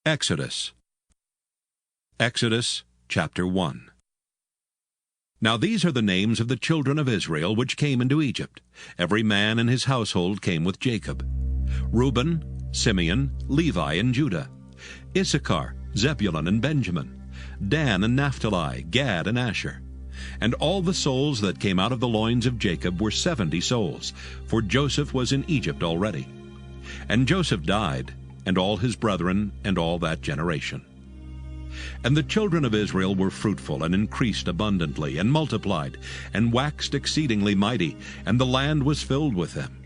Exodus. Exodus chapter 1. Now these are the names of the children of Israel which came into Egypt. Every man in his household came with Jacob: Reuben, Simeon, Levi, and Judah; Issachar, Zebulun, and Benjamin; Dan and Naphtali, Gad and Asher. And all the souls that came out of the loins of Jacob were 70 souls, for Joseph was in Egypt already. And Joseph died, and all his brethren, and all that generation. And the children of Israel were fruitful, and increased abundantly, and multiplied, and waxed exceedingly mighty, and the land was filled with them.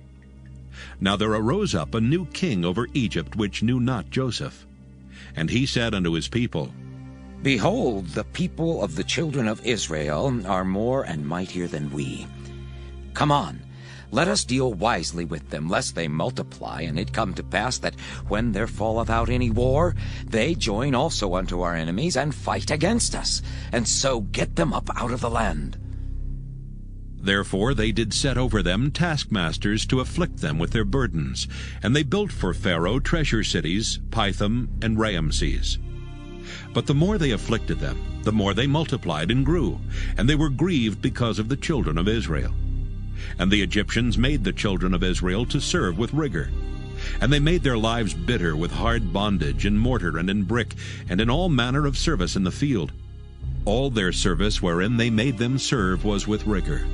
Now there arose up a new king over Egypt, which knew not Joseph. And he said unto his people, Behold, the people of the children of Israel are more and mightier than we. Come on, let us deal wisely with them, lest they multiply, and it come to pass that when there falleth out any war, they join also unto our enemies, and fight against us, and so get them up out of the land. Therefore they did set over them taskmasters to afflict them with their burdens. And they built for Pharaoh treasure cities, Pithom and Raamses. But the more they afflicted them, the more they multiplied and grew, and they were grieved because of the children of Israel. And the Egyptians made the children of Israel to serve with rigor. And they made their lives bitter with hard bondage, in mortar and in brick, and in all manner of service in the field. All their service wherein they made them serve was with rigor.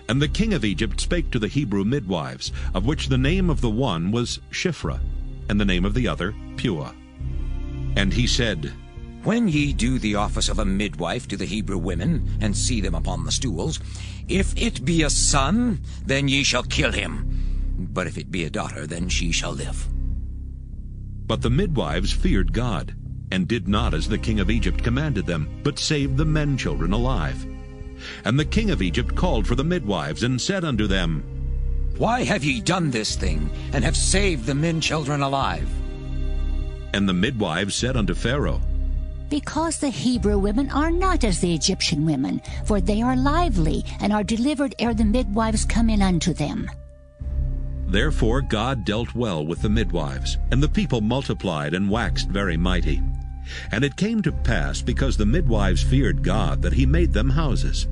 And the king of Egypt spake to the Hebrew midwives, of which the name of the one was Shiphrah, and the name of the other Puah. And he said, When ye do the office of a midwife to the Hebrew women, and see them upon the stools, if it be a son, then ye shall kill him. But if it be a daughter, then she shall live. But the midwives feared God, and did not as the king of Egypt commanded them, but saved the men children alive. And the king of Egypt called for the midwives, and said unto them, Why have ye done this thing, and have saved the men children alive? And the midwives said unto Pharaoh, Because the Hebrew women are not as the Egyptian women, for they are lively, and are delivered ere the midwives come in unto them. Therefore God dealt well with the midwives, and the people multiplied and waxed very mighty. And it came to pass, because the midwives feared God, that he made them houses.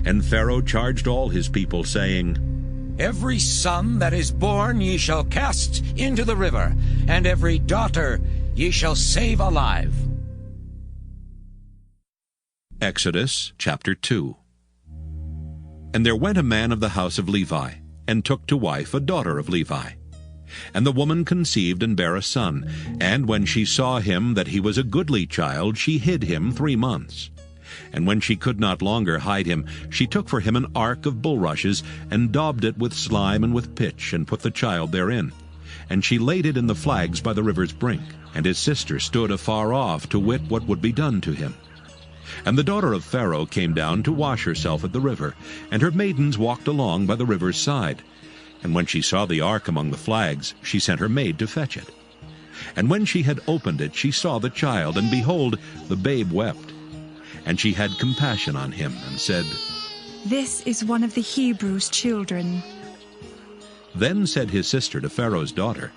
And Pharaoh charged all his people, saying, Every son that is born ye shall cast into the river, and every daughter ye shall save alive. Exodus chapter 2. And there went a man of the house of Levi, and took to wife a daughter of Levi. And the woman conceived and bare a son, and when she saw him that he was a goodly child, she hid him 3 months. And when she could not longer hide him, she took for him an ark of bulrushes, and daubed it with slime and with pitch, and put the child therein. And she laid it in the flags by the river's brink. And his sister stood afar off to wit what would be done to him. And the daughter of Pharaoh came down to wash herself at the river, and her maidens walked along by the river's side. And when she saw the ark among the flags, she sent her maid to fetch it. And when she had opened it, she saw the child, and behold, the babe wept. And she had compassion on him, and said, This is one of the Hebrews' children. Then said his sister to Pharaoh's daughter,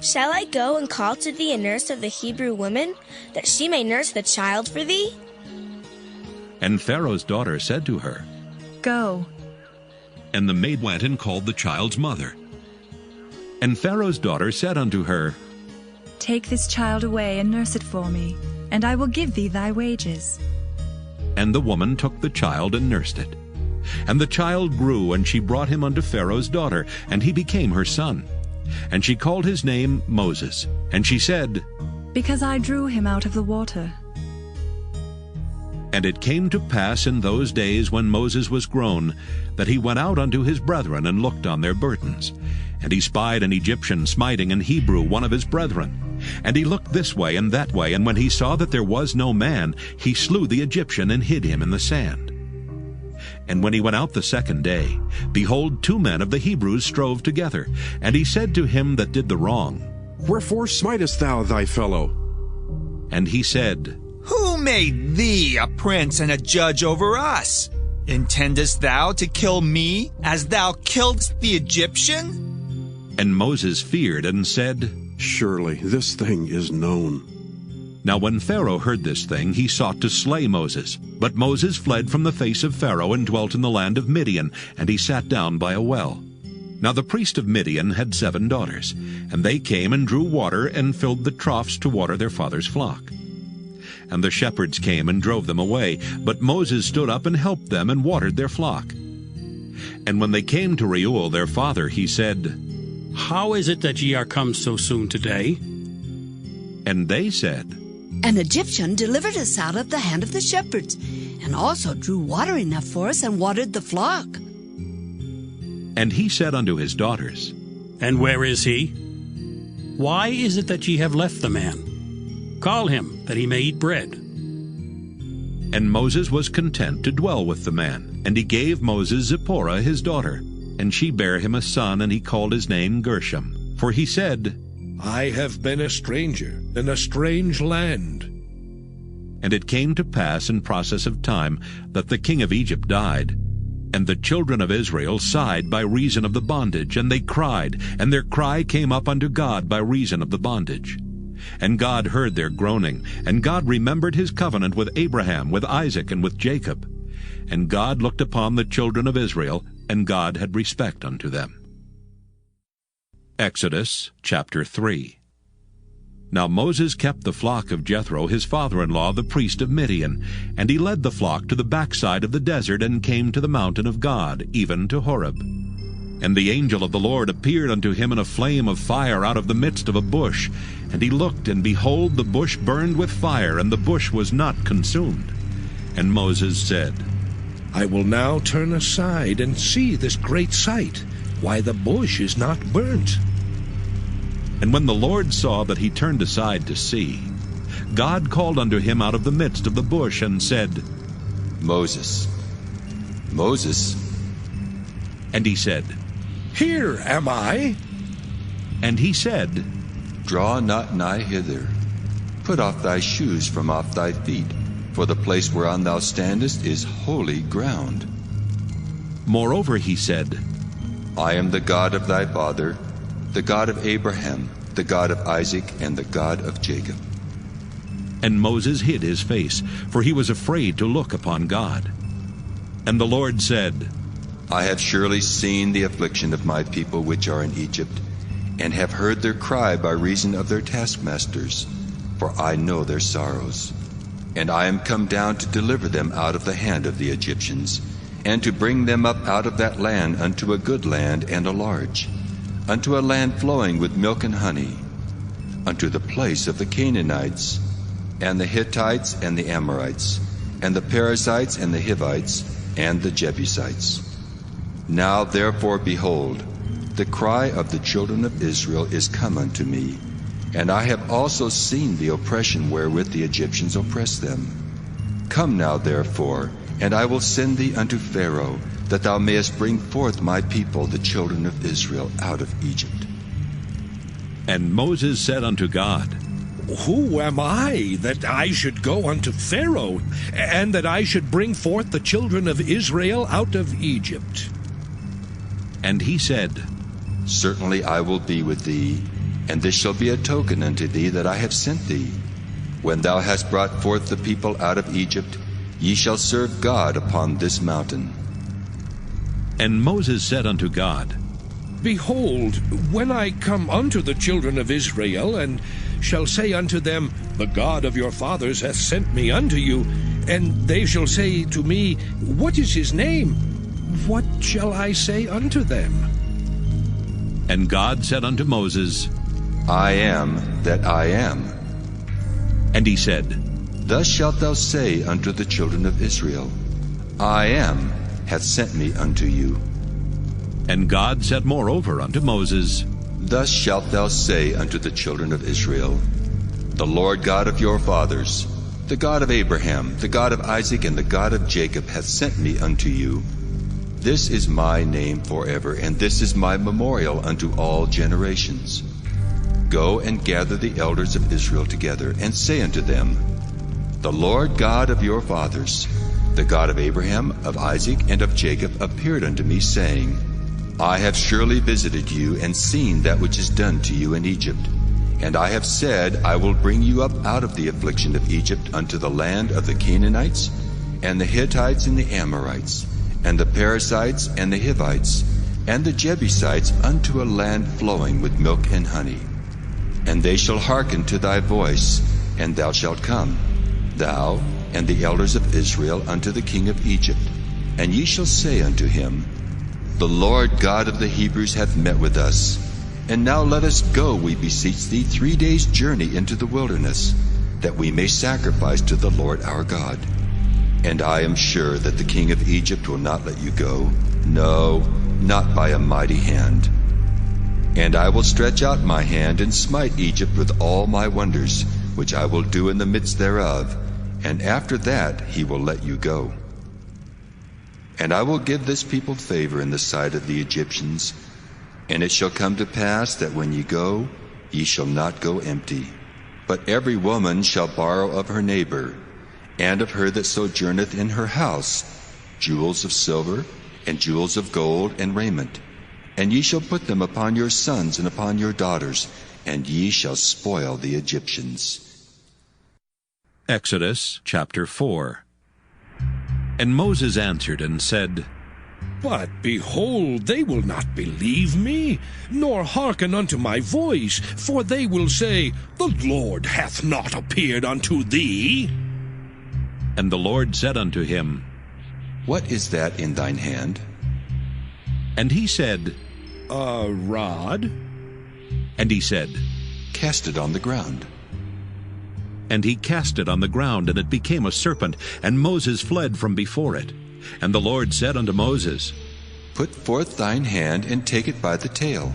Shall I go and call to thee a nurse of the Hebrew women, that she may nurse the child for thee? And Pharaoh's daughter said to her, Go. And the maid went and called the child's mother. And Pharaoh's daughter said unto her, Take this child away and nurse it for me, and I will give thee thy wages. And the woman took the child and nursed it. And the child grew, and she brought him unto Pharaoh's daughter, and he became her son. And she called his name Moses. And she said, Because I drew him out of the water. And it came to pass in those days when Moses was grown, that he went out unto his brethren, and looked on their burdens. And he spied an Egyptian smiting an Hebrew, one of his brethren. And he looked this way and that way, and when he saw that there was no man, he slew the Egyptian, and hid him in the sand. And when he went out the second day, behold, 2 men of the Hebrews strove together. And he said to him that did the wrong, Wherefore smitest thou thy fellow? And he said, Who made thee a prince and a judge over us? Intendest thou to kill me, as thou killedst the Egyptian? And Moses feared, and said, Surely this thing is known. Now when Pharaoh heard this thing, he sought to slay Moses. But Moses fled from the face of Pharaoh and dwelt in the land of Midian, and he sat down by a well. Now the priest of Midian had 7 daughters, and they came and drew water and filled the troughs to water their father's flock. And the shepherds came and drove them away, but Moses stood up and helped them and watered their flock. And when they came to Reuel their father, he said, How is it that ye are come so soon today? And they said, An Egyptian delivered us out of the hand of the shepherds, and also drew water enough for us and watered the flock. And he said unto his daughters, And where is he? Why is it that ye have left the man? Call him, that he may eat bread. And Moses was content to dwell with the man. And he gave Moses Zipporah his daughter. And she bare him a son, and he called his name Gershom. For he said, I have been a stranger in a strange land. And it came to pass in process of time that the king of Egypt died. And the children of Israel sighed by reason of the bondage, and they cried, and their cry came up unto God by reason of the bondage. And God heard their groaning, and God remembered his covenant with Abraham, with Isaac, and with Jacob. And God looked upon the children of Israel, and God had respect unto them. Exodus chapter 3. Now Moses kept the flock of Jethro his father-in-law, the priest of Midian, and he led the flock to the backside of the desert, and came to the mountain of God, even to Horeb. And the angel of the Lord appeared unto him in a flame of fire out of the midst of a bush. And he looked, and behold, the bush burned with fire, and the bush was not consumed. And Moses said, I will now turn aside and see this great sight, why the bush is not burnt. And when the Lord saw that he turned aside to see, God called unto him out of the midst of the bush, and said, Moses, Moses. And he said, Here am I. And he said, Draw not nigh hither. Put off thy shoes from off thy feet, for the place whereon thou standest is holy ground. Moreover he said, I am the God of thy father, the God of Abraham, the God of Isaac, and the God of Jacob. And Moses hid his face, for he was afraid to look upon God. And the Lord said, I have surely seen the affliction of my people which are in Egypt, and have heard their cry by reason of their taskmasters, for I know their sorrows. And I am come down to deliver them out of the hand of the Egyptians, and to bring them up out of that land unto a good land and a large, unto a land flowing with milk and honey, unto the place of the Canaanites, and the Hittites, and the Amorites, and the Perizzites, and the Hivites, and the Jebusites. Now therefore, behold, the cry of the children of Israel is come unto me, and I have also seen the oppression wherewith the Egyptians oppress them. Come now therefore, and I will send thee unto Pharaoh, that thou mayest bring forth my people, the children of Israel, out of Egypt. And Moses said unto God, Who am I, that I should go unto Pharaoh, and that I should bring forth the children of Israel out of Egypt? And he said, Certainly I will be with thee, and this shall be a token unto thee that I have sent thee. When thou hast brought forth the people out of Egypt, ye shall serve God upon this mountain. And Moses said unto God, Behold, when I come unto the children of Israel, and shall say unto them, The God of your fathers hath sent me unto you, and they shall say to me, What is his name? What shall I say unto them? And God said unto Moses, I am that I am. And he said, Thus shalt thou say unto the children of Israel, I am hath sent me unto you. And God said moreover unto Moses, Thus shalt thou say unto the children of Israel, The Lord God of your fathers, the God of Abraham, the God of Isaac, and the God of Jacob hath sent me unto you. This is my name forever, and this is my memorial unto all generations. Go and gather the elders of Israel together, and say unto them, The Lord God of your fathers, the God of Abraham, of Isaac, and of Jacob, appeared unto me, saying, I have surely visited you, and seen that which is done to you in Egypt, And I have said, I will bring you up out of the affliction of Egypt unto the land of the Canaanites, and the Hittites, and the Amorites, and the Perizzites, and the Hivites, and the Jebusites, unto a land flowing with milk and honey. And they shall hearken to thy voice, and thou shalt come, thou and the elders of Israel, unto the king of Egypt. And ye shall say unto him, The Lord God of the Hebrews hath met with us. And now let us go, we beseech thee, 3 days' journey into the wilderness, that we may sacrifice to the Lord our God. And I am sure that the king of Egypt will not let you go, no, not by a mighty hand. And I will stretch out my hand and smite Egypt with all my wonders, which I will do in the midst thereof, and after that he will let you go. And I will give this people favor in the sight of the Egyptians. And it shall come to pass that when ye go, ye shall not go empty. But every woman shall borrow of her neighbor, and of her that sojourneth in her house, jewels of silver, and jewels of gold, and raiment. And ye shall put them upon your sons and upon your daughters, and ye shall spoil the Egyptians. Exodus chapter 4. And Moses answered and said, But behold, they will not believe me, nor hearken unto my voice, for they will say, The Lord hath not appeared unto thee. And the Lord said unto him, What is that in thine hand? And he said, A rod. And he said, Cast it on the ground. And he cast it on the ground, and it became a serpent, and Moses fled from before it. And the Lord said unto Moses, Put forth thine hand, and take it by the tail.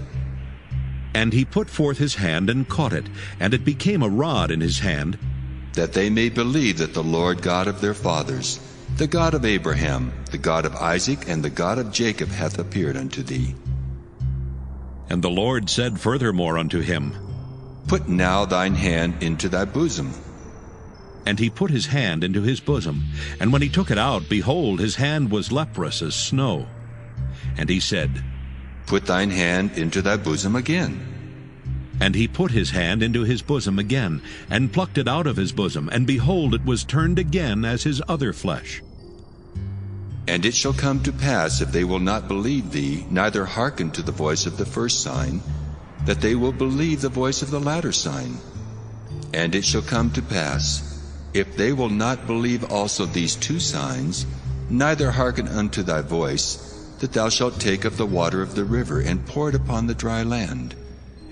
And he put forth his hand, and caught it, and it became a rod in his hand, that they may believe that the Lord God of their fathers, the God of Abraham, the God of Isaac, and the God of Jacob hath appeared unto thee. And the Lord said furthermore unto him, Put now thine hand into thy bosom. And he put his hand into his bosom, and when he took it out, behold, his hand was leprous as snow. And he said, Put thine hand into thy bosom again. And he put his hand into his bosom again, and plucked it out of his bosom, and behold, it was turned again as his other flesh. And it shall come to pass, if they will not believe thee, neither hearken to the voice of the first sign, that they will believe the voice of the latter sign. And it shall come to pass, if they will not believe also these 2 signs, neither hearken unto thy voice, that thou shalt take of the water of the river, and pour it upon the dry land.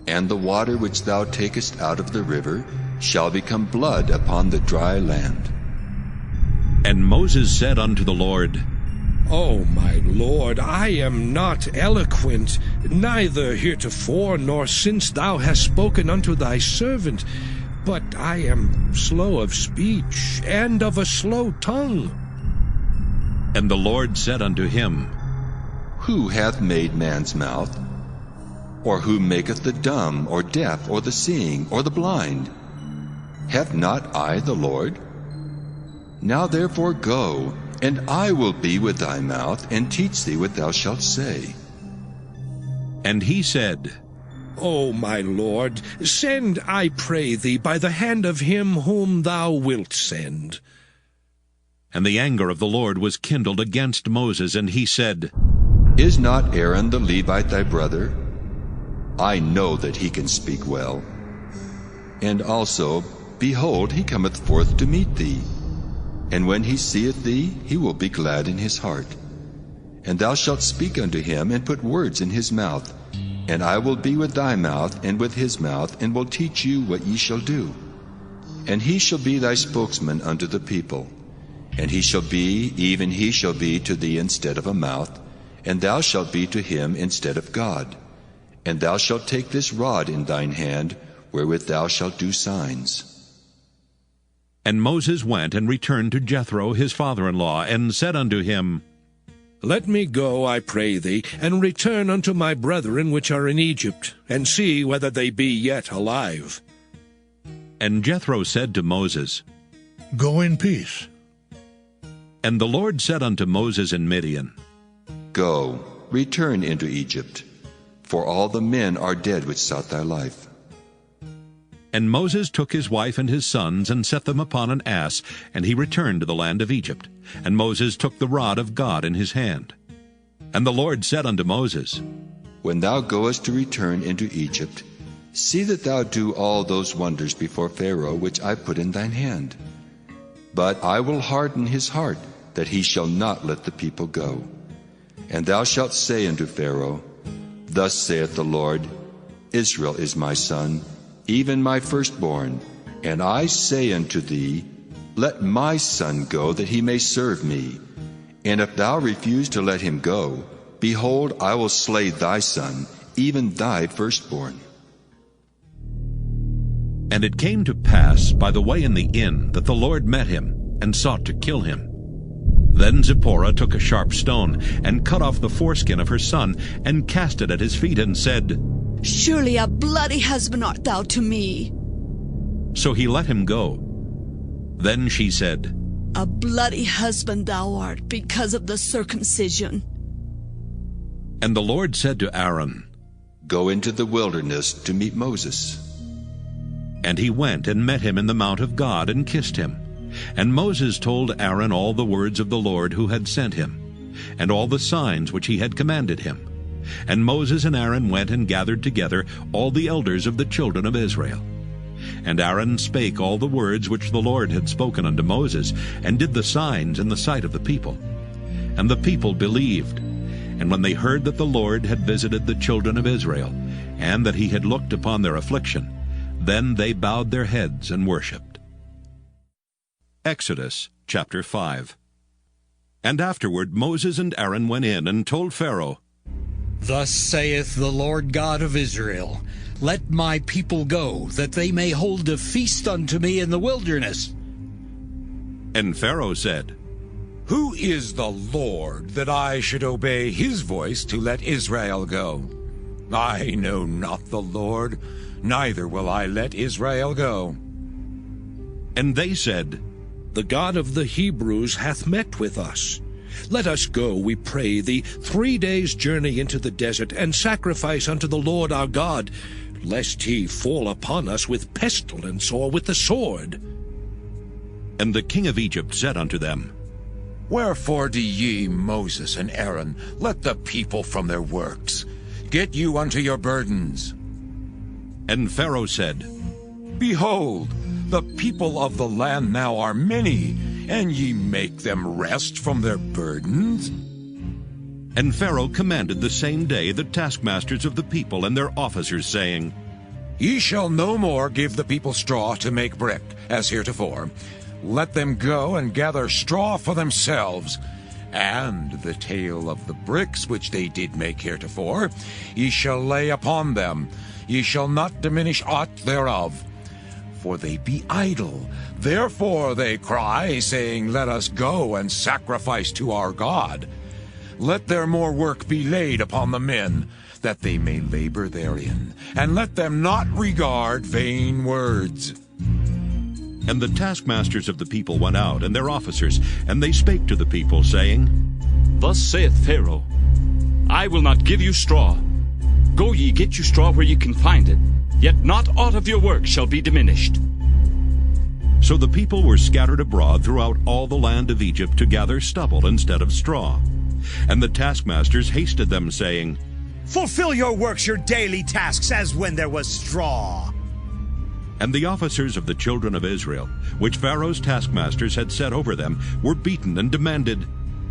And the water which thou takest out of the river shall become blood upon the dry land. And Moses said unto the Lord, O my Lord, I am not eloquent, neither heretofore nor since thou hast spoken unto thy servant, but I am slow of speech, and of a slow tongue. And the Lord said unto him, Who hath made man's mouth? Or who maketh the dumb, or deaf, or the seeing, or the blind? Have not I the Lord? Now therefore go, and I will be with thy mouth, and teach thee what thou shalt say. And he said, O my Lord, send, I pray thee, by the hand of him whom thou wilt send. And the anger of the Lord was kindled against Moses, and he said, Is not Aaron the Levite thy brother? I know that he can speak well. And also, behold, he cometh forth to meet thee. And when he seeth thee, he will be glad in his heart. And thou shalt speak unto him, and put words in his mouth. And I will be with thy mouth, and with his mouth, and will teach you what ye shall do. And he shall be thy spokesman unto the people. And he shall be, even he shall be to thee instead of a mouth, and thou shalt be to him instead of God. And thou shalt take this rod in thine hand, wherewith thou shalt do signs. And Moses went and returned to Jethro his father-in-law, and said unto him, Let me go, I pray thee, and return unto my brethren which are in Egypt, and see whether they be yet alive. And Jethro said to Moses, Go in peace. And the Lord said unto Moses in Midian, Go, return into Egypt, for all the men are dead which sought thy life. And Moses took his wife and his sons, and set them upon an ass, and he returned to the land of Egypt. And Moses took the rod of God in his hand. And the Lord said unto Moses, When thou goest to return into Egypt, see that thou do all those wonders before Pharaoh which I put in thine hand. But I will harden his heart, that he shall not let the people go. And thou shalt say unto Pharaoh, Thus saith the Lord, Israel is my son, even my firstborn. And I say unto thee, Let my son go, that he may serve me. And if thou refuse to let him go, behold, I will slay thy son, even thy firstborn. And it came to pass by the way in the inn that the Lord met him, and sought to kill him. Then Zipporah took a sharp stone, and cut off the foreskin of her son, and cast it at his feet, and said, Surely a bloody husband art thou to me. So he let him go. Then she said, A bloody husband thou art, because of the circumcision. And the Lord said to Aaron, Go into the wilderness to meet Moses. And he went and met him in the mount of God, and kissed him. And Moses told Aaron all the words of the Lord who had sent him, and all the signs which he had commanded him. And Moses and Aaron went and gathered together all the elders of the children of Israel. And Aaron spake all the words which the Lord had spoken unto Moses, and did the signs in the sight of the people. And the people believed. And when they heard that the Lord had visited the children of Israel, and that he had looked upon their affliction, then they bowed their heads and worshipped. Exodus chapter 5. And afterward Moses and Aaron went in and told Pharaoh, Thus saith the Lord God of Israel, Let my people go, that they may hold a feast unto me in the wilderness. And Pharaoh said, Who is the Lord, that I should obey his voice to let Israel go? I know not the Lord, neither will I let Israel go. And they said, The God of the Hebrews hath met with us. Let us go, we pray thee, 3 days' journey into the desert, and sacrifice unto the Lord our God, lest he fall upon us with pestilence or with the sword. And the king of Egypt said unto them, Wherefore do ye, Moses and Aaron, let the people from their works? Get you unto your burdens. And Pharaoh said, Behold, the people of the land now are many, and ye make them rest from their burdens? And Pharaoh commanded the same day the taskmasters of the people and their officers, saying, Ye shall no more give the people straw to make brick, as heretofore. Let them go and gather straw for themselves. And the tale of the bricks which they did make heretofore, ye shall lay upon them. Ye shall not diminish aught thereof. For they be idle. Therefore they cry, saying, Let us go and sacrifice to our God. Let their more work be laid upon the men, that they may labor therein, and let them not regard vain words. And the taskmasters of the people went out, and their officers, and they spake to the people, saying, Thus saith Pharaoh, I will not give you straw. Go ye, get you straw where ye can find it, yet not aught of your work shall be diminished. So the people were scattered abroad throughout all the land of Egypt to gather stubble instead of straw. And the taskmasters hasted them, saying, Fulfill your works, your daily tasks, as when there was straw. And the officers of the children of Israel, which Pharaoh's taskmasters had set over them, were beaten and demanded,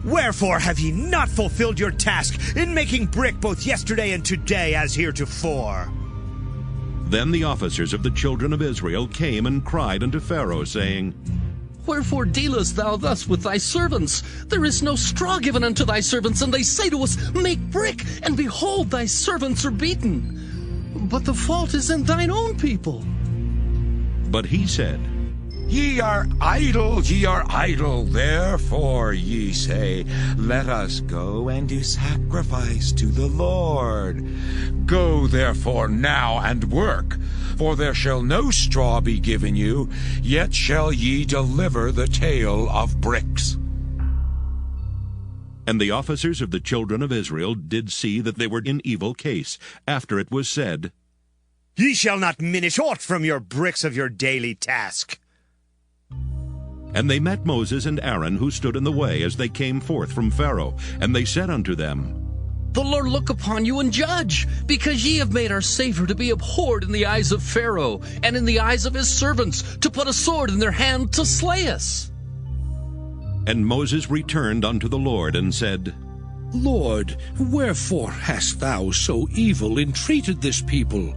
Wherefore have ye not fulfilled your task in making brick both yesterday and today as heretofore? Then the officers of the children of Israel came and cried unto Pharaoh, saying, Wherefore dealest thou thus with thy servants? There is no straw given unto thy servants, and they say to us, Make brick, and behold, thy servants are beaten. But the fault is in thine own people. But he said, Ye are idle, therefore ye say, Let us go and do sacrifice to the Lord. Go therefore now and work, for there shall no straw be given you, yet shall ye deliver the tale of bricks. And the officers of the children of Israel did see that they were in evil case, after it was said, Ye shall not minish aught from your bricks of your daily task. And they met Moses and Aaron, who stood in the way as they came forth from Pharaoh. And they said unto them, The Lord look upon you and judge, because ye have made our Savior to be abhorred in the eyes of Pharaoh, and in the eyes of his servants, to put a sword in their hand to slay us. And Moses returned unto the Lord, and said, Lord, wherefore hast thou so evil entreated this people?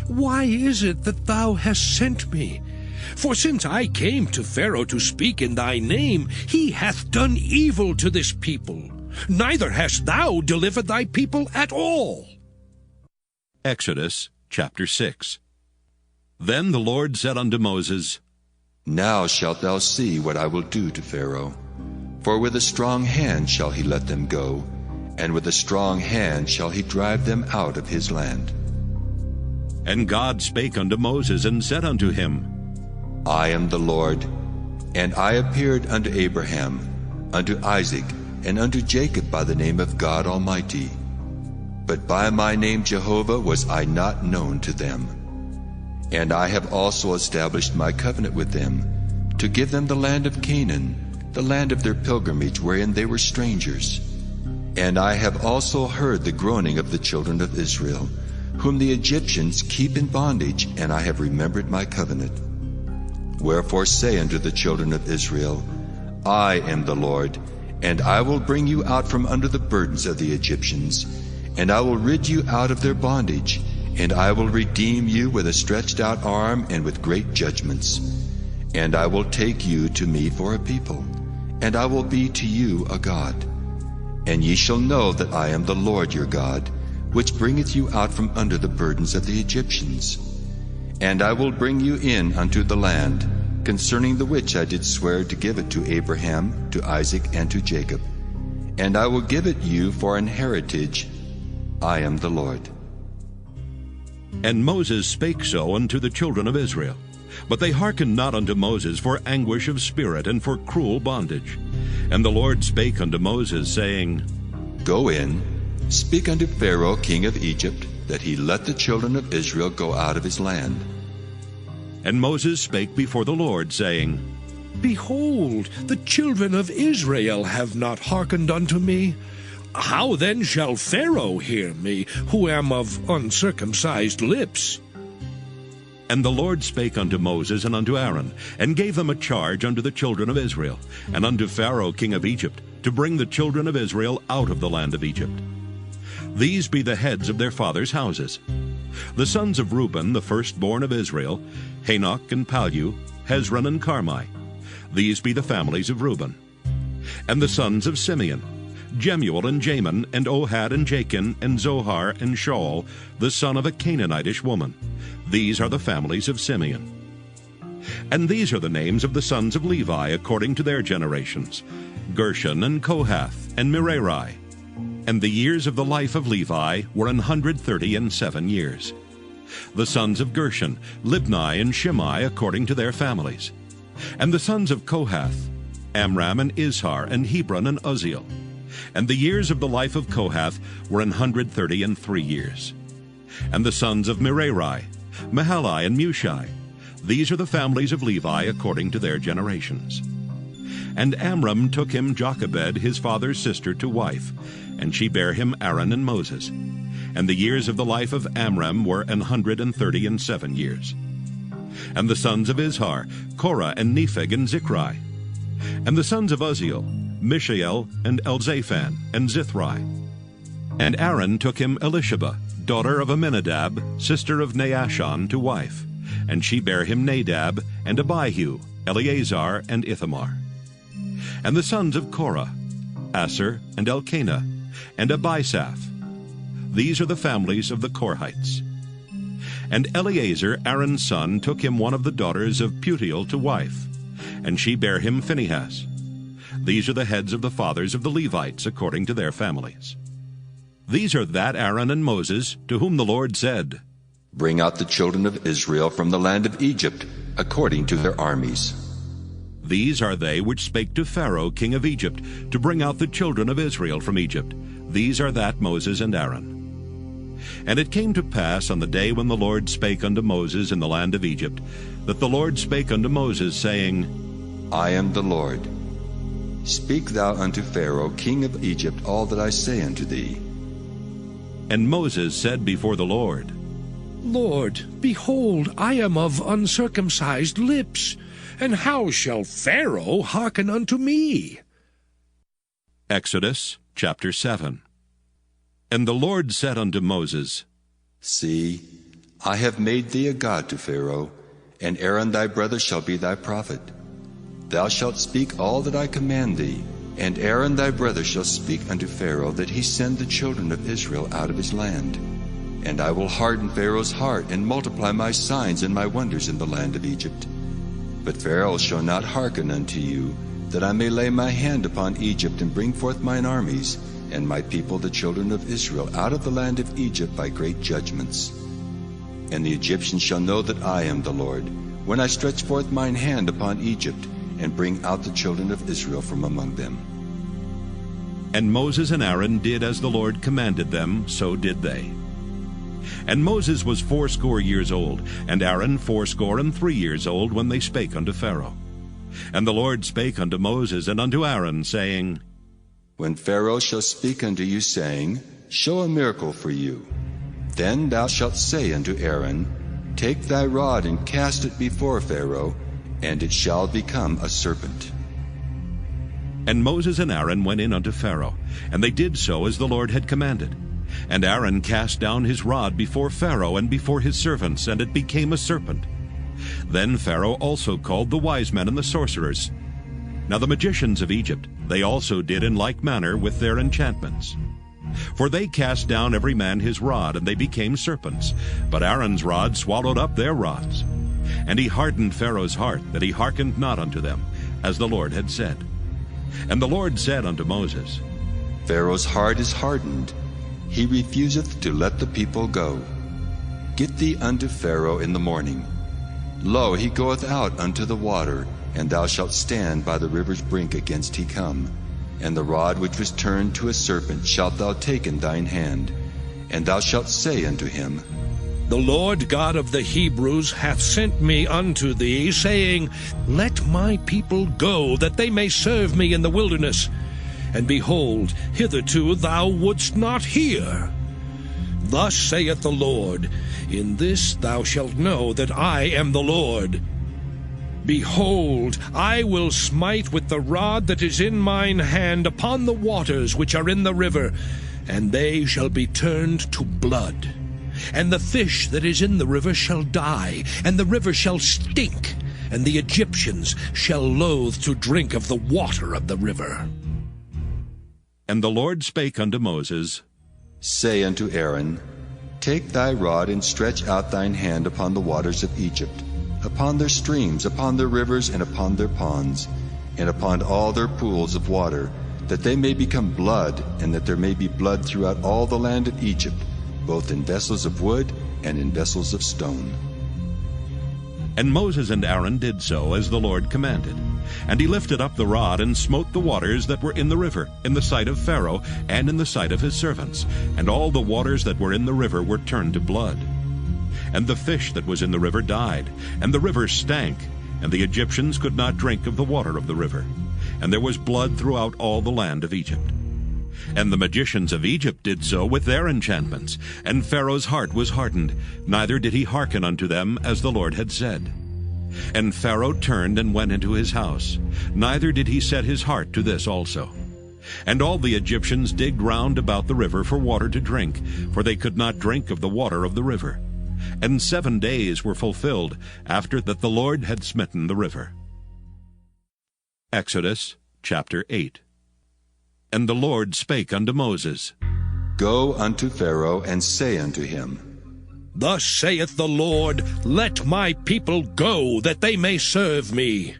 Why is it that thou hast sent me? For since I came to Pharaoh to speak in thy name, he hath done evil to this people. Neither hast thou delivered thy people at all. Exodus chapter 6. Then the Lord said unto Moses, Now shalt thou see what I will do to Pharaoh. For with a strong hand shall he let them go, and with a strong hand shall he drive them out of his land. And God spake unto Moses, and said unto him, I am the Lord, and I appeared unto Abraham, unto Isaac, and unto Jacob by the name of God Almighty. But by my name Jehovah was I not known to them. And I have also established my covenant with them, to give them the land of Canaan, the land of their pilgrimage wherein they were strangers. And I have also heard the groaning of the children of Israel, whom the Egyptians keep in bondage, and I have remembered my covenant. Wherefore say unto the children of Israel, I am the Lord, and I will bring you out from under the burdens of the Egyptians, and I will rid you out of their bondage, and I will redeem you with a stretched out arm and with great judgments. And I will take you to me for a people, and I will be to you a God. And ye shall know that I am the Lord your God, which bringeth you out from under the burdens of the Egyptians. And I will bring you in unto the land, concerning the which I did swear to give it to Abraham, to Isaac, and to Jacob. And I will give it you for an heritage. I am the Lord. And Moses spake so unto the children of Israel. But they hearkened not unto Moses for anguish of spirit and for cruel bondage. And the Lord spake unto Moses, saying, Go in, speak unto Pharaoh king of Egypt, that he let the children of Israel go out of his land. And Moses spake before the Lord, saying, Behold, the children of Israel have not hearkened unto me. How then shall Pharaoh hear me, who am of uncircumcised lips? And the Lord spake unto Moses and unto Aaron, and gave them a charge unto the children of Israel, and unto Pharaoh king of Egypt, to bring the children of Israel out of the land of Egypt. These be the heads of their fathers' houses. The sons of Reuben, the firstborn of Israel, Hanok and Palu, Hezron and Carmi. These be the families of Reuben. And the sons of Simeon, Jemuel and Jamin, and Ohad and Jachin, and Zohar and Shaul, the son of a Canaanitish woman. These are the families of Simeon. And these are the names of the sons of Levi according to their generations, Gershon and Kohath and Merari. And the years of the life of Levi were 137 years. The sons of Gershon, Libni and Shimei according to their families. And the sons of Kohath, Amram and Izhar and Hebron and Uzziel. And the years of the life of Kohath were 133 years. And the sons of Merari, Mahali and Mushi. These are the families of Levi according to their generations. And Amram took him Jochebed, his father's sister, to wife, and she bare him Aaron and Moses. And the years of the life of Amram were 137 years. And the sons of Izhar, Korah and Nepheg and Zichri. And the sons of Uzziel, Mishael and Elzaphan and Zithri. And Aaron took him Elisheba, daughter of Aminadab, sister of Naashon, to wife, and she bare him Nadab and Abihu, Eleazar and Ithamar. And the sons of Korah, Asher and Elkanah, and Abisaph. These are the families of the Korhites. And Eleazar, Aaron's son, took him one of the daughters of Putiel to wife, and she bare him Phinehas. These are the heads of the fathers of the Levites according to their families. These are that Aaron and Moses, to whom the Lord said, Bring out the children of Israel from the land of Egypt, according to their armies. These are they which spake to Pharaoh king of Egypt, to bring out the children of Israel from Egypt. These are that Moses and Aaron. And it came to pass on the day when the Lord spake unto Moses in the land of Egypt, that the Lord spake unto Moses, saying, I am the Lord. Speak thou unto Pharaoh, king of Egypt, all that I say unto thee. And Moses said before the Lord, Lord, behold, I am of uncircumcised lips, and how shall Pharaoh hearken unto me? Exodus chapter 7. And the Lord said unto Moses, See, I have made thee a god to Pharaoh, and Aaron thy brother shall be thy prophet. Thou shalt speak all that I command thee, and Aaron thy brother shall speak unto Pharaoh, that he send the children of Israel out of his land. And I will harden Pharaoh's heart, and multiply my signs and my wonders in the land of Egypt. But Pharaoh shall not hearken unto you, that I may lay my hand upon Egypt, and bring forth mine armies, and my people the children of Israel out of the land of Egypt by great judgments. And the Egyptians shall know that I am the Lord, when I stretch forth mine hand upon Egypt, and bring out the children of Israel from among them. And Moses and Aaron did as the Lord commanded them, so did they. And Moses was 80 years old, and Aaron 83 years old, when they spake unto Pharaoh. And the Lord spake unto Moses and unto Aaron, saying, When Pharaoh shall speak unto you, saying, Show a miracle for you, then thou shalt say unto Aaron, Take thy rod and cast it before Pharaoh, and it shall become a serpent. And Moses and Aaron went in unto Pharaoh, and they did so as the Lord had commanded. And Aaron cast down his rod before Pharaoh and before his servants, and it became a serpent. Then Pharaoh also called the wise men and the sorcerers. Now the magicians of Egypt, they also did in like manner with their enchantments. For they cast down every man his rod, and they became serpents. But Aaron's rod swallowed up their rods. And he hardened Pharaoh's heart, that he hearkened not unto them, as the Lord had said. And the Lord said unto Moses, Pharaoh's heart is hardened, he refuseth to let the people go. Get thee unto Pharaoh in the morning. Lo, he goeth out unto the water, and thou shalt stand by the river's brink against he come. And the rod which was turned to a serpent shalt thou take in thine hand, and thou shalt say unto him, The Lord God of the Hebrews hath sent me unto thee, saying, Let my people go, that they may serve me in the wilderness. And behold, hitherto thou wouldst not hear. Thus saith the Lord, In this thou shalt know that I am the Lord. Behold, I will smite with the rod that is in mine hand upon the waters which are in the river, and they shall be turned to blood. And the fish that is in the river shall die, and the river shall stink, and the Egyptians shall loathe to drink of the water of the river. And the Lord spake unto Moses, Say unto Aaron, Take thy rod and stretch out thine hand upon the waters of Egypt, upon their streams, upon their rivers, and upon their ponds, and upon all their pools of water, that they may become blood, and that there may be blood throughout all the land of Egypt, both in vessels of wood and in vessels of stone. And Moses and Aaron did so as the Lord commanded. And he lifted up the rod, and smote the waters that were in the river, in the sight of Pharaoh, and in the sight of his servants. And all the waters that were in the river were turned to blood. And the fish that was in the river died, and the river stank, and the Egyptians could not drink of the water of the river. And there was blood throughout all the land of Egypt. And the magicians of Egypt did so with their enchantments, and Pharaoh's heart was hardened, neither did he hearken unto them as the Lord had said. And Pharaoh turned and went into his house, neither did he set his heart to this also. And all the Egyptians digged round about the river for water to drink, for they could not drink of the water of the river. And 7 days were fulfilled after that the Lord had smitten the river. Exodus chapter 8. And the Lord spake unto Moses, Go unto Pharaoh, and say unto him, Thus saith the Lord, Let my people go, that they may serve me.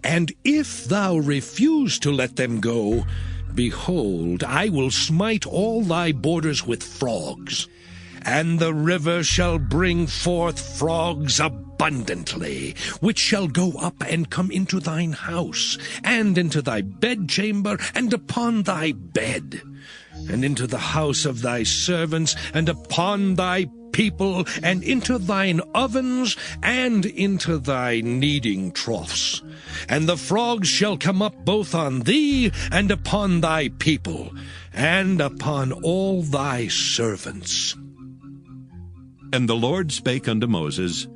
And if thou refuse to let them go, behold, I will smite all thy borders with frogs. And the river shall bring forth frogs abundantly, which shall go up and come into thine house, and into thy bedchamber, and upon thy bed. and into the house of thy servants, and upon thy people, and into thine ovens, and into thy kneading troughs. And the frogs shall come up both on thee, and upon thy people, and upon all thy servants. And the Lord spake unto Moses,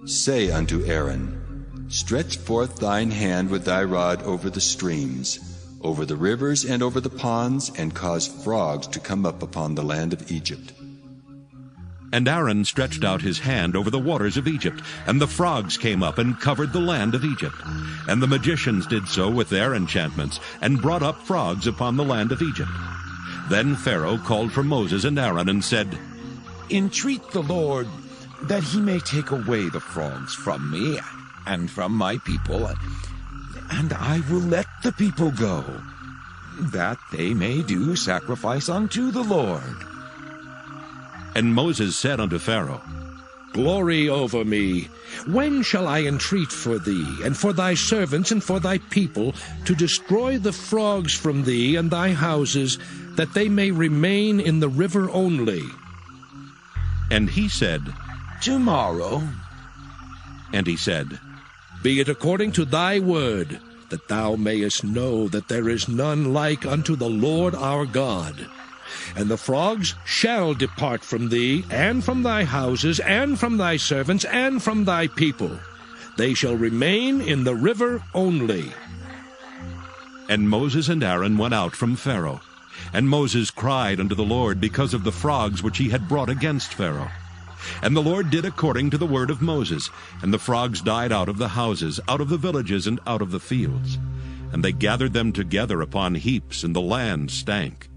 Say unto Aaron, Stretch forth thine hand with thy rod over the streams, over the rivers and over the ponds, and cause frogs to come up upon the land of Egypt. And Aaron stretched out his hand over the waters of Egypt, and the frogs came up and covered the land of Egypt. And the magicians did so with their enchantments, and brought up frogs upon the land of Egypt. Then Pharaoh called for Moses and Aaron, and said, Entreat the Lord that he may take away the frogs from me and from my people, and I will let the people go, that they may do sacrifice unto the Lord. And Moses said unto Pharaoh, Glory over me. When shall I entreat for thee, and for thy servants, and for thy people, to destroy the frogs from thee and thy houses, that they may remain in the river only? And he said, Tomorrow. And he said, Be it according to thy word, that thou mayest know that there is none like unto the Lord our God. And the frogs shall depart from thee, and from thy houses, and from thy servants, and from thy people. They shall remain in the river only. And Moses and Aaron went out from Pharaoh. And Moses cried unto the Lord because of the frogs which he had brought against Pharaoh. And the Lord did according to the word of Moses, and the frogs died out of the houses, out of the villages, and out of the fields. And they gathered them together upon heaps, and the land stank.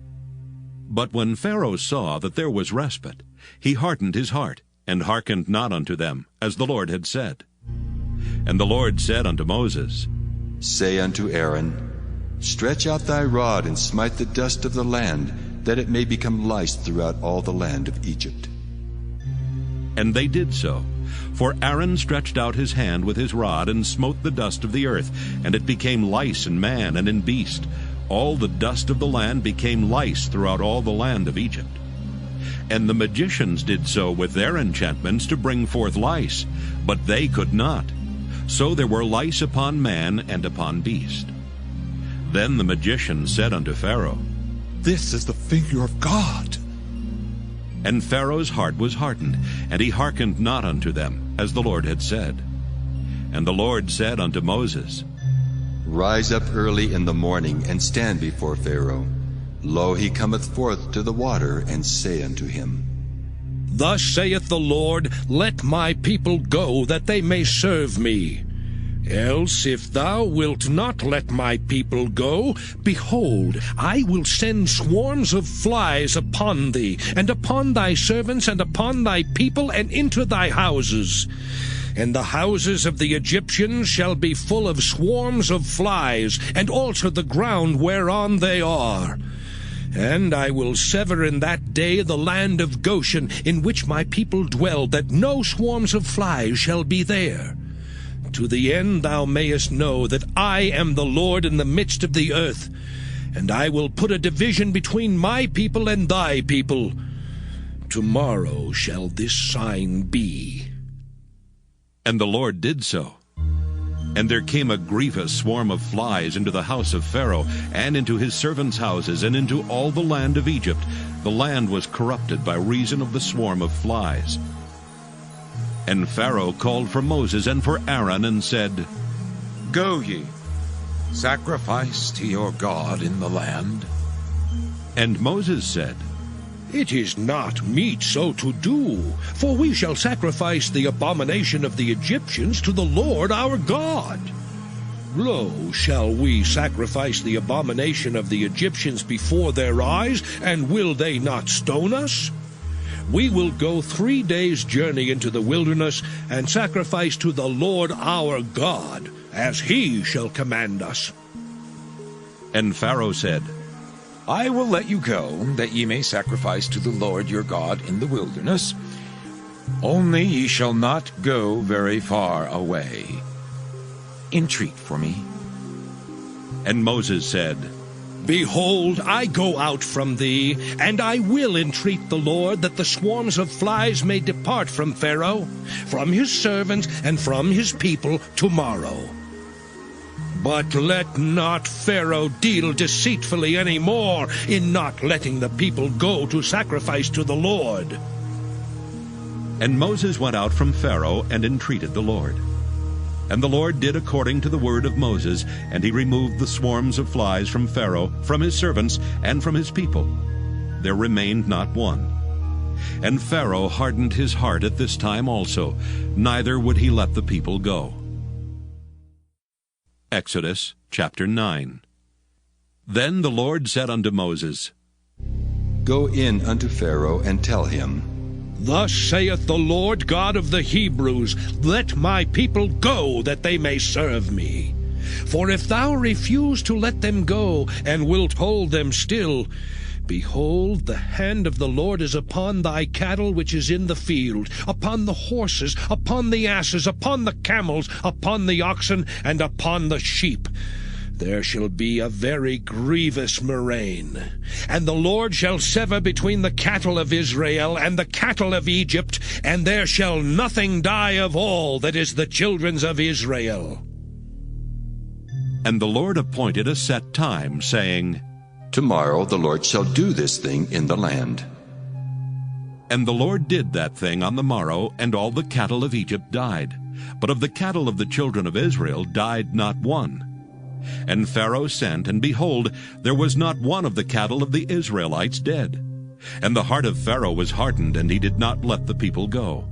But when Pharaoh saw that there was respite, he hardened his heart, and hearkened not unto them, as the Lord had said. And the Lord said unto Moses, Say unto Aaron, Stretch out thy rod, and smite the dust of the land, that it may become lice throughout all the land of Egypt. And they did so. For Aaron stretched out his hand with his rod, and smote the dust of the earth, and it became lice in man and in beast. All the dust of the land became lice throughout all the land of Egypt. And the magicians did so with their enchantments to bring forth lice, but they could not. So there were lice upon man and upon beast. Then the magician said unto Pharaoh, This is the finger of God. And Pharaoh's heart was hardened, and he hearkened not unto them, as the Lord had said. And the Lord said unto Moses, Rise up early in the morning, and stand before Pharaoh. Lo, he cometh forth to the water, and say unto him, Thus saith the Lord, Let my people go, that they may serve me. Else, if thou wilt not let my people go, behold, I will send swarms of flies upon thee, and upon thy servants, and upon thy people, and into thy houses. And the houses of the Egyptians shall be full of swarms of flies, and also the ground whereon they are. And I will sever in that day the land of Goshen, in which my people dwell, that no swarms of flies shall be there. To the end thou mayest know that I am the Lord in the midst of the earth. And I will put a division between my people and thy people. Tomorrow shall this sign be. And the Lord did so. And there came a grievous swarm of flies into the house of Pharaoh, and into his servants' houses, and into all the land of Egypt. The land was corrupted by reason of the swarm of flies. And Pharaoh called for Moses and for Aaron, and said, Go ye, sacrifice to your God in the land. And Moses said, It is not meet so to do, for we shall sacrifice the abomination of the Egyptians to the Lord our God. Lo, shall we sacrifice the abomination of the Egyptians before their eyes, and will they not stone us? We will go 3 days' journey into the wilderness, and sacrifice to the Lord our God, as he shall command us. And Pharaoh said, I will let you go, that ye may sacrifice to the Lord your God in the wilderness. Only ye shall not go very far away. Entreat for me. And Moses said, Behold, I go out from thee, and I will entreat the Lord that the swarms of flies may depart from Pharaoh, from his servants, and from his people tomorrow. But let not Pharaoh deal deceitfully any more in not letting the people go to sacrifice to the Lord. And Moses went out from Pharaoh and entreated the Lord. And the Lord did according to the word of Moses, and he removed the swarms of flies from Pharaoh, from his servants, and from his people. There remained not one. And Pharaoh hardened his heart at this time also, neither would he let the people go. Exodus chapter 9. Then the Lord said unto Moses, Go in unto Pharaoh, and tell him, Thus saith the Lord God of the Hebrews, Let my people go, that they may serve me. For if thou refuse to let them go, and wilt hold them still, behold, the hand of the Lord is upon thy cattle which is in the field, upon the horses, upon the asses, upon the camels, upon the oxen, and upon the sheep. There shall be a very grievous murrain. And the Lord shall sever between the cattle of Israel and the cattle of Egypt, and there shall nothing die of all that is the children's of Israel. And the Lord appointed a set time, saying, Tomorrow the Lord shall do this thing in the land. And the Lord did that thing on the morrow, and all the cattle of Egypt died. But of the cattle of the children of Israel died not one. And Pharaoh sent, and behold, there was not one of the cattle of the Israelites dead. And the heart of Pharaoh was hardened, and he did not let the people go.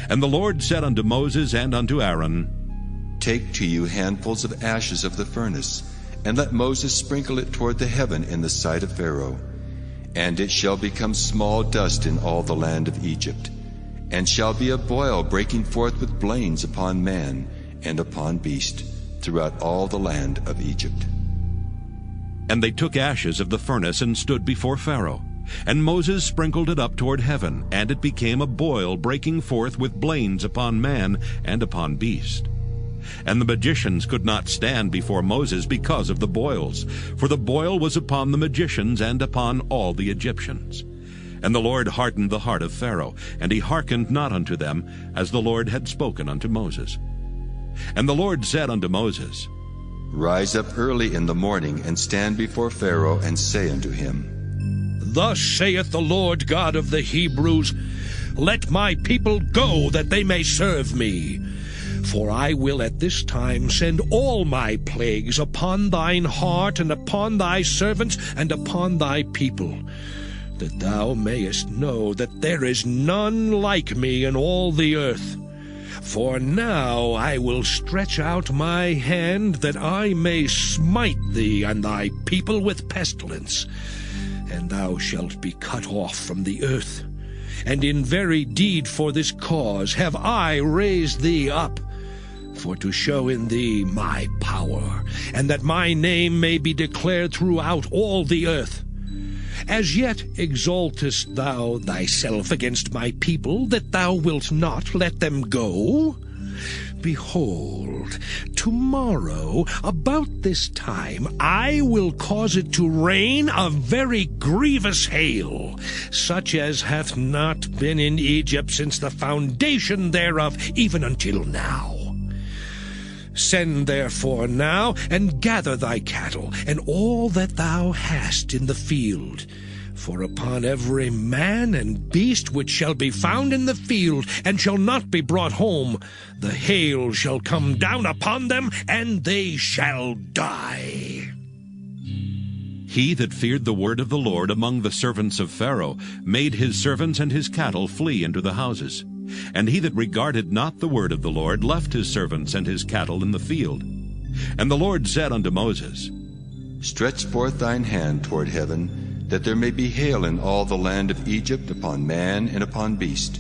And the Lord said unto Moses and unto Aaron, Take to you handfuls of ashes of the furnace, and let Moses sprinkle it toward the heaven in the sight of Pharaoh. And it shall become small dust in all the land of Egypt, and shall be a boil breaking forth with blains upon man and upon beast, throughout all the land of Egypt. And they took ashes of the furnace and stood before Pharaoh. And Moses sprinkled it up toward heaven, and it became a boil breaking forth with blains upon man and upon beast. And the magicians could not stand before Moses because of the boils, for the boil was upon the magicians and upon all the Egyptians. And the Lord hardened the heart of Pharaoh, and he hearkened not unto them, as the Lord had spoken unto Moses. And the Lord said unto Moses, Rise up early in the morning, and stand before Pharaoh, and say unto him, Thus saith the Lord God of the Hebrews, Let my people go, that they may serve me. For I will at this time send all my plagues upon thine heart, and upon thy servants, and upon thy people, that thou mayest know that there is none like me in all the earth. For now I will stretch out my hand, that I may smite thee and thy people with pestilence, and thou shalt be cut off from the earth. And in very deed for this cause have I raised thee up, for to show in thee my power, and that my name may be declared throughout all the earth. As yet exaltest thou thyself against my people, that thou wilt not let them go? Behold, tomorrow, about this time, I will cause it to rain a very grievous hail, such as hath not been in Egypt since the foundation thereof, even until now. Send therefore now, and gather thy cattle, and all that thou hast in the field. For upon every man and beast which shall be found in the field, and shall not be brought home, the hail shall come down upon them, and they shall die. He that feared the word of the Lord among the servants of Pharaoh made his servants and his cattle flee into the houses. And he that regarded not the word of the Lord left his servants and his cattle in the field. And the Lord said unto Moses, Stretch forth thine hand toward heaven, that there may be hail in all the land of Egypt, upon man and upon beast,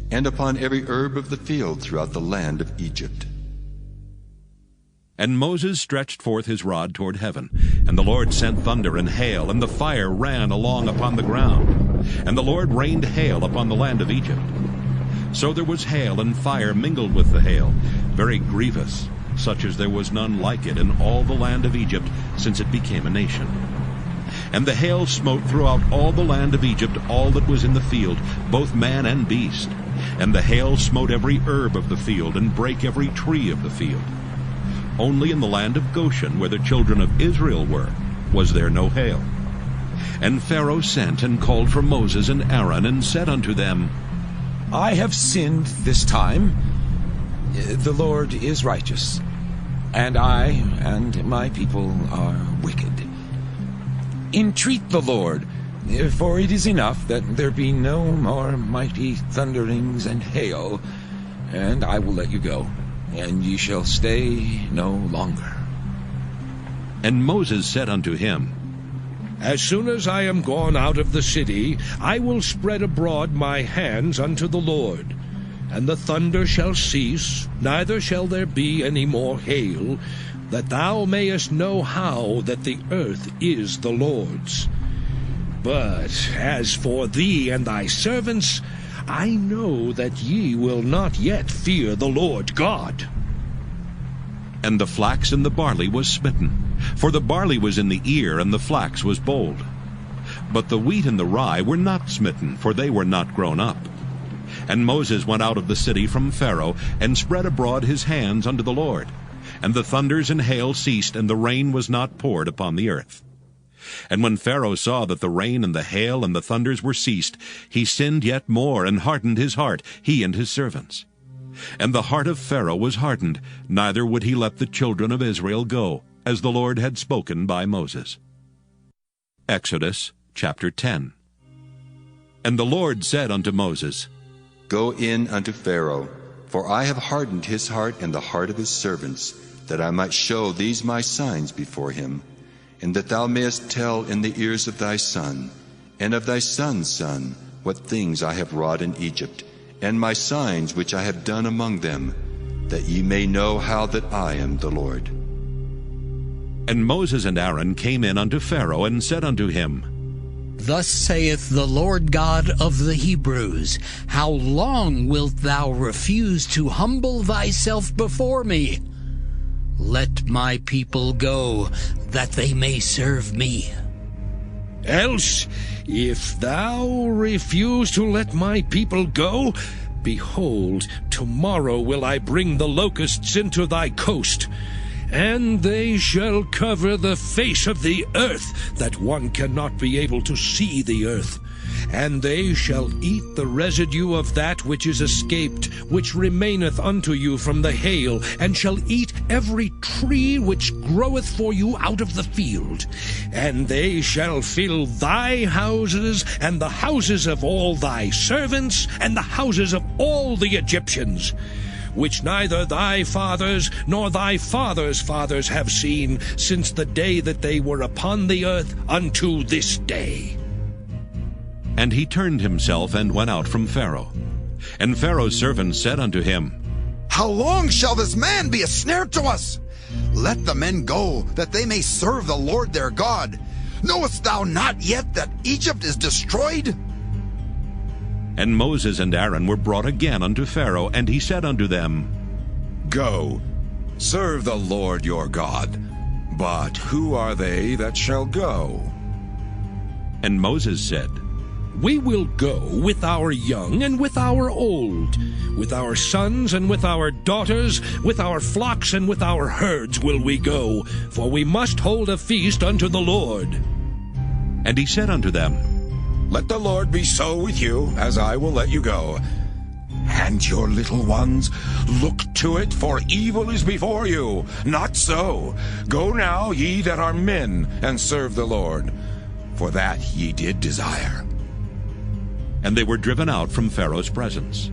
and upon every herb of the field throughout the land of Egypt. And Moses stretched forth his rod toward heaven, and the Lord sent thunder and hail, and the fire ran along upon the ground. And the Lord rained hail upon the land of Egypt. So there was hail and fire mingled with the hail, very grievous, such as there was none like it in all the land of Egypt, since it became a nation. And the hail smote throughout all the land of Egypt all that was in the field, both man and beast. And the hail smote every herb of the field, and brake every tree of the field. Only in the land of Goshen, where the children of Israel were, was there no hail. And Pharaoh sent and called for Moses and Aaron, and said unto them, I have sinned this time. The Lord is righteous, and I and my people are wicked. Entreat the Lord, for it is enough that there be no more mighty thunderings and hail, and I will let you go, and ye shall stay no longer. And Moses said unto him, As soon as I am gone out of the city, I will spread abroad my hands unto the Lord. And the thunder shall cease, neither shall there be any more hail, that thou mayest know how that the earth is the Lord's. But as for thee and thy servants, I know that ye will not yet fear the Lord God. And the flax and the barley was smitten, for the barley was in the ear, and the flax was bold. But the wheat and the rye were not smitten, for they were not grown up. And Moses went out of the city from Pharaoh, and spread abroad his hands unto the Lord. And the thunders and hail ceased, and the rain was not poured upon the earth. And when Pharaoh saw that the rain and the hail and the thunders were ceased, he sinned yet more, and hardened his heart, he and his servants. And the heart of Pharaoh was hardened, neither would he let the children of Israel go, as the Lord had spoken by Moses. Exodus chapter 10. And the Lord said unto Moses, Go in unto Pharaoh, for I have hardened his heart and the heart of his servants, that I might show these my signs before him, and that thou mayest tell in the ears of thy son, and of thy son's son, what things I have wrought in Egypt, and my signs which I have done among them, that ye may know how that I am the Lord. And Moses and Aaron came in unto Pharaoh, and said unto him, Thus saith the Lord God of the Hebrews, How long wilt thou refuse to humble thyself before me? Let my people go, that they may serve me. Else, if thou refuse to let my people go, behold, tomorrow will I bring the locusts into thy coast, and they shall cover the face of the earth, that one cannot be able to see the earth. And they shall eat the residue of that which is escaped, which remaineth unto you from the hail, and shall eat every tree which groweth for you out of the field. And they shall fill thy houses, and the houses of all thy servants, and the houses of all the Egyptians, which neither thy fathers nor thy fathers' fathers have seen, since the day that they were upon the earth unto this day. And he turned himself and went out from Pharaoh. And Pharaoh's servants said unto him, How long shall this man be a snare to us? Let the men go, that they may serve the Lord their God. Knowest thou not yet that Egypt is destroyed? And Moses and Aaron were brought again unto Pharaoh, and he said unto them, Go, serve the Lord your God. But who are they that shall go? And Moses said, We will go with our young and with our old, with our sons and with our daughters, with our flocks and with our herds will we go, for we must hold a feast unto the Lord. And he said unto them, Let the Lord be so with you, as I will let you go. And your little ones, look to it, for evil is before you. Not so. Go now, ye that are men, and serve the Lord, for that ye did desire. And they were driven out from Pharaoh's presence.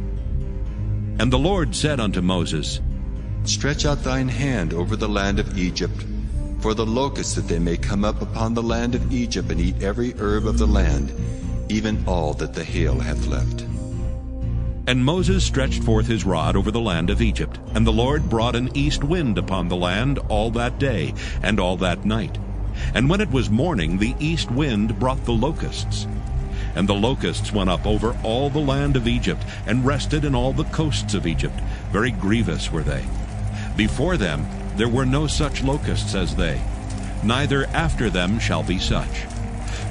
And the Lord said unto Moses, Stretch out thine hand over the land of Egypt, for the locusts, that they may come up upon the land of Egypt, and eat every herb of the land, even all that the hail hath left. And Moses stretched forth his rod over the land of Egypt, and the Lord brought an east wind upon the land all that day and all that night. And when it was morning, the east wind brought the locusts. And the locusts went up over all the land of Egypt, and rested in all the coasts of Egypt. Very grievous were they. Before them there were no such locusts as they, neither after them shall be such.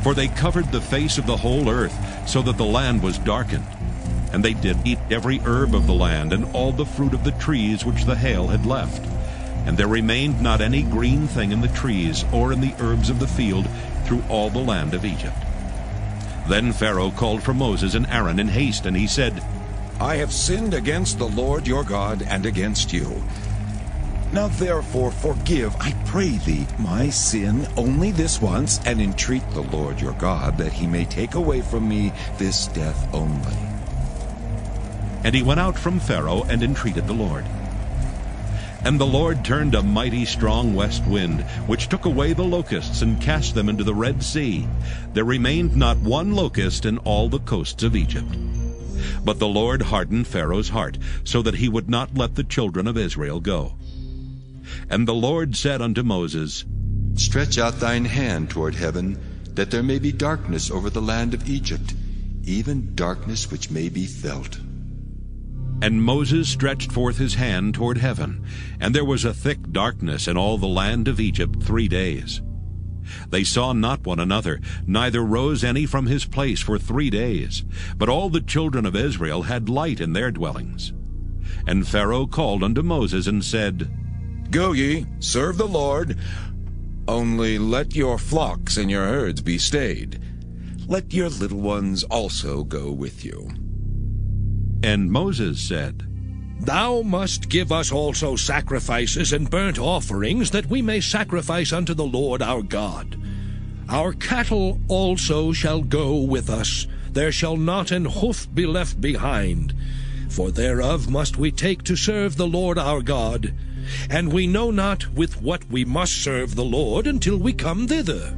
For they covered the face of the whole earth, so that the land was darkened. And they did eat every herb of the land, and all the fruit of the trees which the hail had left. And there remained not any green thing in the trees, or in the herbs of the field, through all the land of Egypt. Then Pharaoh called for Moses and Aaron in haste, and he said, I have sinned against the Lord your God and against you. Now therefore forgive, I pray thee, my sin only this once, and entreat the Lord your God that he may take away from me this death only. And he went out from Pharaoh and entreated the Lord. And the Lord turned a mighty strong west wind, which took away the locusts and cast them into the Red Sea. There remained not one locust in all the coasts of Egypt. But the Lord hardened Pharaoh's heart, so that he would not let the children of Israel go. And the Lord said unto Moses, Stretch out thine hand toward heaven, that there may be darkness over the land of Egypt, even darkness which may be felt. And Moses stretched forth his hand toward heaven, and there was a thick darkness in all the land of Egypt 3 days. They saw not one another, neither rose any from his place for 3 days. But all the children of Israel had light in their dwellings. And Pharaoh called unto Moses and said, Go ye, serve the Lord, only let your flocks and your herds be stayed. Let your little ones also go with you. And Moses said, Thou must give us also sacrifices and burnt offerings, that we may sacrifice unto the Lord our God. Our cattle also shall go with us. There shall not an hoof be left behind. For thereof must we take to serve the Lord our God. And we know not with what we must serve the Lord until we come thither.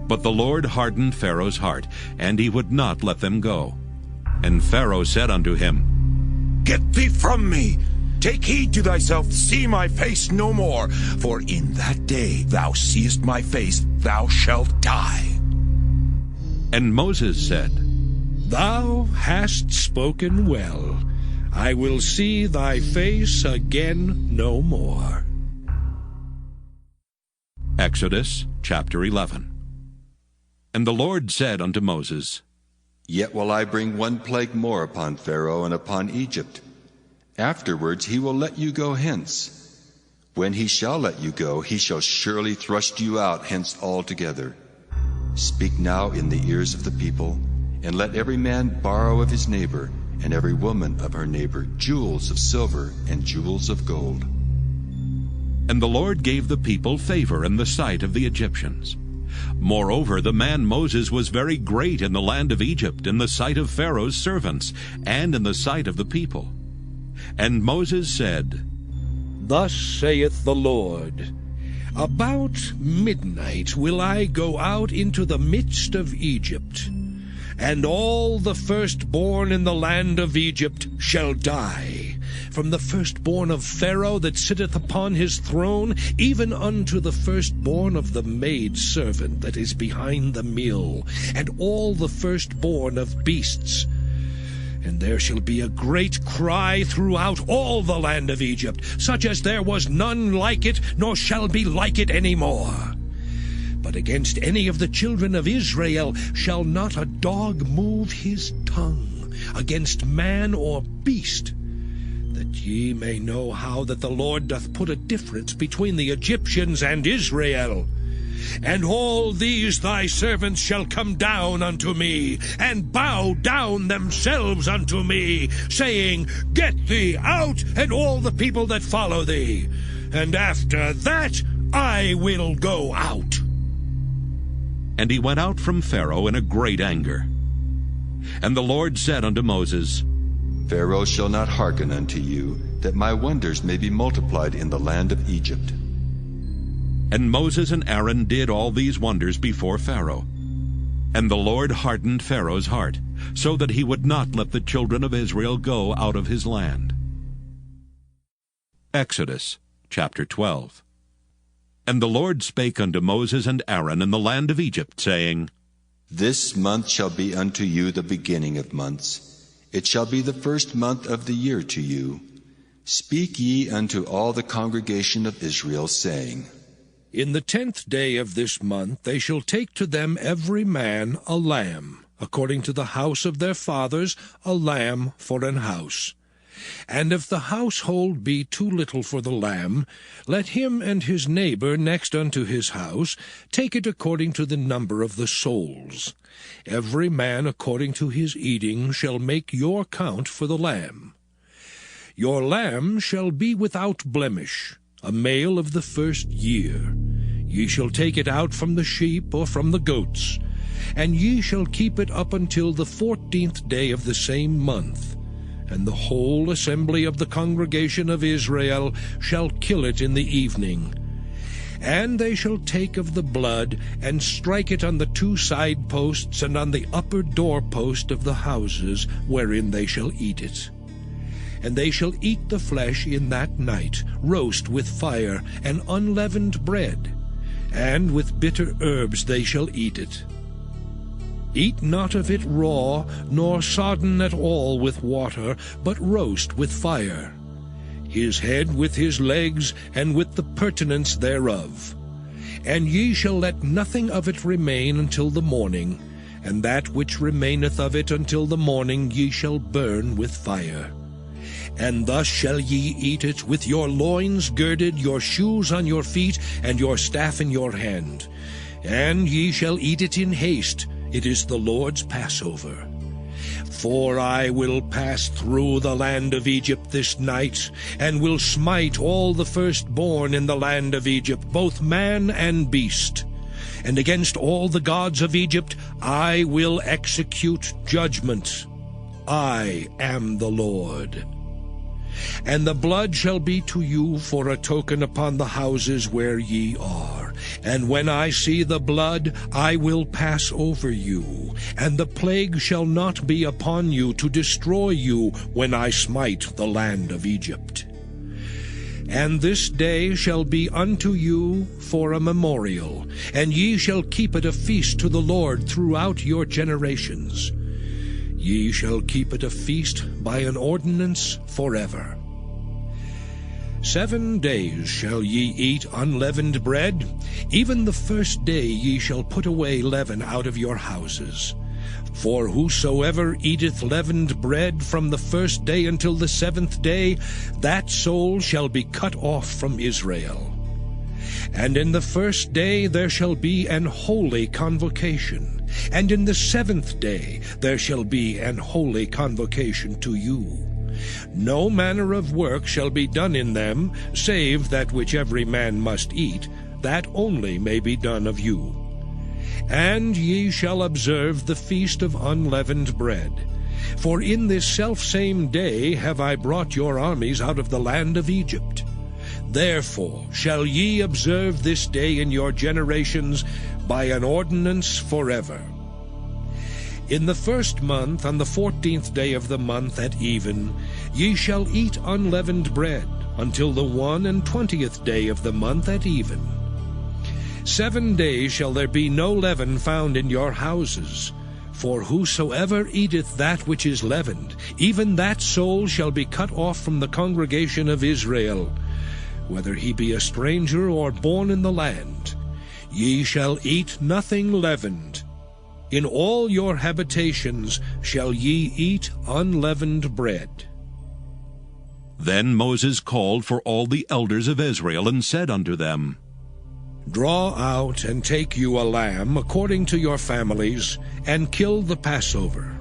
But the Lord hardened Pharaoh's heart, and he would not let them go. And Pharaoh said unto him, Get thee from me! Take heed to thyself, see my face no more, for in that day thou seest my face, thou shalt die. And Moses said, Thou hast spoken well. I will see thy face again no more. Exodus chapter 11. And the Lord said unto Moses, Yet will I bring one plague more upon Pharaoh and upon Egypt. Afterwards he will let you go hence. When he shall let you go, he shall surely thrust you out hence altogether. Speak now in the ears of the people, and let every man borrow of his neighbor, and every woman of her neighbor, jewels of silver and jewels of gold. And the Lord gave the people favor in the sight of the Egyptians. Moreover, the man Moses was very great in the land of Egypt, in the sight of Pharaoh's servants, and in the sight of the people. And Moses said, Thus saith the Lord, About midnight will I go out into the midst of Egypt, and all the firstborn in the land of Egypt shall die, from the firstborn of Pharaoh that sitteth upon his throne, even unto the firstborn of the maidservant that is behind the mill, and all the firstborn of beasts. And there shall be a great cry throughout all the land of Egypt, such as there was none like it, nor shall be like it any more. But against any of the children of Israel shall not a dog move his tongue, against man or beast, that ye may know how that the Lord doth put a difference between the Egyptians and Israel. And all these thy servants shall come down unto me, and bow down themselves unto me, saying, Get thee out, and all the people that follow thee. And after that I will go out. And he went out from Pharaoh in a great anger. And the Lord said unto Moses, Pharaoh shall not hearken unto you, that my wonders may be multiplied in the land of Egypt. And Moses and Aaron did all these wonders before Pharaoh. And the Lord hardened Pharaoh's heart, so that he would not let the children of Israel go out of his land. Exodus chapter 12. And the Lord spake unto Moses and Aaron in the land of Egypt, saying, This month shall be unto you the beginning of months. It shall be the first month of the year to you. Speak ye unto all the congregation of Israel, saying, In the 10th day of this month they shall take to them every man a lamb, according to the house of their fathers, a lamb for an house. And if the household be too little for the lamb, let him and his neighbor next unto his house take it according to the number of the souls. Every man according to his eating shall make your count for the lamb. Your lamb shall be without blemish, a male of the first year. Ye shall take it out from the sheep or from the goats, and ye shall keep it up until the 14th day of the same month. And the whole assembly of the congregation of Israel shall kill it in the evening. And they shall take of the blood, and strike it on the 2 side posts, and on the upper doorpost of the houses, wherein they shall eat it. And they shall eat the flesh in that night, roast with fire, and unleavened bread, and with bitter herbs they shall eat it. Eat not of it raw, nor sodden at all with water, but roast with fire. His head with his legs, and with the purtenance thereof. And ye shall let nothing of it remain until the morning, and that which remaineth of it until the morning ye shall burn with fire. And thus shall ye eat it, with your loins girded, your shoes on your feet, and your staff in your hand. And ye shall eat it in haste. It is the Lord's Passover. For I will pass through the land of Egypt this night, and will smite all the firstborn in the land of Egypt, both man and beast. And against all the gods of Egypt I will execute judgment. I am the Lord. And the blood shall be to you for a token upon the houses where ye are. And when I see the blood, I will pass over you, and the plague shall not be upon you to destroy you when I smite the land of Egypt. And this day shall be unto you for a memorial, and ye shall keep it a feast to the Lord throughout your generations. Ye shall keep it a feast by an ordinance forever. 7 days shall ye eat unleavened bread. Even the first day ye shall put away leaven out of your houses. For whosoever eateth leavened bread from the first day until the 7th day, that soul shall be cut off from Israel. And in the first day there shall be an holy convocation, and in the 7th day there shall be an holy convocation to you. No manner of work shall be done in them, save that which every man must eat, that only may be done of you. And ye shall observe the feast of unleavened bread. For in this selfsame day have I brought your armies out of the land of Egypt. Therefore shall ye observe this day in your generations by an ordinance forever. In the 1st month, on the 14th day of the month at even, ye shall eat unleavened bread, until the 21st day of the month at even. 7 days shall there be no leaven found in your houses. For whosoever eateth that which is leavened, even that soul shall be cut off from the congregation of Israel, whether he be a stranger or born in the land. Ye shall eat nothing leavened. In all your habitations shall ye eat unleavened bread. Then Moses called for all the elders of Israel, and said unto them, Draw out and take you a lamb according to your families, and kill the Passover.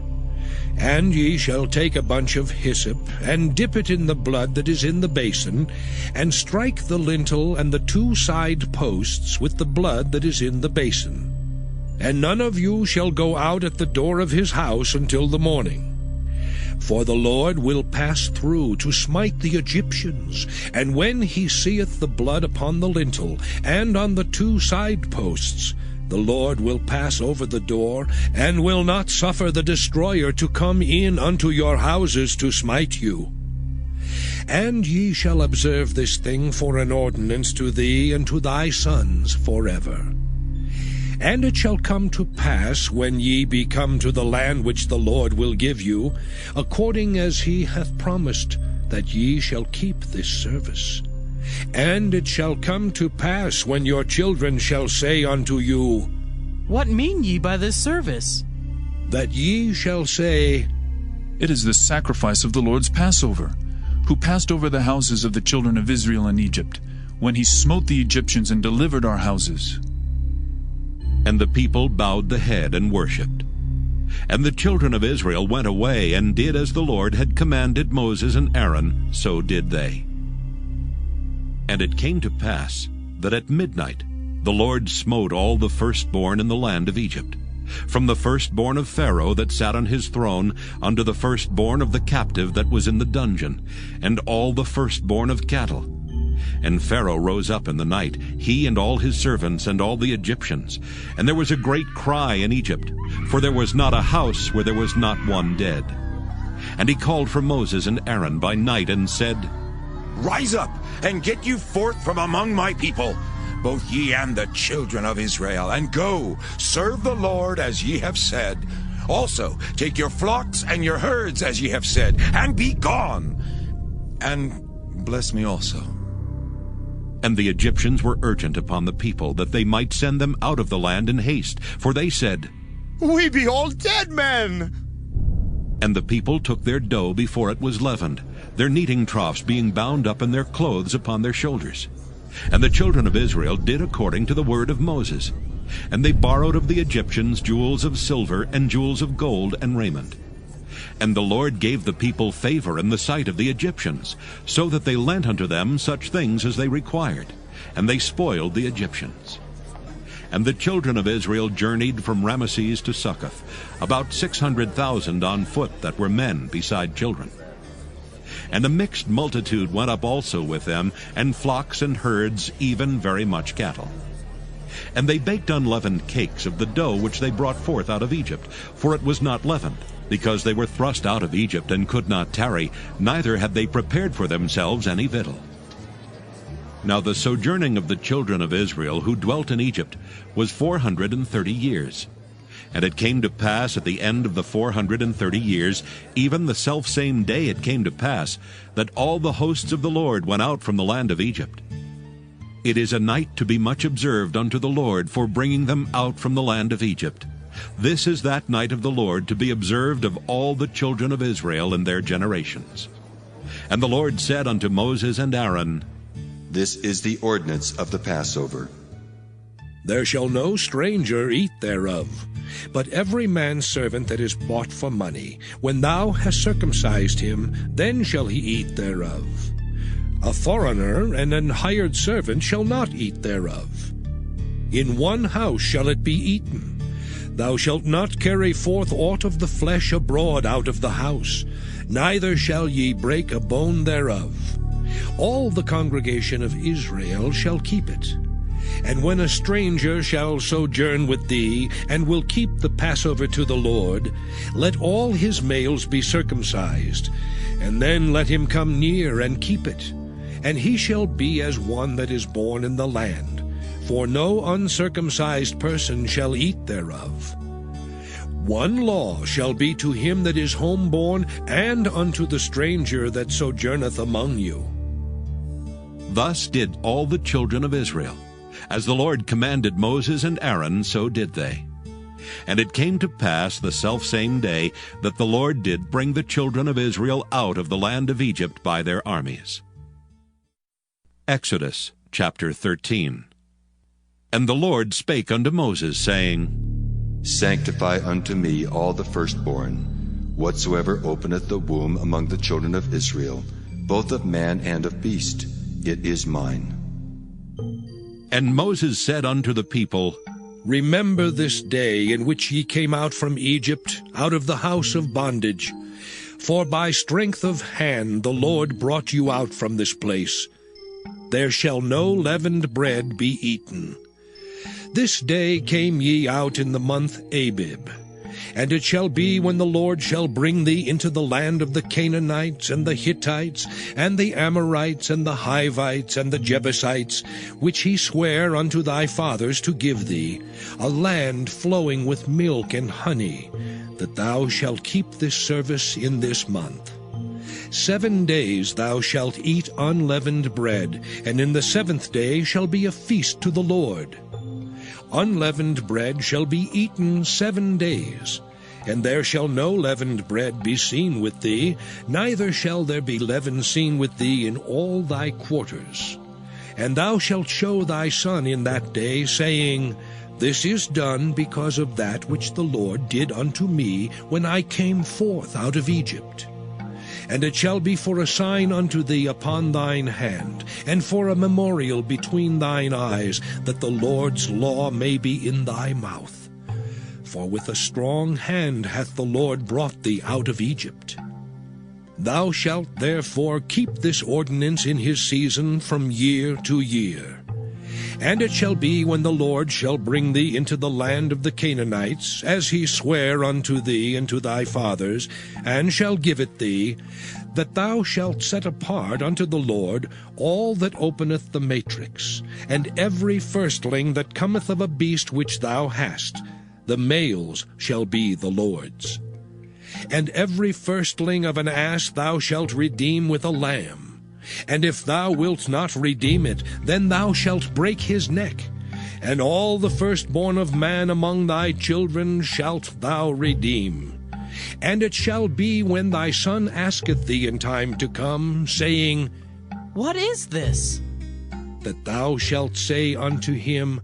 And ye shall take a bunch of hyssop, and dip it in the blood that is in the basin, and strike the lintel and the 2 side posts with the blood that is in the basin. And none of you shall go out at the door of his house until the morning. For the Lord will pass through to smite the Egyptians, and when he seeth the blood upon the lintel and on the 2 side posts, the Lord will pass over the door, and will not suffer the destroyer to come in unto your houses to smite you. And ye shall observe this thing for an ordinance to thee and to thy sons forever. And it shall come to pass, when ye be come to the land which the Lord will give you, according as he hath promised, that ye shall keep this service. And it shall come to pass, when your children shall say unto you, What mean ye by this service? That ye shall say, It is the sacrifice of the Lord's Passover, who passed over the houses of the children of Israel in Egypt, when he smote the Egyptians and delivered our houses. And the people bowed the head and worshipped. And the children of Israel went away and did as the Lord had commanded Moses and Aaron, so did they. And it came to pass that at midnight the Lord smote all the firstborn in the land of Egypt, from the firstborn of Pharaoh that sat on his throne unto the firstborn of the captive that was in the dungeon, and all the firstborn of cattle. And Pharaoh rose up in the night, he and all his servants and all the Egyptians. And there was a great cry in Egypt, for there was not a house where there was not one dead. And he called for Moses and Aaron by night and said, Rise up, and get you forth from among my people, both ye and the children of Israel, and go, serve the Lord as ye have said. Also take your flocks and your herds as ye have said, and be gone. And bless me also. And the Egyptians were urgent upon the people, that they might send them out of the land in haste. For they said, We be all dead men. And the people took their dough before it was leavened, their kneading troughs being bound up in their clothes upon their shoulders. And the children of Israel did according to the word of Moses. And they borrowed of the Egyptians jewels of silver and jewels of gold and raiment. And the Lord gave the people favor in the sight of the Egyptians, so that they lent unto them such things as they required, and they spoiled the Egyptians. And the children of Israel journeyed from Ramesses to Succoth, about 600,000 on foot that were men beside children. And a mixed multitude went up also with them, and flocks and herds, even very much cattle. And they baked unleavened cakes of the dough which they brought forth out of Egypt, for it was not leavened, because they were thrust out of Egypt and could not tarry, neither had they prepared for themselves any victual. Now the sojourning of the children of Israel who dwelt in Egypt was 430 years. And it came to pass at the end of the 430 years, even the selfsame day it came to pass, that all the hosts of the Lord went out from the land of Egypt. It is a night to be much observed unto the Lord for bringing them out from the land of Egypt. This is that night of the Lord to be observed of all the children of Israel in their generations. And the Lord said unto Moses and Aaron, This is the ordinance of the Passover. There shall no stranger eat thereof, but every man's servant that is bought for money, when thou hast circumcised him, then shall he eat thereof. A foreigner and an hired servant shall not eat thereof. In one house shall it be eaten. Thou shalt not carry forth aught of the flesh abroad out of the house, neither shall ye break a bone thereof. All the congregation of Israel shall keep it. And when a stranger shall sojourn with thee, and will keep the Passover to the Lord, let all his males be circumcised, and then let him come near and keep it. And he shall be as one that is born in the land, for no uncircumcised person shall eat thereof. One law shall be to him that is homeborn, and unto the stranger that sojourneth among you. Thus did all the children of Israel. As the Lord commanded Moses and Aaron, so did they. And it came to pass the selfsame day that the Lord did bring the children of Israel out of the land of Egypt by their armies. Exodus chapter 13. And the Lord spake unto Moses, saying, Sanctify unto me all the firstborn, whatsoever openeth the womb among the children of Israel, both of man and of beast, it is mine. And Moses said unto the people, Remember this day in which ye came out from Egypt, out of the house of bondage. For by strength of hand the Lord brought you out from this place. There shall no leavened bread be eaten. This day came ye out in the month Abib. And it shall be, when the Lord shall bring thee into the land of the Canaanites, and the Hittites, and the Amorites, and the Hivites, and the Jebusites, which he sware unto thy fathers to give thee, a land flowing with milk and honey, that thou shalt keep this service in this month. 7 days thou shalt eat unleavened bread, and in the 7th day shall be a feast to the Lord. Unleavened bread shall be eaten 7 days, and there shall no leavened bread be seen with thee, neither shall there be leaven seen with thee in all thy quarters. And thou shalt show thy son in that day, saying, This is done because of that which the Lord did unto me when I came forth out of Egypt. And it shall be for a sign unto thee upon thine hand, and for a memorial between thine eyes, that the Lord's law may be in thy mouth. For with a strong hand hath the Lord brought thee out of Egypt. Thou shalt therefore keep this ordinance in his season from year to year. And it shall be, when the Lord shall bring thee into the land of the Canaanites, as he sware unto thee and to thy fathers, and shall give it thee, that thou shalt set apart unto the Lord all that openeth the matrix, and every firstling that cometh of a beast which thou hast, the males shall be the Lord's. And every firstling of an ass thou shalt redeem with a lamb. And if thou wilt not redeem it, then thou shalt break his neck. And all the firstborn of man among thy children shalt thou redeem. And it shall be, when thy son asketh thee in time to come, saying, What is this? That thou shalt say unto him,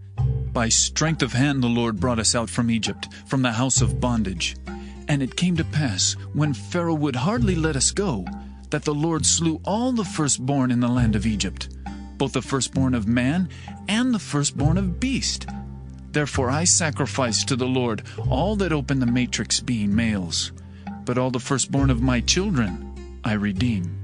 By strength of hand the Lord brought us out from Egypt, from the house of bondage. And it came to pass, when Pharaoh would hardly let us go, that the Lord slew all the firstborn in the land of Egypt, both the firstborn of man and the firstborn of beast. Therefore I sacrificed to the Lord all that open the matrix, being males. But all the firstborn of my children I redeem.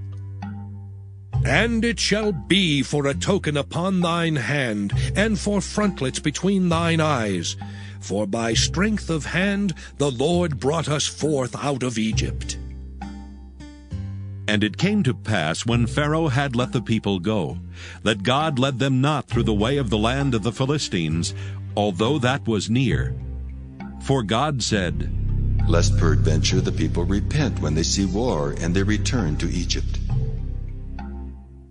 And it shall be for a token upon thine hand, and for frontlets between thine eyes. For by strength of hand the Lord brought us forth out of Egypt. And it came to pass, when Pharaoh had let the people go, that God led them not through the way of the land of the Philistines, although that was near. For God said, Lest peradventure the people repent when they see war, and they return to Egypt.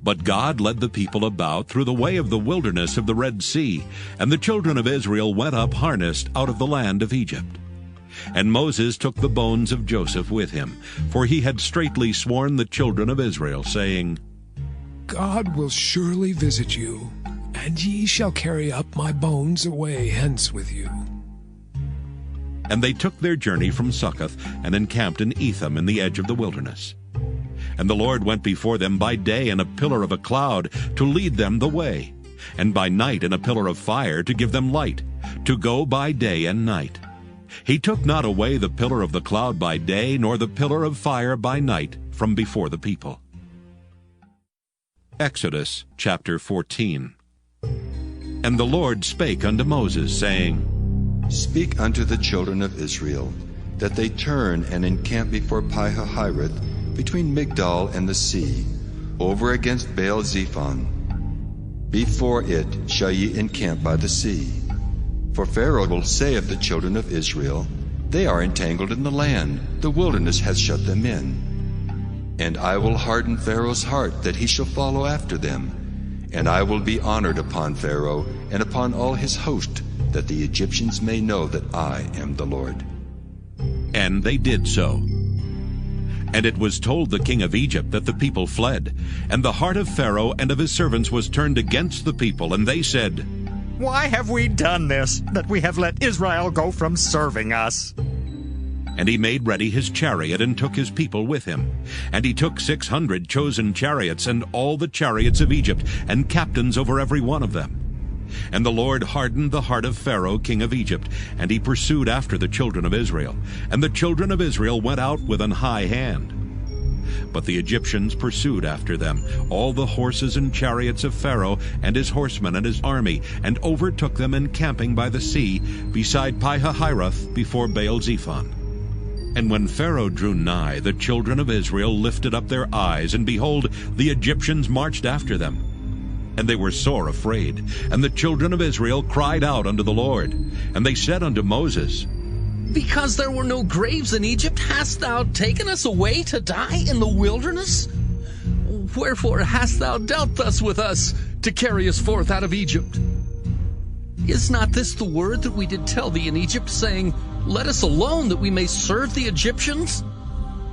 But God led the people about through the way of the wilderness of the Red Sea, and the children of Israel went up harnessed out of the land of Egypt. And Moses took the bones of Joseph with him, for he had straitly sworn the children of Israel, saying, God will surely visit you, and ye shall carry up my bones away hence with you. And they took their journey from Succoth, and encamped in Etham in the edge of the wilderness. And the Lord went before them by day in a pillar of a cloud, to lead them the way, and by night in a pillar of fire, to give them light, to go by day and night. He took not away the pillar of the cloud by day, nor the pillar of fire by night from before the people. Exodus chapter 14. And the Lord spake unto Moses, saying, Speak unto the children of Israel, that they turn and encamp before Pi-hahiroth, between Migdol and the sea, over against Baal-zephon. Before it shall ye encamp by the sea. For Pharaoh will say of the children of Israel, They are entangled in the land, the wilderness hath shut them in. And I will harden Pharaoh's heart, that he shall follow after them. And I will be honored upon Pharaoh, and upon all his host, that the Egyptians may know that I am the Lord. And they did so. And it was told the king of Egypt that the people fled. And the heart of Pharaoh and of his servants was turned against the people, and they said, Why have we done this, that we have let Israel go from serving us? And he made ready his chariot, and took his people with him. And he took 600 chosen chariots, and all the chariots of Egypt, and captains over every one of them. And the Lord hardened the heart of Pharaoh king of Egypt, and he pursued after the children of Israel. And the children of Israel went out with an high hand. But the Egyptians pursued after them, all the horses and chariots of Pharaoh, and his horsemen and his army, and overtook them encamping by the sea, beside Pi-hahiroth, before Baal-zephon. And when Pharaoh drew nigh, the children of Israel lifted up their eyes, and behold, the Egyptians marched after them. And they were sore afraid. And the children of Israel cried out unto the Lord. And they said unto Moses, Because there were no graves in Egypt, hast thou taken us away to die in the wilderness? Wherefore hast thou dealt thus with us, to carry us forth out of Egypt? Is not this the word that we did tell thee in Egypt, saying, Let us alone, that we may serve the Egyptians?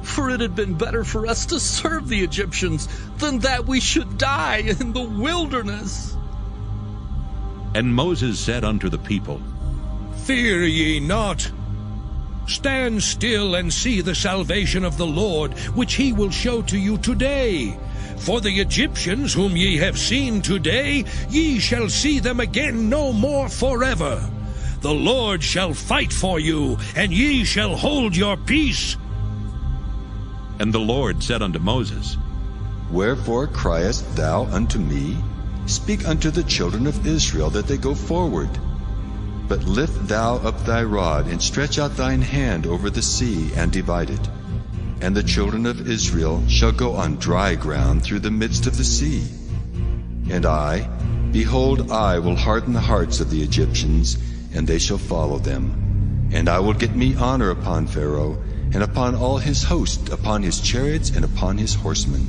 For it had been better for us to serve the Egyptians than that we should die in the wilderness. And Moses said unto the people, Fear ye not. Stand still and see the salvation of the Lord, which he will show to you today. For the Egyptians whom ye have seen today, ye shall see them again no more forever. The Lord shall fight for you, and ye shall hold your peace. And the Lord said unto Moses, Wherefore criest thou unto me? Speak unto the children of Israel that they go forward. But lift thou up thy rod, and stretch out thine hand over the sea, and divide it. And the children of Israel shall go on dry ground through the midst of the sea. And I, behold, I will harden the hearts of the Egyptians, and they shall follow them. And I will get me honor upon Pharaoh, and upon all his host, upon his chariots, and upon his horsemen.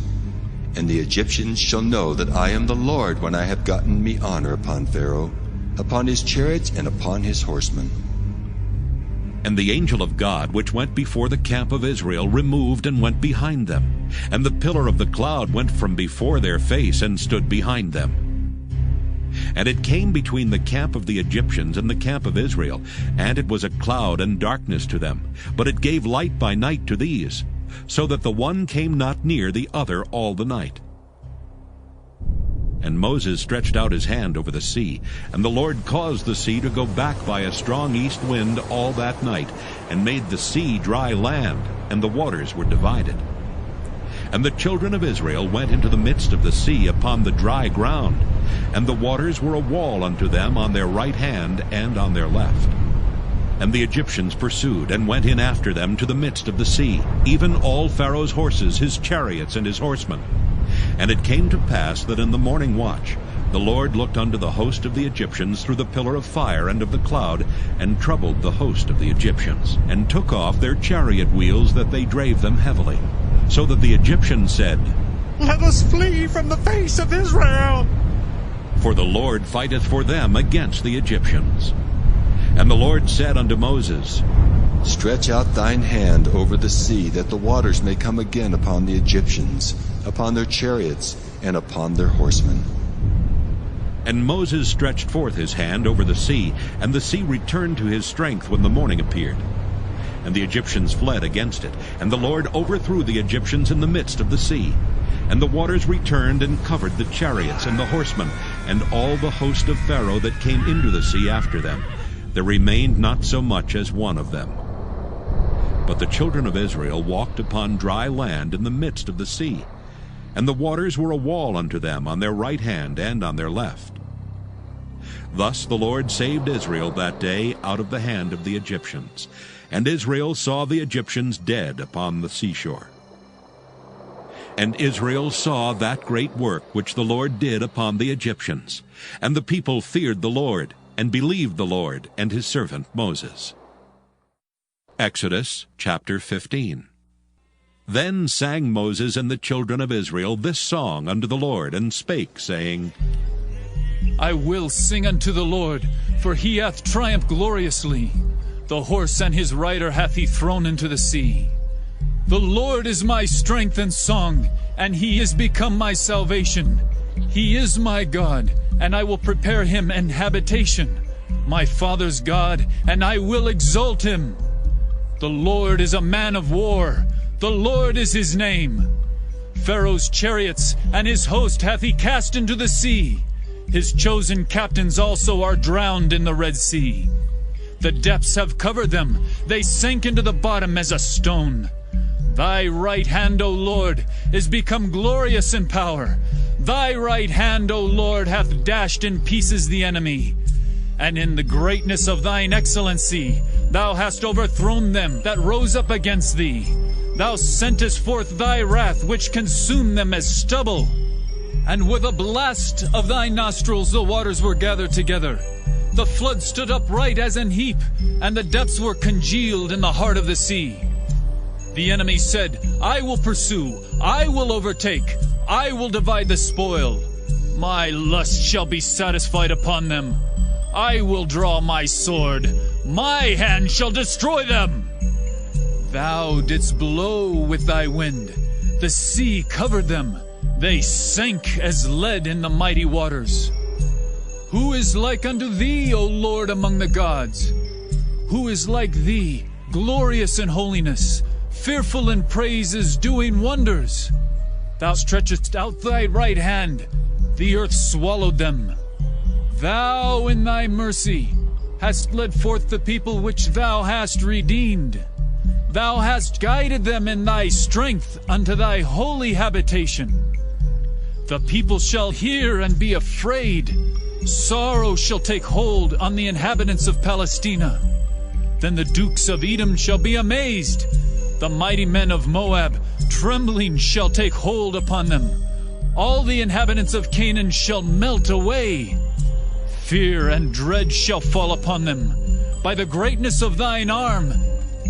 And the Egyptians shall know that I am the Lord, when I have gotten me honor upon Pharaoh, upon his chariots, and upon his horsemen. And the angel of God, which went before the camp of Israel, removed and went behind them. And the pillar of the cloud went from before their face, and stood behind them. And it came between the camp of the Egyptians and the camp of Israel, and it was a cloud and darkness to them, but it gave light by night to these, so that the one came not near the other all the night. And Moses stretched out his hand over the sea, and the Lord caused the sea to go back by a strong east wind all that night, and made the sea dry land, and the waters were divided. And the children of Israel went into the midst of the sea upon the dry ground, and the waters were a wall unto them on their right hand and on their left. And the Egyptians pursued, and went in after them to the midst of the sea, even all Pharaoh's horses, his chariots, and his horsemen. And it came to pass that in the morning watch the Lord looked unto the host of the Egyptians through the pillar of fire and of the cloud, and troubled the host of the Egyptians, and took off their chariot wheels, that they drave them heavily. So that the Egyptians said, Let us flee from the face of Israel. For the Lord fighteth for them against the Egyptians. And the Lord said unto Moses, Stretch out thine hand over the sea, that the waters may come again upon the Egyptians, upon their chariots, and upon their horsemen. And Moses stretched forth his hand over the sea, and the sea returned to his strength when the morning appeared. And the Egyptians fled against it, and the Lord overthrew the Egyptians in the midst of the sea. And the waters returned and covered the chariots and the horsemen, and all the host of Pharaoh that came into the sea after them. There remained not so much as one of them. But the children of Israel walked upon dry land in the midst of the sea, and the waters were a wall unto them on their right hand and on their left. Thus the Lord saved Israel that day out of the hand of the Egyptians, and Israel saw the Egyptians dead upon the seashore. And Israel saw that great work which the Lord did upon the Egyptians, and the people feared the Lord, and believed the Lord and his servant Moses. Exodus chapter 15. Then sang Moses and the children of Israel this song unto the Lord, and spake, saying, I will sing unto the Lord, for he hath triumphed gloriously. The horse and his rider hath he thrown into the sea. The Lord is my strength and song, and he is become my salvation. He is my God, and I will prepare him an habitation, my father's God, and I will exalt him. The Lord is a man of war, the Lord is his name. Pharaoh's chariots and his host hath he cast into the sea. His chosen captains also are drowned in the Red Sea. The depths have covered them, they sank into the bottom as a stone. Thy right hand, O Lord, is become glorious in power. Thy right hand, O Lord, hath dashed in pieces the enemy. And in the greatness of thine excellency thou hast overthrown them that rose up against thee. Thou sentest forth thy wrath, which consumed them as stubble. And with a blast of thy nostrils the waters were gathered together. The flood stood upright as an heap, and the depths were congealed in the heart of the sea. The enemy said, I will pursue, I will overtake, I will divide the spoil. My lust shall be satisfied upon them. I will draw my sword, my hand shall destroy them. Thou didst blow with thy wind, the sea covered them, they sank as lead in the mighty waters. Who is like unto thee, O Lord, among the gods? Who is like thee, glorious in holiness, fearful in praises, doing wonders? Thou stretchest out thy right hand, the earth swallowed them. Thou in thy mercy hast led forth the people which thou hast redeemed. Thou hast guided them in thy strength unto thy holy habitation. The people shall hear and be afraid. Sorrow shall take hold on the inhabitants of Palestina. Then the dukes of Edom shall be amazed. The mighty men of Moab, trembling, shall take hold upon them. All the inhabitants of Canaan shall melt away. Fear and dread shall fall upon them. By the greatness of thine arm,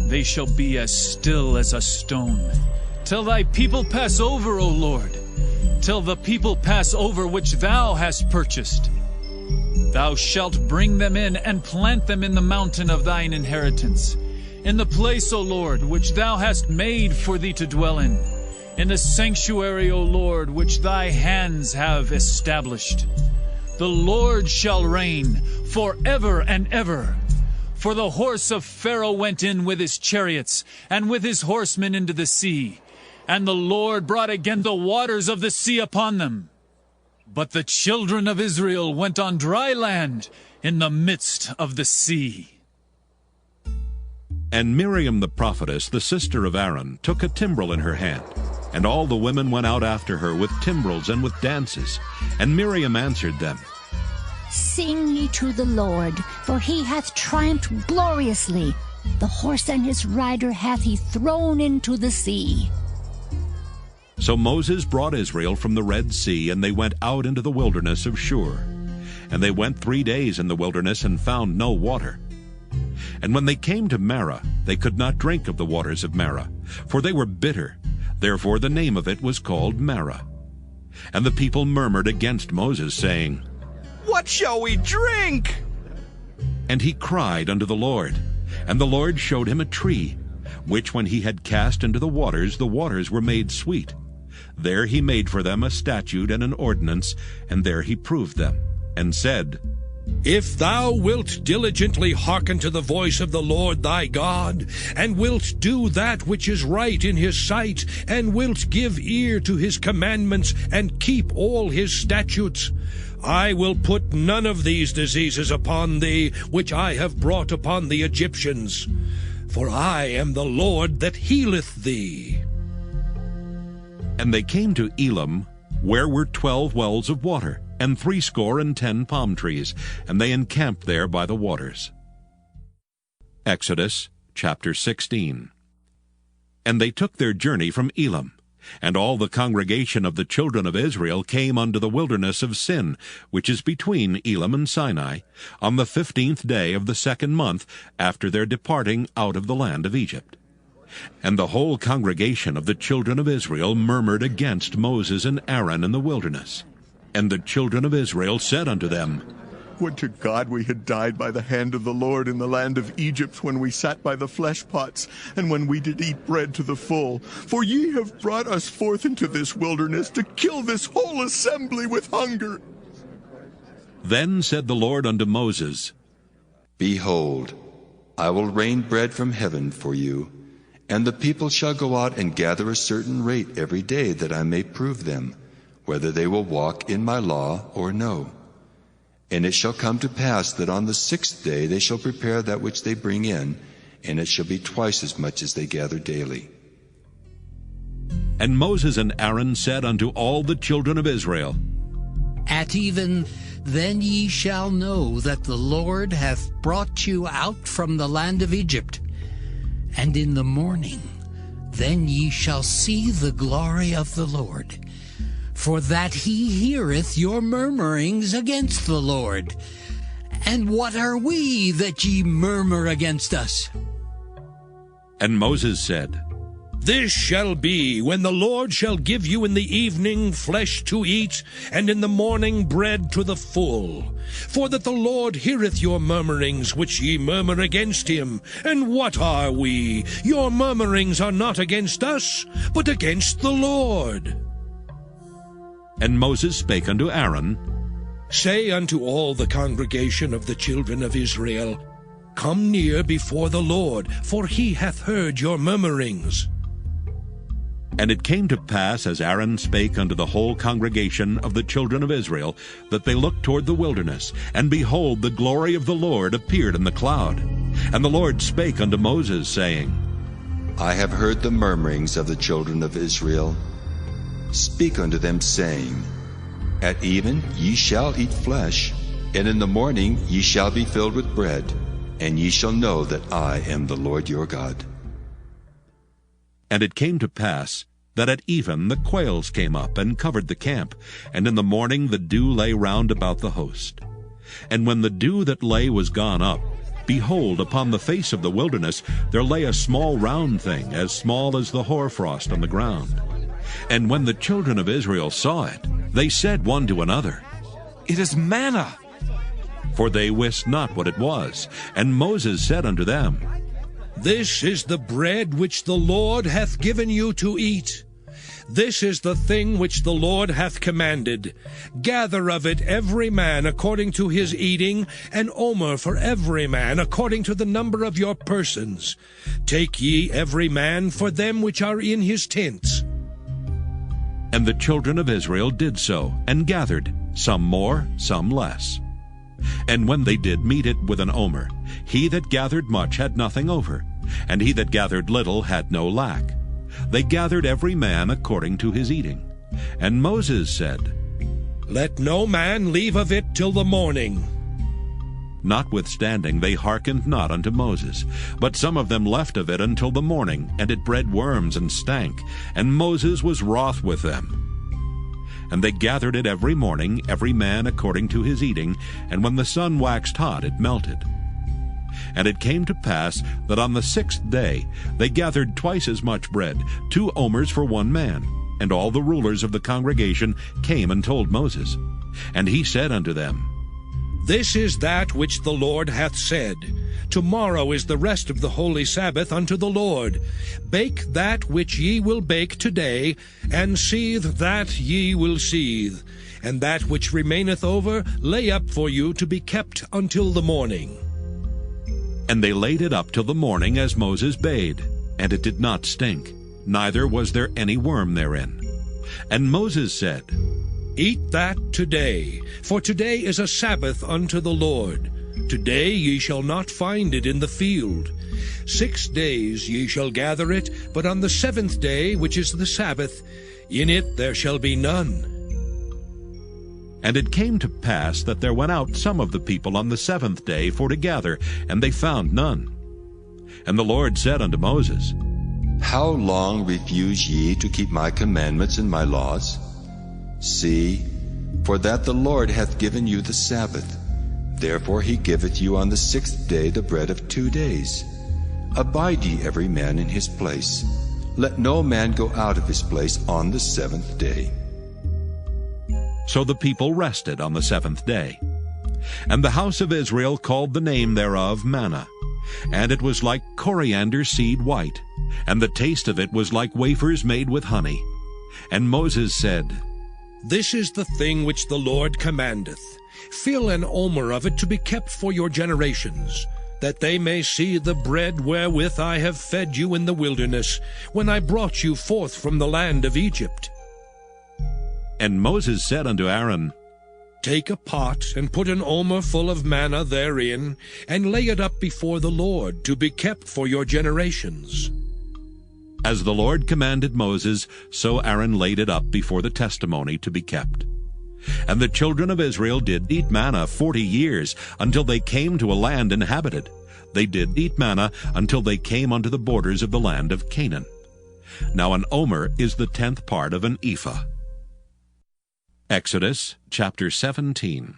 they shall be as still as a stone. Till thy people pass over, O Lord. Till the people pass over which thou hast purchased. Thou shalt bring them in and plant them in the mountain of thine inheritance, in the place, O Lord, which thou hast made for thee to dwell in the sanctuary, O Lord, which thy hands have established. The Lord shall reign forever and ever. For the horse of Pharaoh went in with his chariots and with his horsemen into the sea, and the Lord brought again the waters of the sea upon them. But the children of Israel went on dry land in the midst of the sea. And Miriam the prophetess, the sister of Aaron, took a timbrel in her hand, and all the women went out after her with timbrels and with dances. And Miriam answered them, Sing ye to the Lord, for he hath triumphed gloriously. The horse and his rider hath he thrown into the sea. So Moses brought Israel from the Red Sea, and they went out into the wilderness of Shur. And they went 3 days in the wilderness and found no water. And when they came to Marah, they could not drink of the waters of Marah, for they were bitter. Therefore the name of it was called Marah. And the people murmured against Moses, saying, What shall we drink? And he cried unto the Lord, and the Lord showed him a tree, which when he had cast into the waters were made sweet. There he made for them a statute and an ordinance, and there he proved them, and said, If thou wilt diligently hearken to the voice of the Lord thy God, and wilt do that which is right in his sight, and wilt give ear to his commandments, and keep all his statutes, I will put none of these diseases upon thee, which I have brought upon the Egyptians. For I am the Lord that healeth thee. And they came to Elim, where were 12 wells of water, and 70 palm trees, and they encamped there by the waters. Exodus chapter 16. And they took their journey from Elim, and all the congregation of the children of Israel came unto the wilderness of Sin, which is between Elim and Sinai, on the 15th day of the 2nd month after their departing out of the land of Egypt. And the whole congregation of the children of Israel murmured against Moses and Aaron in the wilderness. And the children of Israel said unto them, Would to God we had died by the hand of the Lord in the land of Egypt, when we sat by the flesh pots, and when we did eat bread to the full. For ye have brought us forth into this wilderness to kill this whole assembly with hunger. Then said the Lord unto Moses, Behold, I will rain bread from heaven for you, and the people shall go out and gather a certain rate every day, that I may prove them, whether they will walk in my law or no. And it shall come to pass that on the 6th day they shall prepare that which they bring in, and it shall be twice as much as they gather daily. And Moses and Aaron said unto all the children of Israel, At even then ye shall know that the Lord hath brought you out from the land of Egypt. And in the morning then ye shall see the glory of the Lord, for that he heareth your murmurings against the Lord. And what are we that ye murmur against us? And Moses said, This shall be when the Lord shall give you in the evening flesh to eat, and in the morning bread to the full. For that the Lord heareth your murmurings which ye murmur against him. And what are we? Your murmurings are not against us, but against the Lord. And Moses spake unto Aaron, Say unto all the congregation of the children of Israel, Come near before the Lord, for he hath heard your murmurings. And it came to pass, as Aaron spake unto the whole congregation of the children of Israel, that they looked toward the wilderness, and behold, the glory of the Lord appeared in the cloud. And the Lord spake unto Moses, saying, I have heard the murmurings of the children of Israel. Speak unto them, saying, At even ye shall eat flesh, and in the morning ye shall be filled with bread, and ye shall know that I am the Lord your God. And it came to pass that at even the quails came up and covered the camp, and in the morning the dew lay round about the host. And when the dew that lay was gone up, behold, upon the face of the wilderness there lay a small round thing, as small as the hoarfrost on the ground. And when the children of Israel saw it, they said one to another, It is manna. For they wist not what it was. And Moses said unto them, This is the bread which the Lord hath given you to eat. This is the thing which the Lord hath commanded. Gather of it every man according to his eating, an omer for every man according to the number of your persons. Take ye every man for them which are in his tents. And the children of Israel did so, and gathered, some more, some less. And when they did meet it with an omer, he that gathered much had nothing over, and he that gathered little had no lack. They gathered every man according to his eating. And Moses said, Let no man leave of it till the morning. Notwithstanding they hearkened not unto Moses, but some of them left of it until the morning, and it bred worms and stank, and Moses was wroth with them. And they gathered it every morning, every man according to his eating, and when the sun waxed hot, it melted. And it came to pass that on the 6th day they gathered twice as much bread, 2 omers for one man. And all the rulers of the congregation came and told Moses. And he said unto them, This is that which the Lord hath said. Tomorrow is the rest of the holy Sabbath unto the Lord. Bake that which ye will bake today, and seethe that ye will seethe. And that which remaineth over lay up for you to be kept until the morning. And they laid it up till the morning, as Moses bade. And it did not stink, neither was there any worm therein. And Moses said, Eat that today, for today is a Sabbath unto the Lord. Today ye shall not find it in the field. 6 days ye shall gather it, but on the 7th day, which is the Sabbath, in it there shall be none. And it came to pass that there went out some of the people on the 7th day for to gather, and they found none. And the Lord said unto Moses, How long refuse ye to keep my commandments and my laws? See, for that the Lord hath given you the Sabbath. Therefore he giveth you on the 6th day the bread of 2 days. Abide ye every man in his place. Let no man go out of his place on the 7th day. So the people rested on the 7th day. And the house of Israel called the name thereof manna. And it was like coriander seed white, and the taste of it was like wafers made with honey. And Moses said, This is the thing which the Lord commandeth. Fill an omer of it to be kept for your generations, that they may see the bread wherewith I have fed you in the wilderness, when I brought you forth from the land of Egypt. And Moses said unto Aaron, Take a pot, and put an omer full of manna therein, and lay it up before the Lord, to be kept for your generations. As the Lord commanded Moses, so Aaron laid it up before the testimony to be kept. And the children of Israel did eat manna 40 years, until they came to a land inhabited. They did eat manna until they came unto the borders of the land of Canaan. Now an omer is the 10th part of an ephah. Exodus chapter 17.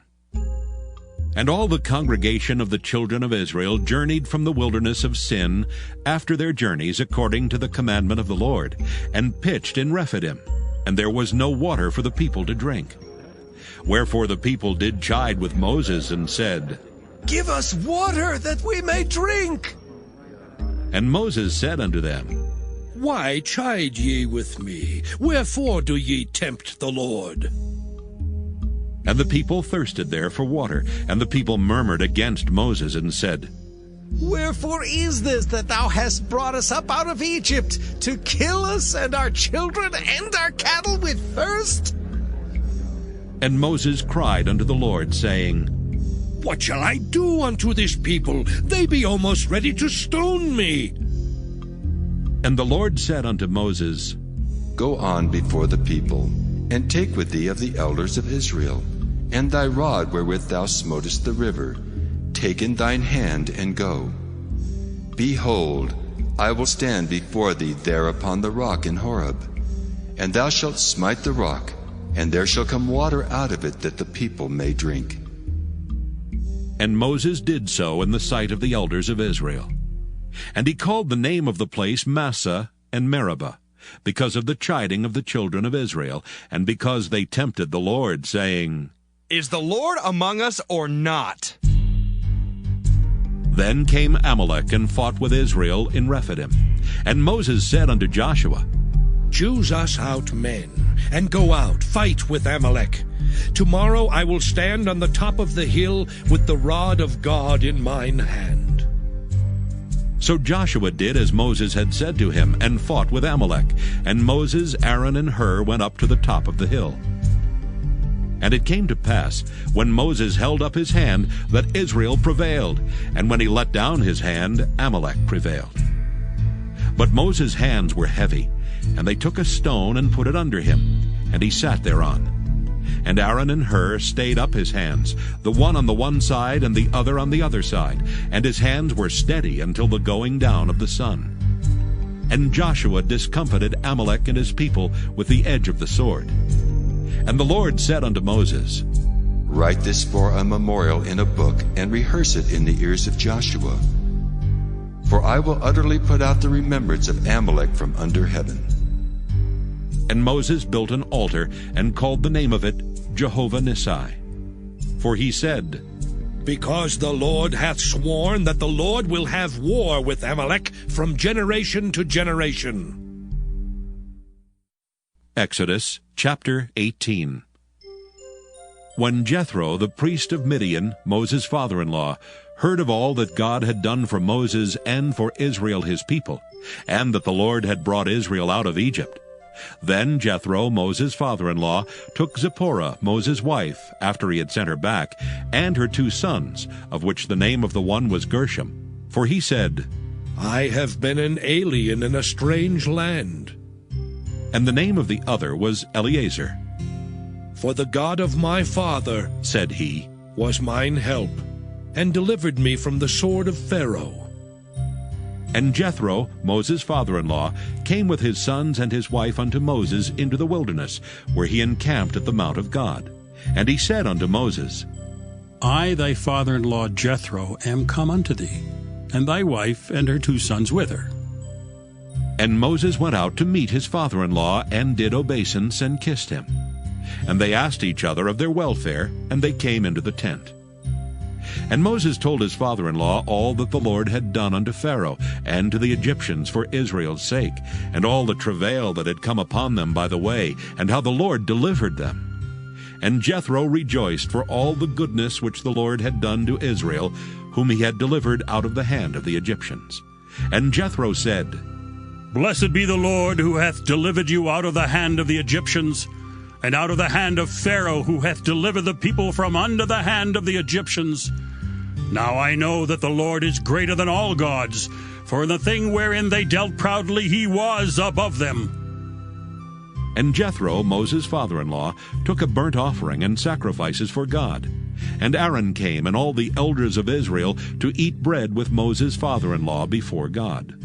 And all the congregation of the children of Israel journeyed from the wilderness of Sin after their journeys according to the commandment of the Lord, and pitched in Rephidim, and there was no water for the people to drink. Wherefore the people did chide with Moses, and said, Give us water that we may drink. And Moses said unto them, Why chide ye with me? Wherefore do ye tempt the Lord? And the people thirsted there for water, and the people murmured against Moses, and said, Wherefore is this that thou hast brought us up out of Egypt, to kill us and our children and our cattle with thirst? And Moses cried unto the Lord, saying, What shall I do unto this people? They be almost ready to stone me. And the Lord said unto Moses, Go on before the people, and take with thee of the elders of Israel, and thy rod wherewith thou smotest the river, take in thine hand, and go. Behold, I will stand before thee there upon the rock in Horeb, and thou shalt smite the rock, and there shall come water out of it, that the people may drink. And Moses did so in the sight of the elders of Israel. And he called the name of the place Massah and Meribah, because of the chiding of the children of Israel, and because they tempted the Lord, saying, Is the Lord among us or not? Then came Amalek and fought with Israel in Rephidim. And Moses said unto Joshua, Choose us out men, and go out, fight with Amalek. Tomorrow I will stand on the top of the hill with the rod of God in mine hand. So Joshua did as Moses had said to him, and fought with Amalek. And Moses, Aaron, and Hur went up to the top of the hill. And it came to pass, when Moses held up his hand, that Israel prevailed, and when he let down his hand, Amalek prevailed. But Moses' hands were heavy, and they took a stone and put it under him, and he sat thereon. And Aaron and Hur stayed up his hands, the one on the one side and the other on the other side, and his hands were steady until the going down of the sun. And Joshua discomfited Amalek and his people with the edge of the sword. And the Lord said unto Moses, Write this for a memorial in a book, and rehearse it in the ears of Joshua. For I will utterly put out the remembrance of Amalek from under heaven. And Moses built an altar, and called the name of it Jehovah Nissi. For he said, Because the Lord hath sworn that the Lord will have war with Amalek from generation to generation. Exodus chapter 18. When Jethro, the priest of Midian, Moses' father-in-law, heard of all that God had done for Moses and for Israel his people, and that the Lord had brought Israel out of Egypt, then Jethro, Moses' father-in-law, took Zipporah, Moses' wife, after he had sent her back, and her 2 sons, of which the name of the one was Gershom. For he said, I have been an alien in a strange land. And the name of the other was Eleazar. For the God of my father, said he, was mine help, and delivered me from the sword of Pharaoh. And Jethro, Moses' father-in-law, came with his sons and his wife unto Moses into the wilderness, where he encamped at the mount of God. And he said unto Moses, I, thy father-in-law Jethro, am come unto thee, and thy wife and her 2 sons with her. And Moses went out to meet his father-in-law, and did obeisance, and kissed him. And they asked each other of their welfare, and they came into the tent. And Moses told his father-in-law all that the Lord had done unto Pharaoh, and to the Egyptians for Israel's sake, and all the travail that had come upon them by the way, and how the Lord delivered them. And Jethro rejoiced for all the goodness which the Lord had done to Israel, whom he had delivered out of the hand of the Egyptians. And Jethro said, Blessed be the Lord, who hath delivered you out of the hand of the Egyptians, and out of the hand of Pharaoh, who hath delivered the people from under the hand of the Egyptians. Now I know that the Lord is greater than all gods, for in the thing wherein they dealt proudly he was above them. And Jethro, Moses' father-in-law, took a burnt offering and sacrifices for God. And Aaron came, and all the elders of Israel, to eat bread with Moses' father-in-law before God.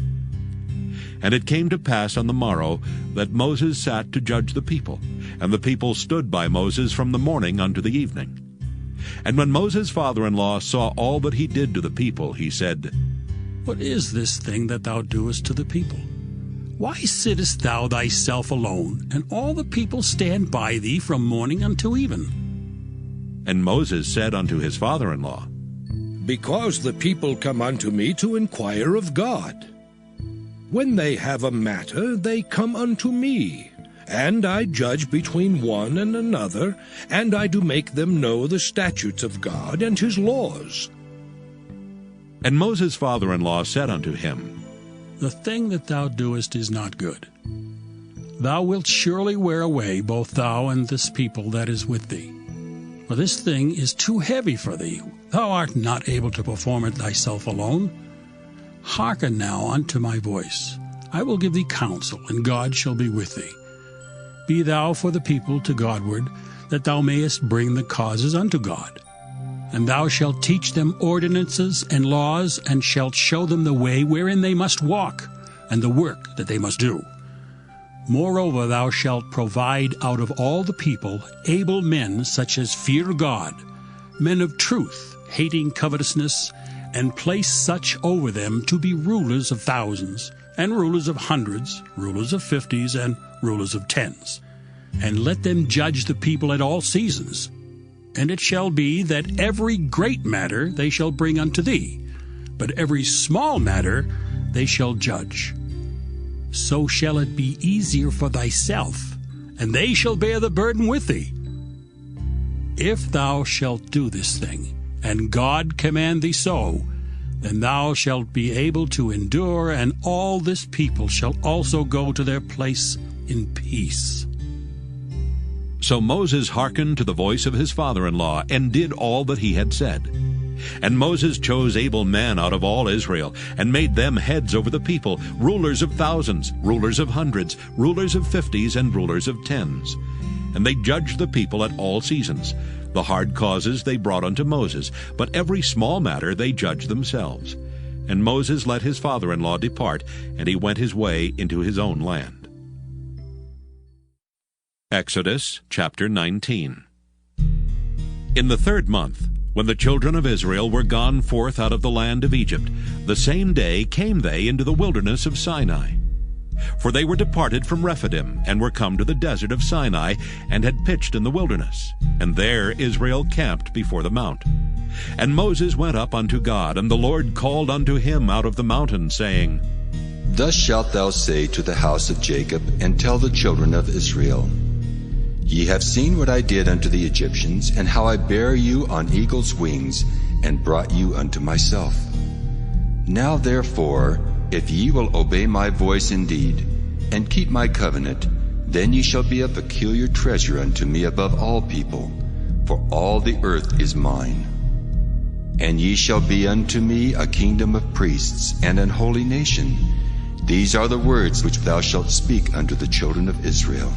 And it came to pass on the morrow that Moses sat to judge the people, and the people stood by Moses from the morning unto the evening. And when Moses' father-in-law saw all that he did to the people, he said, What is this thing that thou doest to the people? Why sittest thou thyself alone, and all the people stand by thee from morning until even? And Moses said unto his father-in-law, Because the people come unto me to inquire of God. When they have a matter, they come unto me, and I judge between one and another, and I do make them know the statutes of God and his laws. And Moses' father-in-law said unto him, The thing that thou doest is not good. Thou wilt surely wear away both thou and this people that is with thee. For this thing is too heavy for thee. Thou art not able to perform it thyself alone. Hearken now unto my voice. I will give thee counsel, and God shall be with thee. Be thou for the people to Godward, that thou mayest bring the causes unto God. And thou shalt teach them ordinances and laws, and shalt show them the way wherein they must walk, and the work that they must do. Moreover, thou shalt provide out of all the people able men such as fear God, men of truth, hating covetousness, and place such over them to be rulers of thousands, and rulers of hundreds, rulers of 50s, and rulers of 10s. And let them judge the people at all seasons. And it shall be that every great matter they shall bring unto thee, but every small matter they shall judge. So shall it be easier for thyself, and they shall bear the burden with thee. If thou shalt do this thing, and God command thee so, then thou shalt be able to endure, and all this people shall also go to their place in peace. So Moses hearkened to the voice of his father-in-law, and did all that he had said. And Moses chose able men out of all Israel, and made them heads over the people, rulers of thousands, rulers of hundreds, rulers of 50s, and rulers of 10s. And they judged the people at all seasons. The hard causes they brought unto Moses, but every small matter they judged themselves. And Moses let his father-in-law depart, and he went his way into his own land. Exodus chapter 19. In the 3rd month, when the children of Israel were gone forth out of the land of Egypt, the same day came they into the wilderness of Sinai. For they were departed from Rephidim, and were come to the desert of Sinai, and had pitched in the wilderness. And there Israel camped before the mount. And Moses went up unto God, and the Lord called unto him out of the mountain, saying, Thus shalt thou say to the house of Jacob, and tell the children of Israel, Ye have seen what I did unto the Egyptians, and how I bare you on eagle's wings, and brought you unto myself. Now therefore, if ye will obey my voice indeed, and keep my covenant, then ye shall be a peculiar treasure unto me above all people, for all the earth is mine. And ye shall be unto me a kingdom of priests, and an holy nation. These are the words which thou shalt speak unto the children of Israel.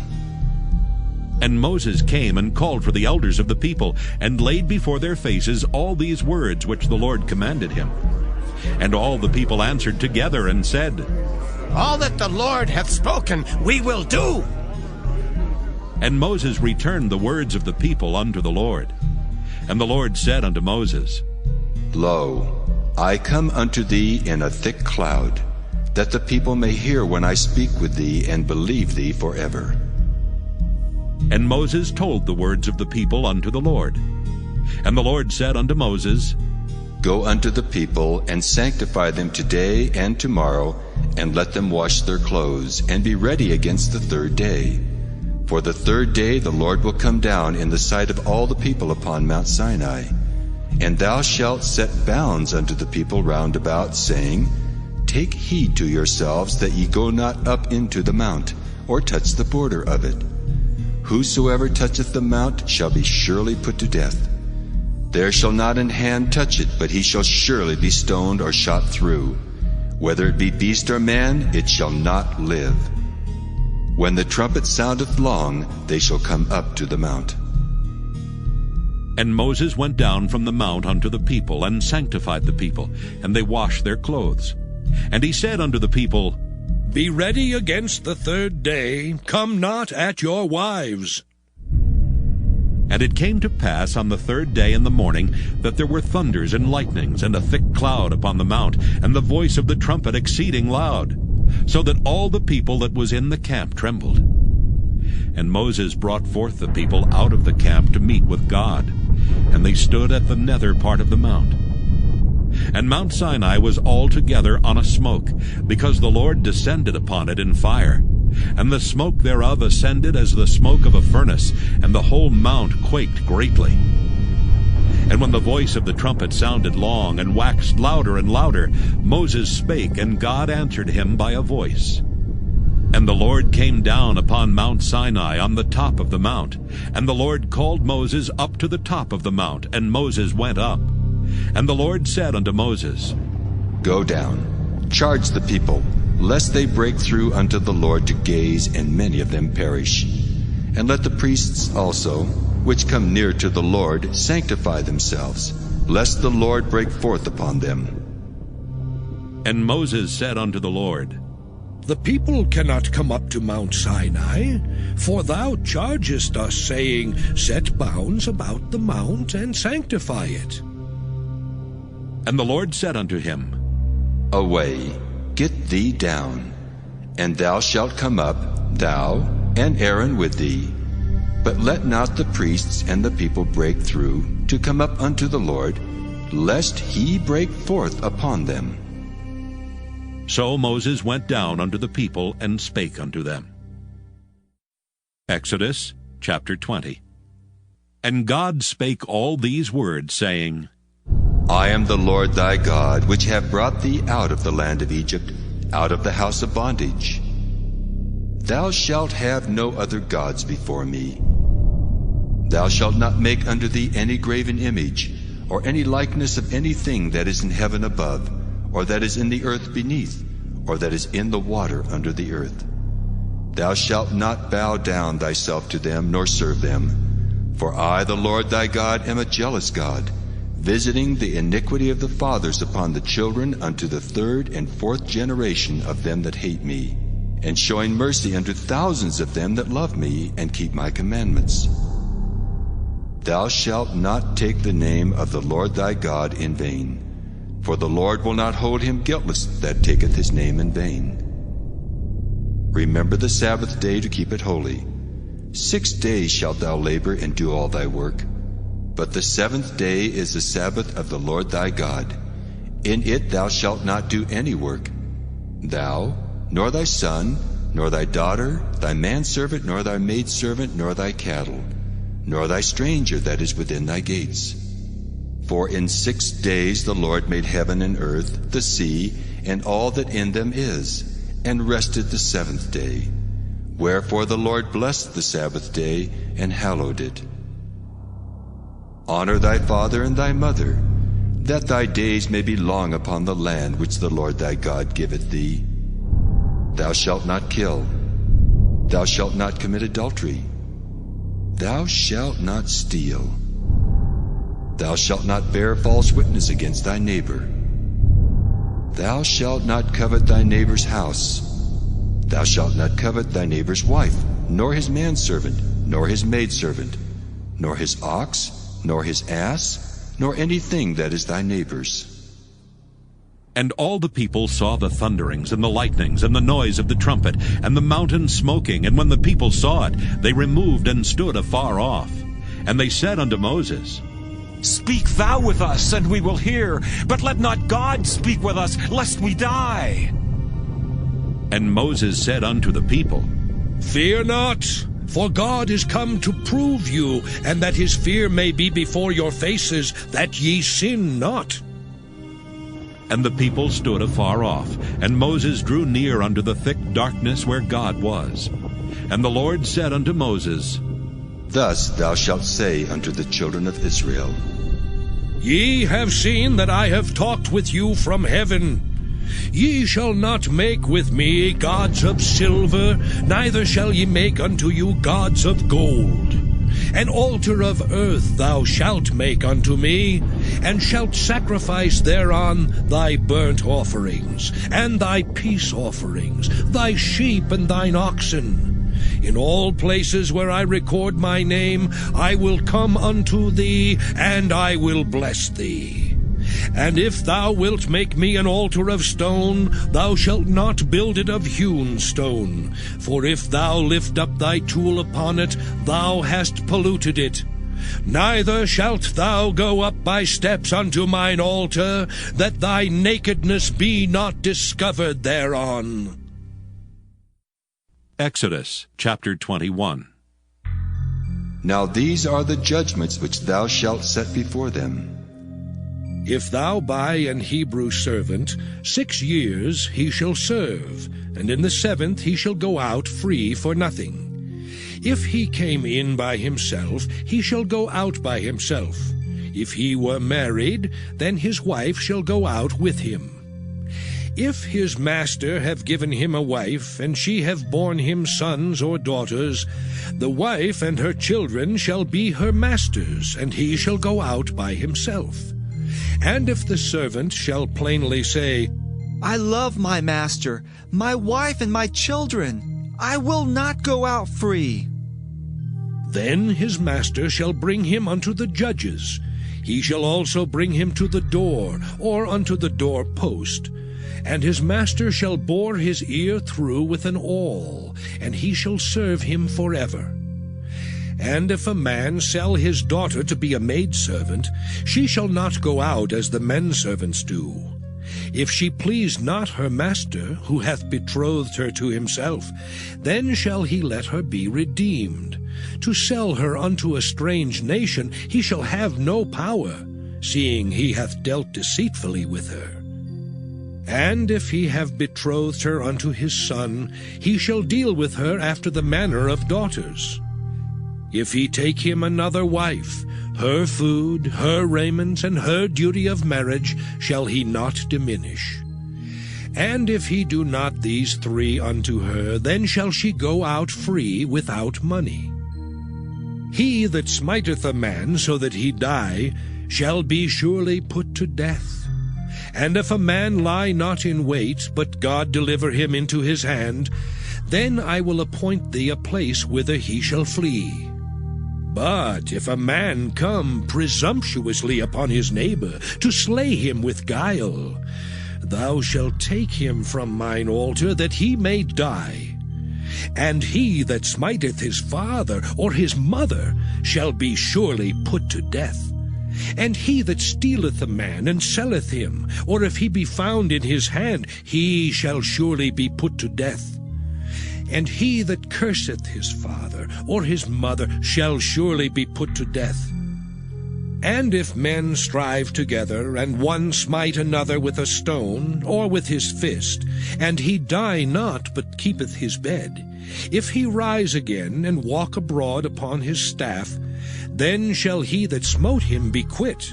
And Moses came and called for the elders of the people, and laid before their faces all these words which the Lord commanded him. And all the people answered together and said, All that the Lord hath spoken we will do. And Moses returned the words of the people unto the Lord. And the Lord said unto Moses, Lo, I come unto thee in a thick cloud, that the people may hear when I speak with thee, and believe thee forever. And Moses told the words of the people unto the Lord. And the Lord said unto Moses, Go unto the people, and sanctify them today and tomorrow, and let them wash their clothes, and be ready against the 3rd day. For the 3rd day the Lord will come down in the sight of all the people upon Mount Sinai. And thou shalt set bounds unto the people round about, saying, Take heed to yourselves that ye go not up into the mount, or touch the border of it. Whosoever toucheth the mount shall be surely put to death. There shall not an hand touch it, but he shall surely be stoned or shot through. Whether it be beast or man, it shall not live. When the trumpet soundeth long, they shall come up to the mount. And Moses went down from the mount unto the people, and sanctified the people, and they washed their clothes. And he said unto the people, Be ready against the 3rd day, come not at your wives. And it came to pass on the 3rd day in the morning that there were thunders and lightnings, and a thick cloud upon the mount, and the voice of the trumpet exceeding loud, so that all the people that was in the camp trembled. And Moses brought forth the people out of the camp to meet with God, and they stood at the nether part of the mount. And Mount Sinai was altogether on a smoke, because the Lord descended upon it in fire. And the smoke thereof ascended as the smoke of a furnace, and the whole mount quaked greatly. And when the voice of the trumpet sounded long, and waxed louder and louder, Moses spake, and God answered him by a voice. And the Lord came down upon Mount Sinai on the top of the mount. And the Lord called Moses up to the top of the mount, and Moses went up. And the Lord said unto Moses, Go down, charge the people, lest they break through unto the Lord to gaze, and many of them perish. And let the priests also, which come near to the Lord, sanctify themselves, lest the Lord break forth upon them. And Moses said unto the Lord, The people cannot come up to Mount Sinai, for thou chargest us, saying, Set bounds about the mount, and sanctify it. And the Lord said unto him, Away, get thee down, and thou shalt come up, thou and Aaron with thee. But let not the priests and the people break through to come up unto the Lord, lest he break forth upon them. So Moses went down unto the people, and spake unto them. Exodus chapter 20. And God spake all these words, saying, I am the Lord thy God, which have brought thee out of the land of Egypt, out of the house of bondage. Thou shalt have no other gods before me. Thou shalt not make unto thee any graven image, or any likeness of anything that is in heaven above, or that is in the earth beneath, or that is in the water under the earth. Thou shalt not bow down thyself to them, nor serve them. For I, the Lord thy God, am a jealous God, visiting the iniquity of the fathers upon the children unto the 3rd and 4th generation of them that hate me, and showing mercy unto thousands of them that love me and keep my commandments. Thou shalt not take the name of the Lord thy God in vain, for the Lord will not hold him guiltless that taketh his name in vain. Remember the Sabbath day to keep it holy. 6 days shalt thou labor and do all thy work. But the 7th day is the Sabbath of the Lord thy God. In it thou shalt not do any work, thou, nor thy son, nor thy daughter, thy manservant, nor thy maidservant, nor thy cattle, nor thy stranger that is within thy gates. For in 6 days the Lord made heaven and earth, the sea, and all that in them is, and rested the 7th day. Wherefore the Lord blessed the Sabbath day, and hallowed it. Honor thy father and thy mother, that thy days may be long upon the land which the Lord thy God giveth thee. Thou shalt not kill. Thou shalt not commit adultery. Thou shalt not steal. Thou shalt not bear false witness against thy neighbor. Thou shalt not covet thy neighbor's house. Thou shalt not covet thy neighbor's wife, nor his manservant, nor his maidservant, nor his ox, nor his ass, nor anything that is thy neighbor's. And all the people saw the thunderings, and the lightnings, and the noise of the trumpet, and the mountain smoking. And when the people saw it, they removed and stood afar off. And they said unto Moses, Speak thou with us, and we will hear, but let not God speak with us, lest we die. And Moses said unto the people, Fear not, for God is come to prove you, and that his fear may be before your faces, that ye sin not. And the people stood afar off, and Moses drew near unto the thick darkness where God was. And the Lord said unto Moses, Thus thou shalt say unto the children of Israel, Ye have seen that I have talked with you from heaven. Ye shall not make with me gods of silver, neither shall ye make unto you gods of gold. An altar of earth thou shalt make unto me, and shalt sacrifice thereon thy burnt offerings, and thy peace offerings, thy sheep and thine oxen. In all places where I record my name, I will come unto thee, and I will bless thee. And if thou wilt make me an altar of stone, thou shalt not build it of hewn stone. For if thou lift up thy tool upon it, thou hast polluted it. Neither shalt thou go up by steps unto mine altar, that thy nakedness be not discovered thereon. Exodus chapter 21. Now these are the judgments which thou shalt set before them. If thou buy an Hebrew servant, 6 years he shall serve, and in the 7th he shall go out free for nothing. If he came in by himself, he shall go out by himself. If he were married, then his wife shall go out with him. If his master have given him a wife, and she have borne him sons or daughters, the wife and her children shall be her master's, and he shall go out by himself. And if the servant shall plainly say, I love my master, my wife and my children, I will not go out free, then his master shall bring him unto the judges. He shall also bring him to the door, or unto the door post. And his master shall bore his ear through with an awl, and he shall serve him forever. And if a man sell his daughter to be a maidservant, she shall not go out as the menservants do. If she please not her master, who hath betrothed her to himself, then shall he let her be redeemed. To sell her unto a strange nation he shall have no power, seeing he hath dealt deceitfully with her. And if he have betrothed her unto his son, he shall deal with her after the manner of daughters. If he take him another wife, her food, her raiment, and her duty of marriage shall he not diminish. And if he do not these 3 unto her, then shall she go out free without money. He that smiteth a man so that he die shall be surely put to death. And if a man lie not in wait, but God deliver him into his hand, then I will appoint thee a place whither he shall flee. But if a man come presumptuously upon his neighbor, to slay him with guile, thou shalt take him from mine altar, that he may die. And he that smiteth his father or his mother shall be surely put to death. And he that stealeth a man and selleth him, or if he be found in his hand, he shall surely be put to death. And he that curseth his father or his mother shall surely be put to death. And if men strive together, and one smite another with a stone, or with his fist, and he die not, but keepeth his bed, if he rise again, and walk abroad upon his staff, then shall he that smote him be quit.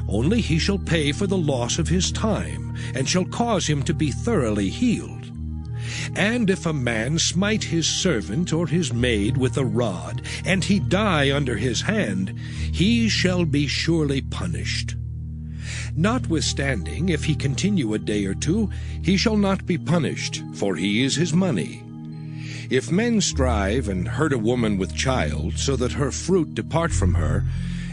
Only he shall pay for the loss of his time, and shall cause him to be thoroughly healed. And if a man smite his servant or his maid with a rod, and he die under his hand, he shall be surely punished. Notwithstanding, if he continue a day or 2, he shall not be punished, for he is his money. If men strive and hurt a woman with child, so that her fruit depart from her,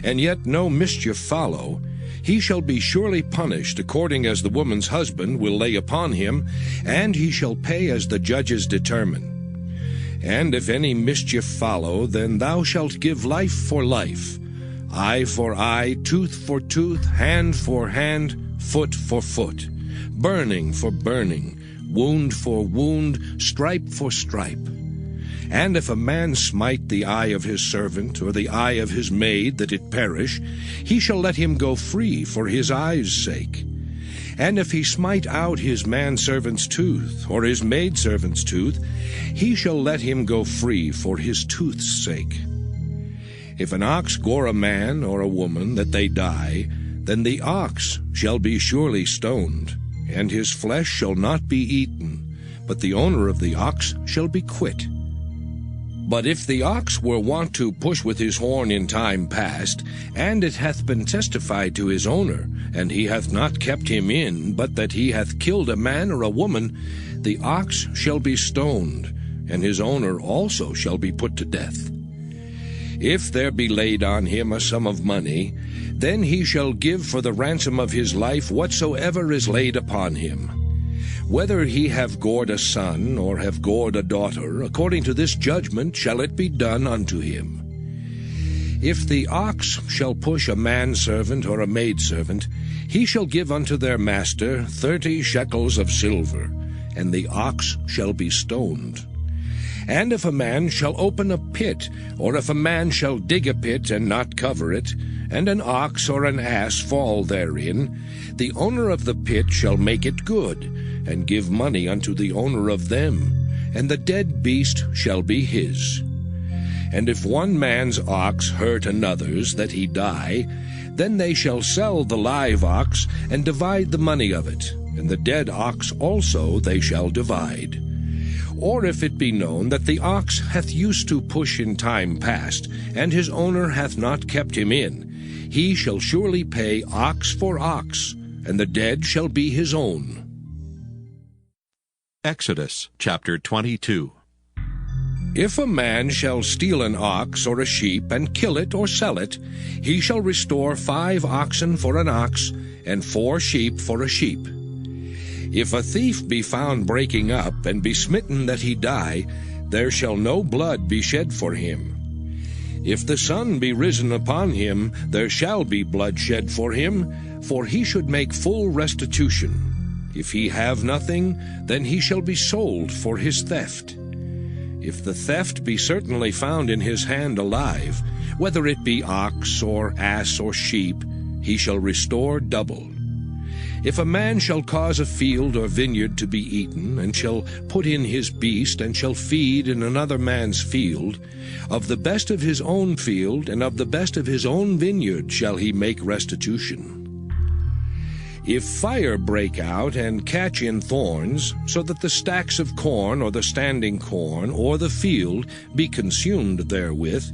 and yet no mischief follow, he shall be surely punished according as the woman's husband will lay upon him, and he shall pay as the judges determine. And if any mischief follow, then thou shalt give life for life, eye for eye, tooth for tooth, hand for hand, foot for foot, burning for burning, wound for wound, stripe for stripe. And if a man smite the eye of his servant, or the eye of his maid, that it perish, he shall let him go free for his eye's sake. And if he smite out his manservant's tooth, or his maidservant's tooth, he shall let him go free for his tooth's sake. If an ox gore a man or a woman, that they die, then the ox shall be surely stoned, and his flesh shall not be eaten, but the owner of the ox shall be quit. But if the ox were wont to push with his horn in time past, and it hath been testified to his owner, and he hath not kept him in, but that he hath killed a man or a woman, the ox shall be stoned, and his owner also shall be put to death. If there be laid on him a sum of money, then he shall give for the ransom of his life whatsoever is laid upon him. Whether he have gored a son, or have gored a daughter, according to this judgment shall it be done unto him. If the ox shall push a manservant or a maidservant, he shall give unto their master 30 shekels of silver, and the ox shall be stoned. And if a man shall open a pit, or if a man shall dig a pit and not cover it, and an ox or an ass fall therein, the owner of the pit shall make it good, and give money unto the owner of them, and the dead beast shall be his. And if one man's ox hurt another's, that he die, then they shall sell the live ox, and divide the money of it, and the dead ox also they shall divide. Or if it be known that the ox hath used to push in time past, and his owner hath not kept him in, he shall surely pay ox for ox, and the dead shall be his own. Exodus chapter 22. If a man shall steal an ox or a sheep, and kill it or sell it, he shall restore 5 oxen for an ox, and 4 sheep for a sheep. If a thief be found breaking up, and be smitten that he die, there shall no blood be shed for him. If the sun be risen upon him, there shall be blood shed for him, for he should make full restitution. If he have nothing, then he shall be sold for his theft. If the theft be certainly found in his hand alive, whether it be ox or ass or sheep, he shall restore double. If a man shall cause a field or vineyard to be eaten, and shall put in his beast, and shall feed in another man's field, of the best of his own field and of the best of his own vineyard shall he make restitution. If fire break out and catch in thorns, so that the stacks of corn or the standing corn or the field be consumed therewith,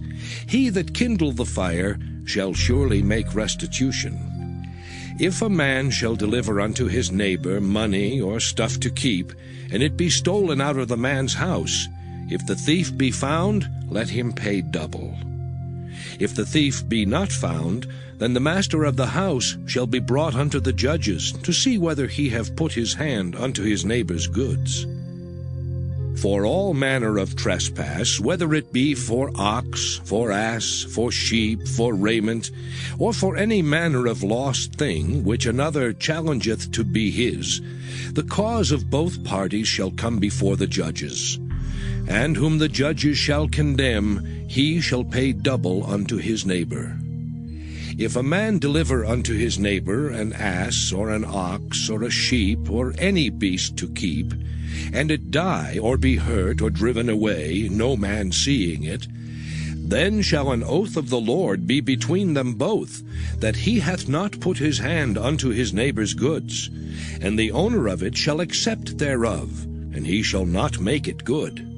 he that kindled the fire shall surely make restitution. If a man shall deliver unto his neighbor money or stuff to keep, and it be stolen out of the man's house, if the thief be found, let him pay double. If the thief be not found, then the master of the house shall be brought unto the judges, to see whether he have put his hand unto his neighbor's goods. For all manner of trespass, whether it be for ox, for ass, for sheep, for raiment, or for any manner of lost thing, which another challengeth to be his, the cause of both parties shall come before the judges. And whom the judges shall condemn, he shall pay double unto his neighbor. If a man deliver unto his neighbor an ass, or an ox, or a sheep, or any beast to keep, and it die, or be hurt, or driven away, no man seeing it, then shall an oath of the Lord be between them both, that he hath not put his hand unto his neighbor's goods, and the owner of it shall accept thereof, and he shall not make it good.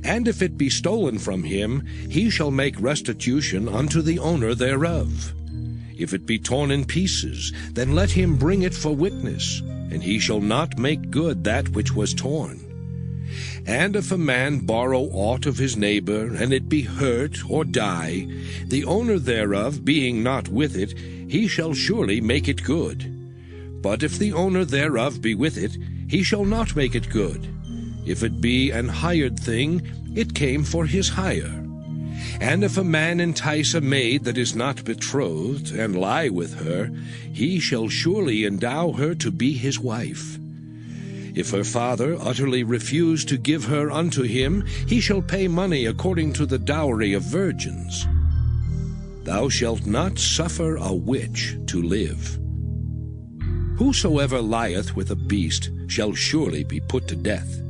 And if it be stolen from him, he shall make restitution unto the owner thereof. If it be torn in pieces, then let him bring it for witness, and he shall not make good that which was torn. And if a man borrow aught of his neighbor, and it be hurt or die, the owner thereof being not with it, he shall surely make it good. But if the owner thereof be with it, he shall not make it good. If it be an hired thing, it came for his hire. And if a man entice a maid that is not betrothed, and lie with her, he shall surely endow her to be his wife. If her father utterly refuse to give her unto him, he shall pay money according to the dowry of virgins. Thou shalt not suffer a witch to live. Whosoever lieth with a beast shall surely be put to death.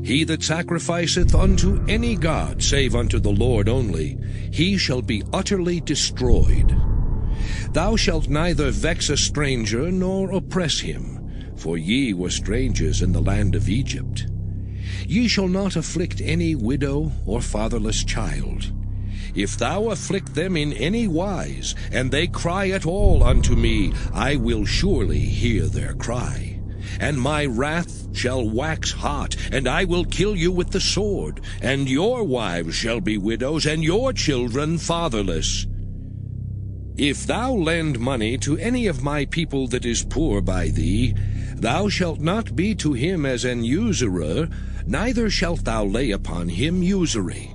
He that sacrificeth unto any god save unto the Lord only, he shall be utterly destroyed. Thou shalt neither vex a stranger nor oppress him, for ye were strangers in the land of Egypt. Ye shall not afflict any widow or fatherless child. If thou afflict them in any wise, and they cry at all unto me, I will surely hear their cry. and my wrath shall wax hot, and I will kill you with the sword, and your wives shall be widows, and your children fatherless. If thou lend money to any of my people that is poor by thee, thou shalt not be to him as an usurer, neither shalt thou lay upon him usury.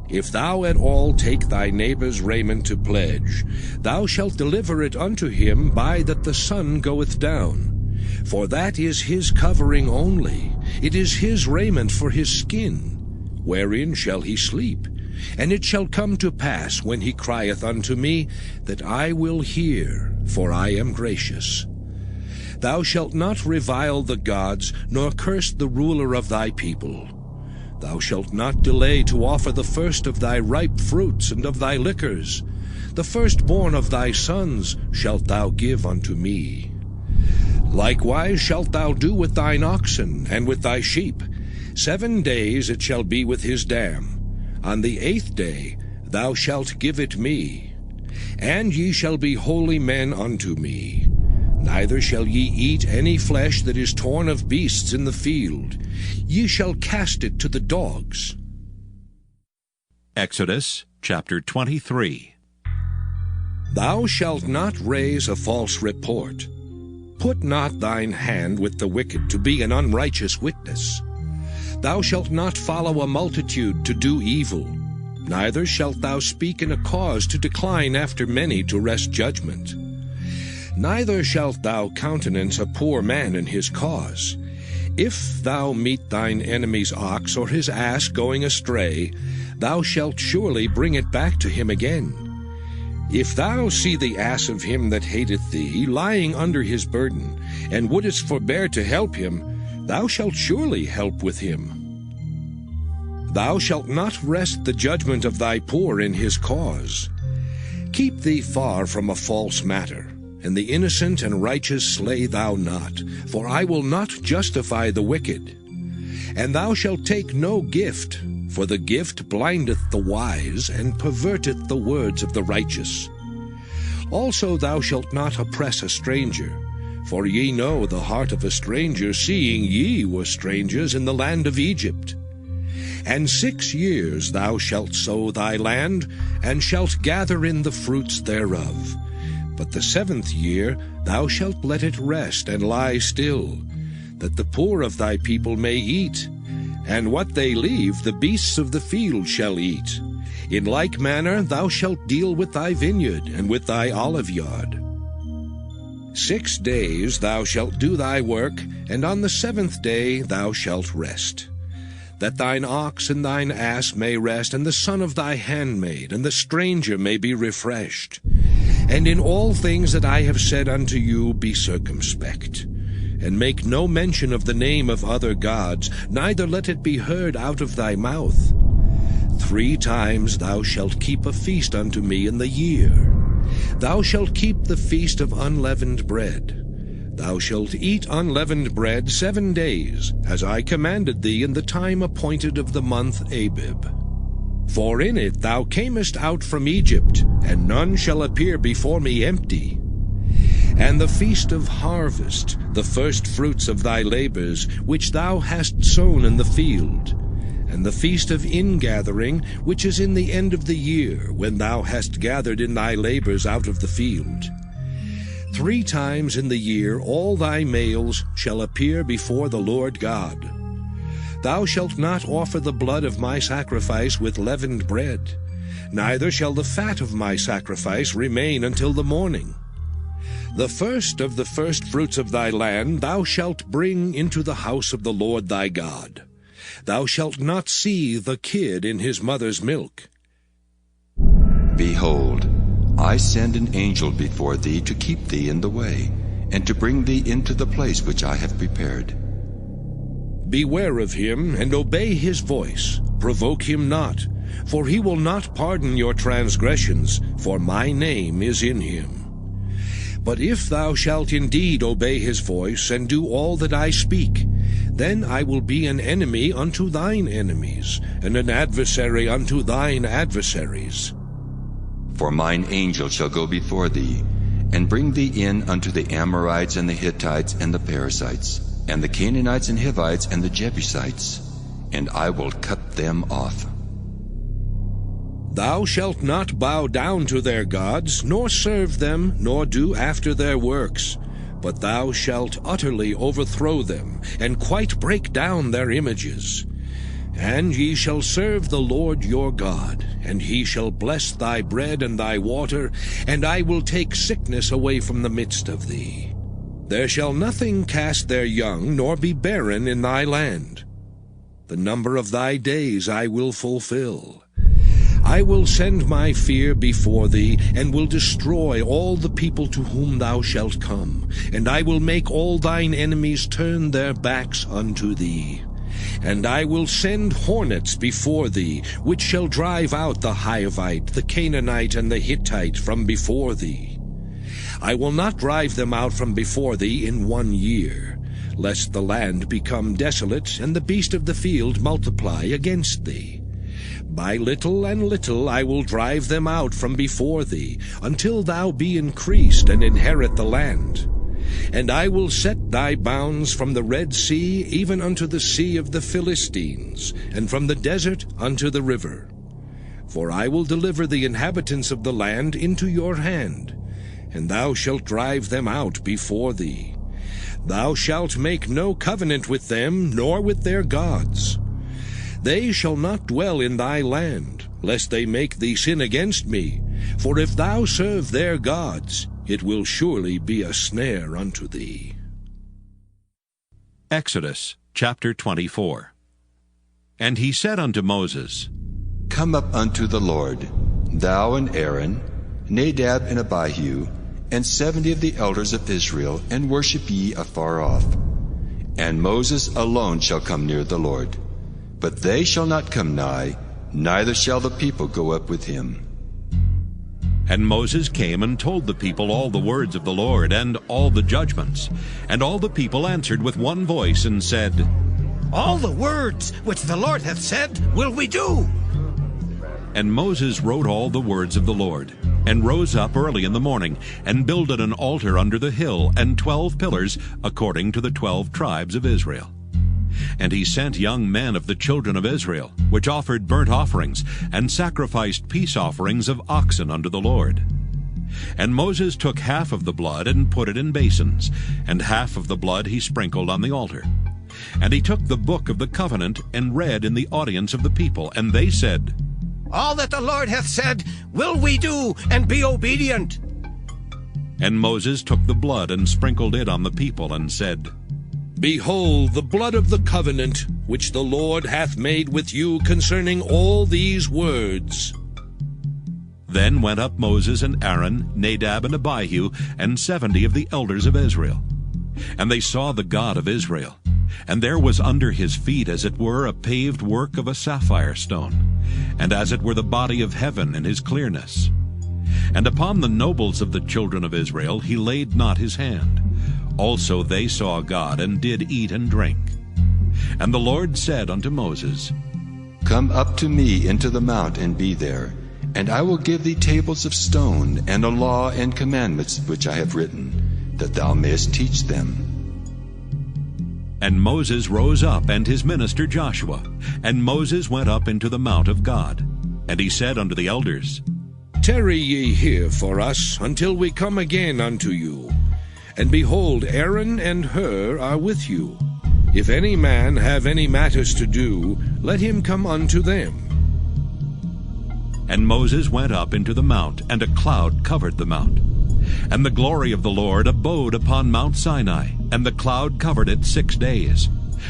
If thou at all take thy neighbor's raiment to pledge, thou shalt deliver it unto him by that the sun goeth down. For that is his covering only, it is his raiment for his skin. Wherein shall he sleep? And it shall come to pass, when he crieth unto me, that I will hear, for I am gracious. Thou shalt not revile the gods, nor curse the ruler of thy people. Thou shalt not delay to offer the first of thy ripe fruits and of thy liquors. The firstborn of thy sons shalt thou give unto me. Likewise shalt thou do with thine oxen and with thy sheep. 7 days it shall be with his dam. On the 8th day thou shalt give it me. And ye shall be holy men unto me. Neither shall ye eat any flesh that is torn of beasts in the field. Ye shall cast it to the dogs. Exodus chapter 23. Thou shalt not raise a false report. Put not thine hand with the wicked to be an unrighteous witness. Thou shalt not follow a multitude to do evil, neither shalt thou speak in a cause to decline after many to wrest judgment. Neither shalt thou countenance a poor man in his cause. If thou meet thine enemy's ox or his ass going astray, thou shalt surely bring it back to him again. If thou see the ass of him that hateth thee lying under his burden, and wouldest forbear to help him, thou shalt surely help with him. Thou shalt not wrest the judgment of thy poor in his cause. Keep thee far from a false matter, and the innocent and righteous slay thou not, for I will not justify the wicked. And thou shalt take no gift, for the gift blindeth the wise, and perverteth the words of the righteous. Also thou shalt not oppress a stranger, for ye know the heart of a stranger, seeing ye were strangers in the land of Egypt. And 6 years thou shalt sow thy land, and shalt gather in the fruits thereof. But the 7th year thou shalt let it rest and lie still, that the poor of thy people may eat, and what they leave the beasts of the field shall eat. In like manner thou shalt deal with thy vineyard and with thy oliveyard. 6 days thou shalt do thy work, and on the 7th day thou shalt rest. That thine ox and thine ass may rest, and the son of thy handmaid, and the stranger may be refreshed. And in all things that I have said unto you be circumspect, and make no mention of the name of other gods, neither let it be heard out of thy mouth. 3 times thou shalt keep a feast unto me in the year. Thou shalt keep the feast of unleavened bread. Thou shalt eat unleavened bread 7 days, as I commanded thee in the time appointed of the month Abib. For in it thou camest out from Egypt, and none shall appear before me empty. And the feast of harvest, the first fruits of thy labors, which thou hast sown in the field, and the feast of ingathering, which is in the end of the year, when thou hast gathered in thy labors out of the field. 3 times in the year all thy males shall appear before the Lord God. Thou shalt not offer the blood of my sacrifice with leavened bread, neither shall the fat of my sacrifice remain until the morning. The first of the firstfruits of thy land thou shalt bring into the house of the Lord thy God. Thou shalt not see the kid in his mother's milk. Behold, I send an angel before thee to keep thee in the way, and to bring thee into the place which I have prepared. Beware of him, and obey his voice. Provoke him not, for he will not pardon your transgressions, for my name is in him. But if thou shalt indeed obey his voice, and do all that I speak, then I will be an enemy unto thine enemies, and an adversary unto thine adversaries. For mine angel shall go before thee, and bring thee in unto the Amorites and the Hittites and the Perizzites, and the Canaanites and Hivites and the Jebusites, and I will cut them off. Thou shalt not bow down to their gods, nor serve them, nor do after their works, but thou shalt utterly overthrow them, and quite break down their images. And ye shall serve the Lord your God, and he shall bless thy bread and thy water, and I will take sickness away from the midst of thee. There shall nothing cast their young, nor be barren in thy land. The number of thy days I will fulfill. I will send my fear before thee, and will destroy all the people to whom thou shalt come, and I will make all thine enemies turn their backs unto thee. And I will send hornets before thee, which shall drive out the Hivite, the Canaanite, and the Hittite from before thee. I will not drive them out from before thee in 1 year, lest the land become desolate, and the beast of the field multiply against thee. By little and little I will drive them out from before thee, until thou be increased and inherit the land. And I will set thy bounds from the Red Sea even unto the sea of the Philistines, and from the desert unto the river. For I will deliver the inhabitants of the land into your hand, and thou shalt drive them out before thee. Thou shalt make no covenant with them, nor with their gods. They shall not dwell in thy land, lest they make thee sin against me. For if thou serve their gods, it will surely be a snare unto thee. Exodus chapter 24. And he said unto Moses, Come up unto the Lord, thou and Aaron, Nadab and Abihu, and 70 of the elders of Israel, and worship ye afar off. And Moses alone shall come near the Lord. But they shall not come nigh, neither shall the people go up with him. And Moses came and told the people all the words of the Lord, and all the judgments. And all the people answered with one voice, and said, All the words which the Lord hath said will we do. And Moses wrote all the words of the Lord, and rose up early in the morning, and builded an altar under the hill, and 12 pillars, according to the 12 tribes of Israel. And he sent young men of the children of Israel, which offered burnt offerings, and sacrificed peace offerings of oxen unto the Lord. And Moses took half of the blood, and put it in basins, and half of the blood he sprinkled on the altar. And he took the book of the covenant, and read in the audience of the people, and they said, All that the Lord hath said will we do, and be obedient. And Moses took the blood, and sprinkled it on the people, and said, Behold the blood of the covenant, which the Lord hath made with you concerning all these words. Then went up Moses and Aaron, Nadab and Abihu, and 70 of the elders of Israel. And they saw the God of Israel. And there was under his feet as it were a paved work of a sapphire stone, and as it were the body of heaven in his clearness. And upon the nobles of the children of Israel he laid not his hand. Also they saw God, and did eat and drink. And the Lord said unto Moses, Come up to me into the mount, and be there, and I will give thee tables of stone, and a law and commandments which I have written, that thou mayest teach them. And Moses rose up, and his minister Joshua. And Moses went up into the mount of God. And he said unto the elders, Tarry ye here for us, until we come again unto you. And behold, Aaron and Hur are with you. If any man have any matters to do, let him come unto them. And Moses went up into the mount, and a cloud covered the mount. And the glory of the Lord abode upon Mount Sinai, and the cloud covered it 6 days.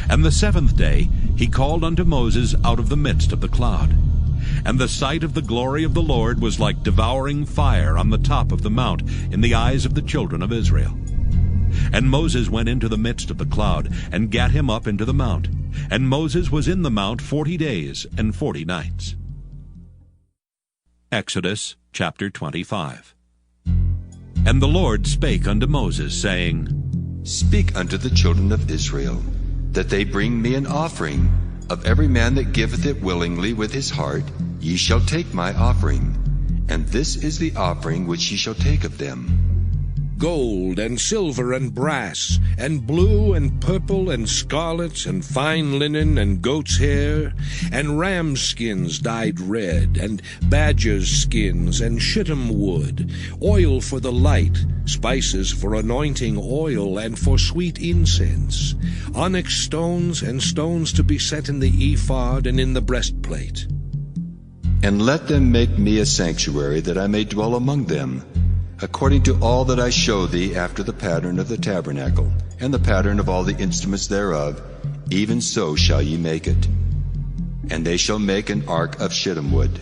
And the 7th day he called unto Moses out of the midst of the cloud. And the sight of the glory of the Lord was like devouring fire on the top of the mount in the eyes of the children of Israel. And Moses went into the midst of the cloud, and gat him up into the mount. And Moses was in the mount 40 days and 40 nights. Exodus chapter 25. And the Lord spake unto Moses, saying, Speak unto the children of Israel, that they bring me an offering. Of every man that giveth it willingly with his heart, ye shall take my offering. And this is the offering which ye shall take of them. gold, and silver, and brass, and blue, and purple, and scarlet, and fine linen, and goat's hair, and ram's skins dyed red, and badger's skins, and shittim wood, oil for the light, spices for anointing oil, and for sweet incense, onyx stones, and stones to be set in the ephod and in the breastplate. And let them make me a sanctuary, that I may dwell among them, according to all that I show thee, after the pattern of the tabernacle, and the pattern of all the instruments thereof, even so shall ye make it. And they shall make an ark of shittim wood.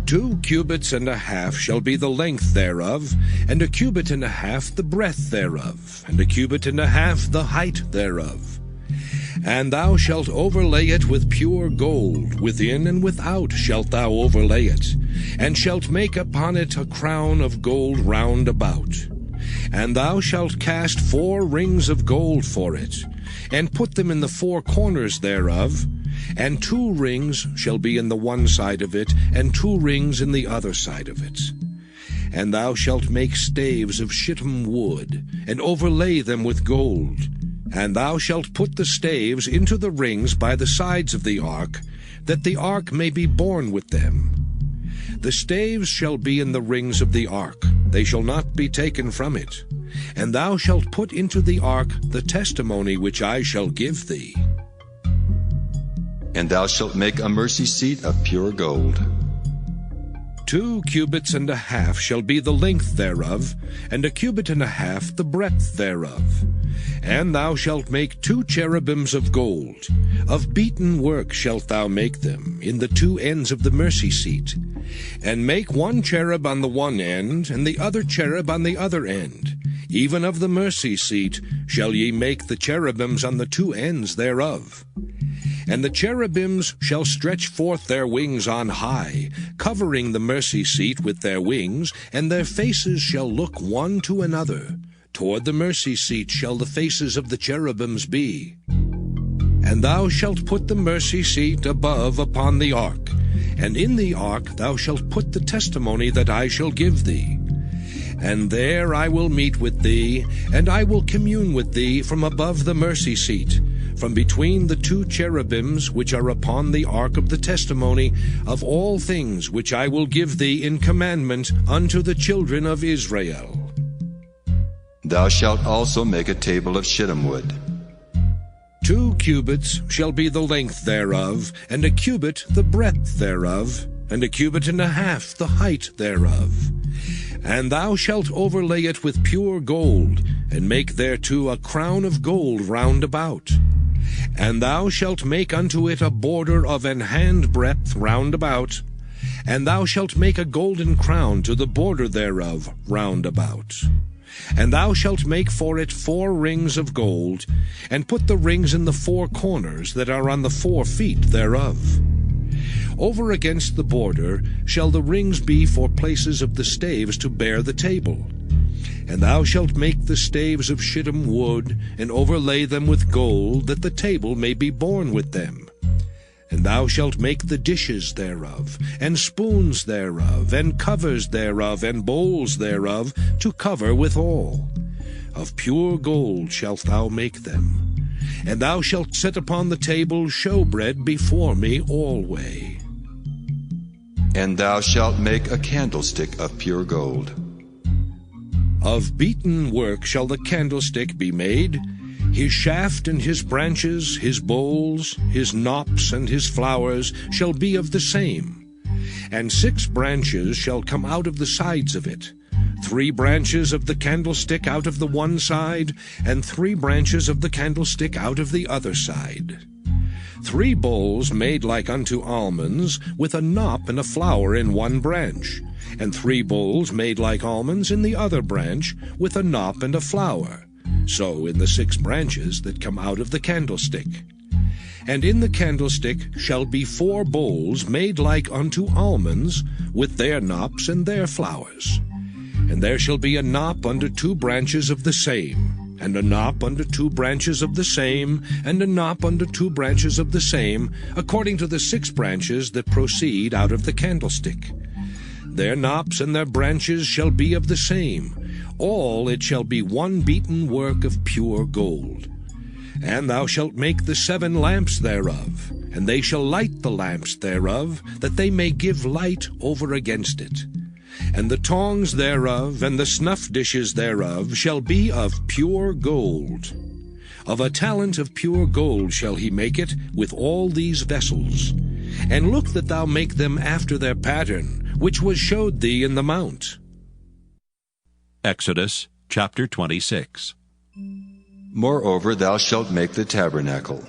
2 cubits and a half shall be the length thereof, and 1 cubit and a half the breadth thereof, and 1 cubit and a half the height thereof. And thou shalt overlay it with pure gold, within and without shalt thou overlay it, and shalt make upon it a crown of gold round about. And thou shalt cast 4 rings of gold for it, and put them in the 4 corners thereof, and 2 rings shall be in the one side of it, and 2 rings in the other side of it. And thou shalt make staves of shittim wood, and overlay them with gold. And thou shalt put the staves into the rings by the sides of the ark, that the ark may be borne with them. The staves shall be in the rings of the ark, they shall not be taken from it. And thou shalt put into the ark the testimony which I shall give thee. And thou shalt make a mercy seat of pure gold. 2 cubits and a half shall be the length thereof, and 1 cubit and a half the breadth thereof. And thou shalt make 2 cherubims of gold. Of beaten work shalt thou make them, in the 2 ends of the mercy seat. And make 1 cherub on the one end, and the other cherub on the other end. Even of the mercy seat shall ye make the cherubims on the 2 ends thereof. And the cherubims shall stretch forth their wings on high, covering the mercy seat with their wings, and their faces shall look one to another. Toward the mercy seat shall the faces of the cherubims be. And thou shalt put the mercy seat above upon the ark, and in the ark thou shalt put the testimony that I shall give thee. And there I will meet with thee, and I will commune with thee from above the mercy seat, from between the 2 cherubims which are upon the ark of the testimony of all things which I will give thee in commandment unto the children of Israel. Thou shalt also make a table of shittim wood. 2 cubits shall be the length thereof, and 1 cubit the breadth thereof, and 1 cubit and a half the height thereof. And thou shalt overlay it with pure gold, and make thereto a crown of gold round about. And thou shalt make unto it a border of an handbreadth round about, and thou shalt make a golden crown to the border thereof round about. And thou shalt make for it 4 rings of gold, and put the rings in the 4 corners that are on the 4 feet thereof. Over against the border shall the rings be for places of the staves to bear the table. And thou shalt make the staves of shittim wood, and overlay them with gold, that the table may be borne with them. And thou shalt make the dishes thereof, and spoons thereof, and covers thereof, and bowls thereof, to cover withal. Of pure gold shalt thou make them. And thou shalt set upon the table showbread before me alway. And thou shalt make a candlestick of pure gold. Of beaten work shall the candlestick be made, his shaft and his branches, his bowls, his knops and his flowers shall be of the same. And 6 branches shall come out of the sides of it, 3 branches of the candlestick out of the one side, and 3 branches of the candlestick out of the other side. 3 bowls made like unto almonds, with a knop and a flower in one branch, and 3 bowls made like almonds in the other branch, with a knop and a flower. So in the 6 branches that come out of the candlestick. And in the candlestick shall be 4 bowls made like unto almonds, with their knops and their flowers. And there shall be a knop under 2 branches of the same, and a knop under 2 branches of the same, and a knop under 2 branches of the same, according to the 6 branches that proceed out of the candlestick. Their knops and their branches shall be of the same. all it shall be one beaten work of pure gold. And thou shalt make the 7 lamps thereof, and they shall light the lamps thereof, that they may give light over against it. And the tongs thereof, and the snuff dishes thereof, shall be of pure gold. Of a talent of pure gold shall he make it, with all these vessels. And look that thou make them after their pattern, which was showed thee in the mount. Exodus chapter 26. Moreover, thou shalt make the tabernacle,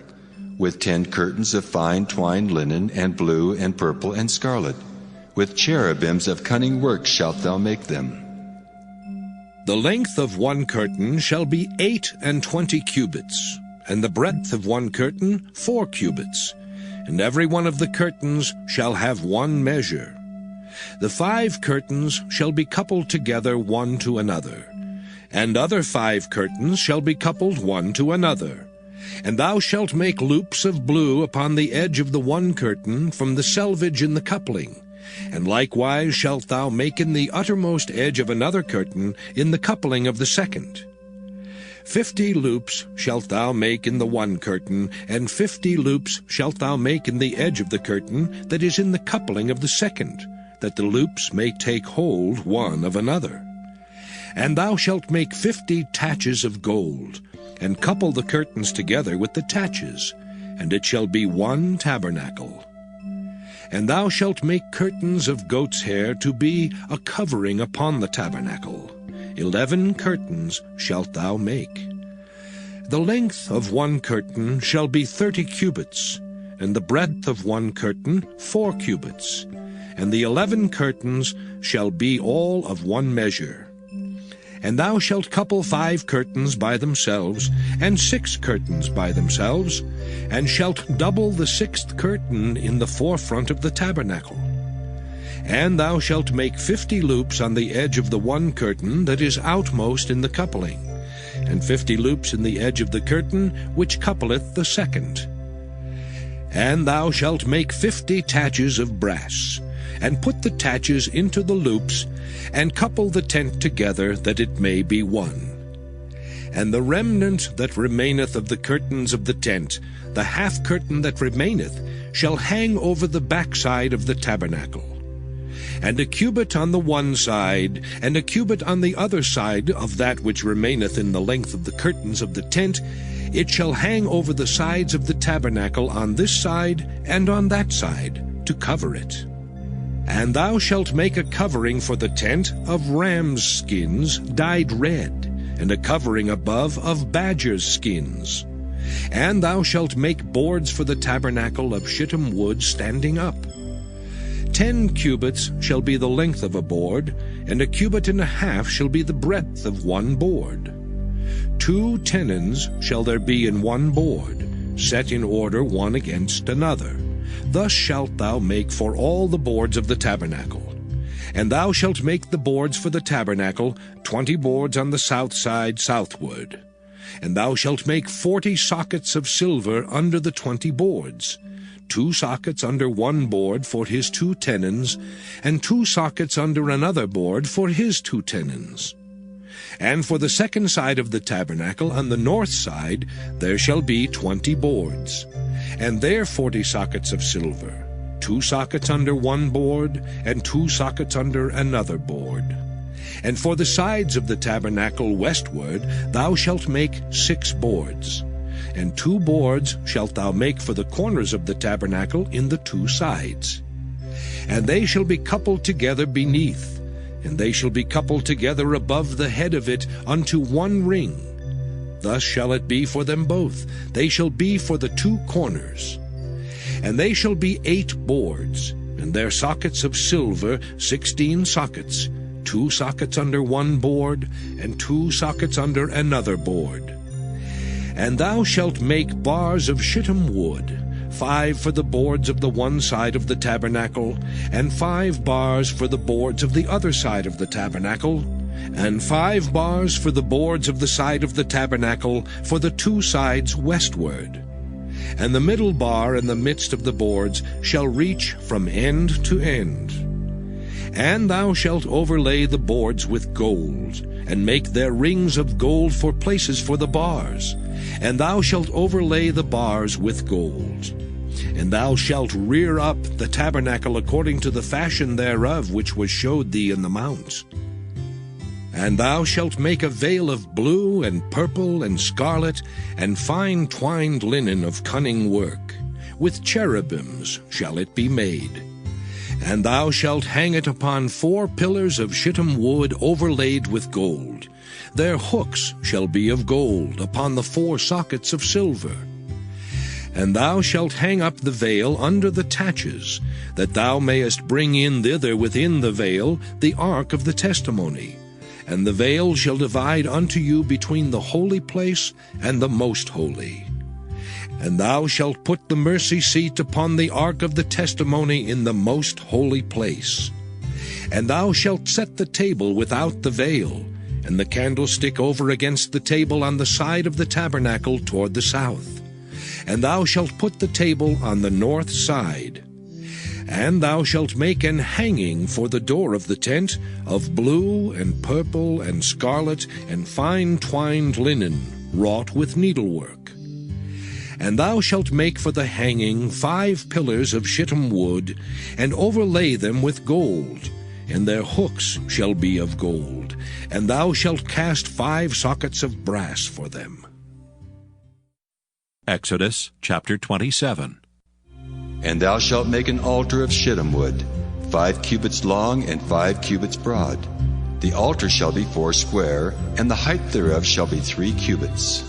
with 10 curtains of fine twined linen, and blue, and purple, and scarlet. With cherubims of cunning work shalt thou make them. The length of one curtain shall be 28 cubits, and the breadth of one curtain 4 cubits, and every one of the curtains shall have one measure. The 5 curtains shall be coupled together one to another, and other 5 curtains shall be coupled one to another. And thou shalt make loops of blue upon the edge of the one curtain from the selvage in the coupling, and likewise shalt thou make in the uttermost edge of another curtain in the coupling of the second. 50 loops shalt thou make in the one curtain, and 50 loops shalt thou make in the edge of the curtain that is in the coupling of the second, that the loops may take hold one of another. And thou shalt make 50 taches of gold, and couple the curtains together with the taches, and it shall be one tabernacle. And thou shalt make curtains of goat's hair to be a covering upon the tabernacle. 11 curtains shalt thou make. The length of one curtain shall be 30 cubits, and the breadth of one curtain 4 cubits, and the 11 curtains shall be all of one measure. And thou shalt couple 5 curtains by themselves, and 6 curtains by themselves, and shalt double the 6th curtain in the forefront of the tabernacle. And thou shalt make 50 loops on the edge of the one curtain that is outmost in the coupling, and 50 loops in the edge of the curtain which coupleth the second. And thou shalt make 50 taches of brass, and put the taches into the loops, and couple the tent together, that it may be one. And the remnant that remaineth of the curtains of the tent, the half curtain that remaineth, shall hang over the backside of the tabernacle. And a cubit on the one side, and a cubit on the other side of that which remaineth in the length of the curtains of the tent, it shall hang over the sides of the tabernacle on this side and on that side, to cover it. And thou shalt make a covering for the tent of rams' skins dyed red, and a covering above of badgers' skins. And thou shalt make boards for the tabernacle of shittim wood standing up. 10 cubits shall be the length of a board, and a cubit and a half shall be the breadth of one board. 2 tenons shall there be in one board, set in order one against another. Thus shalt thou make for all the boards of the tabernacle. And thou shalt make the boards for the tabernacle, 20 boards on the south side southward. And thou shalt make 40 sockets of silver under the 20 boards, 2 sockets under one board for his 2 tenons, and 2 sockets under another board for his 2 tenons. And for the second side of the tabernacle, on the north side, there shall be 20 boards, and there 40 sockets of silver, 2 sockets under one board, and 2 sockets under another board. And for the sides of the tabernacle westward thou shalt make 6 boards, and 2 boards shalt thou make for the corners of the tabernacle in the 2 sides. And they shall be coupled together beneath, and they shall be coupled together above the head of it unto one ring. Thus shall it be for them both. They shall be for the 2 corners. And they shall be 8 boards, and their sockets of silver 16 sockets, 2 sockets under one board, and 2 sockets under another board. And thou shalt make bars of shittim wood, 5 for the boards of the one side of the tabernacle, and 5 bars for the boards of the other side of the tabernacle, and 5 bars for the boards of the side of the tabernacle for the 2 sides westward. And the middle bar in the midst of the boards shall reach from end to end. And thou shalt overlay the boards with gold, and make their rings of gold for places for the bars. And thou shalt overlay the bars with gold. And thou shalt rear up the tabernacle according to the fashion thereof which was showed thee in the mount. And thou shalt make a veil of blue and purple and scarlet and fine twined linen of cunning work. With cherubims shall it be made. And thou shalt hang it upon 4 pillars of shittim wood overlaid with gold. Their hooks shall be of gold upon the 4 sockets of silver. And thou shalt hang up the veil under the taches, that thou mayest bring in thither within the veil the ark of the testimony. And the veil shall divide unto you between the holy place and the most holy. And thou shalt put the mercy seat upon the ark of the testimony in the most holy place. And thou shalt set the table without the veil, and the candlestick over against the table on the side of the tabernacle toward the south. And thou shalt put the table on the north side. And thou shalt make an hanging for the door of the tent of blue and purple and scarlet and fine twined linen, wrought with needlework. And thou shalt make for the hanging 5 pillars of shittim wood, and overlay them with gold, and their hooks shall be of gold, and thou shalt cast 5 sockets of brass for them. Exodus chapter 27. And thou shalt make an altar of shittim wood, 5 cubits long and 5 cubits broad. The altar shall be 4 square, and the height thereof shall be 3 cubits.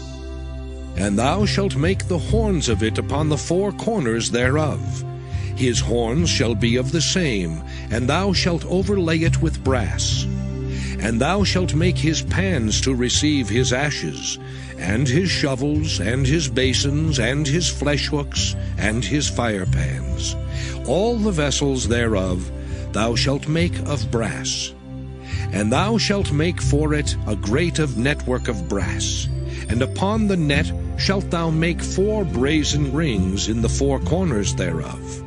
And thou shalt make the horns of it upon the 4 corners thereof. His horns shall be of the same, and thou shalt overlay it with brass. And thou shalt make his pans to receive his ashes, and his shovels, and his basins, and his flesh hooks, and his fire pans. All the vessels thereof thou shalt make of brass. And thou shalt make for it a grate of network of brass. And upon the net shalt thou make 4 brazen rings in the 4 corners thereof.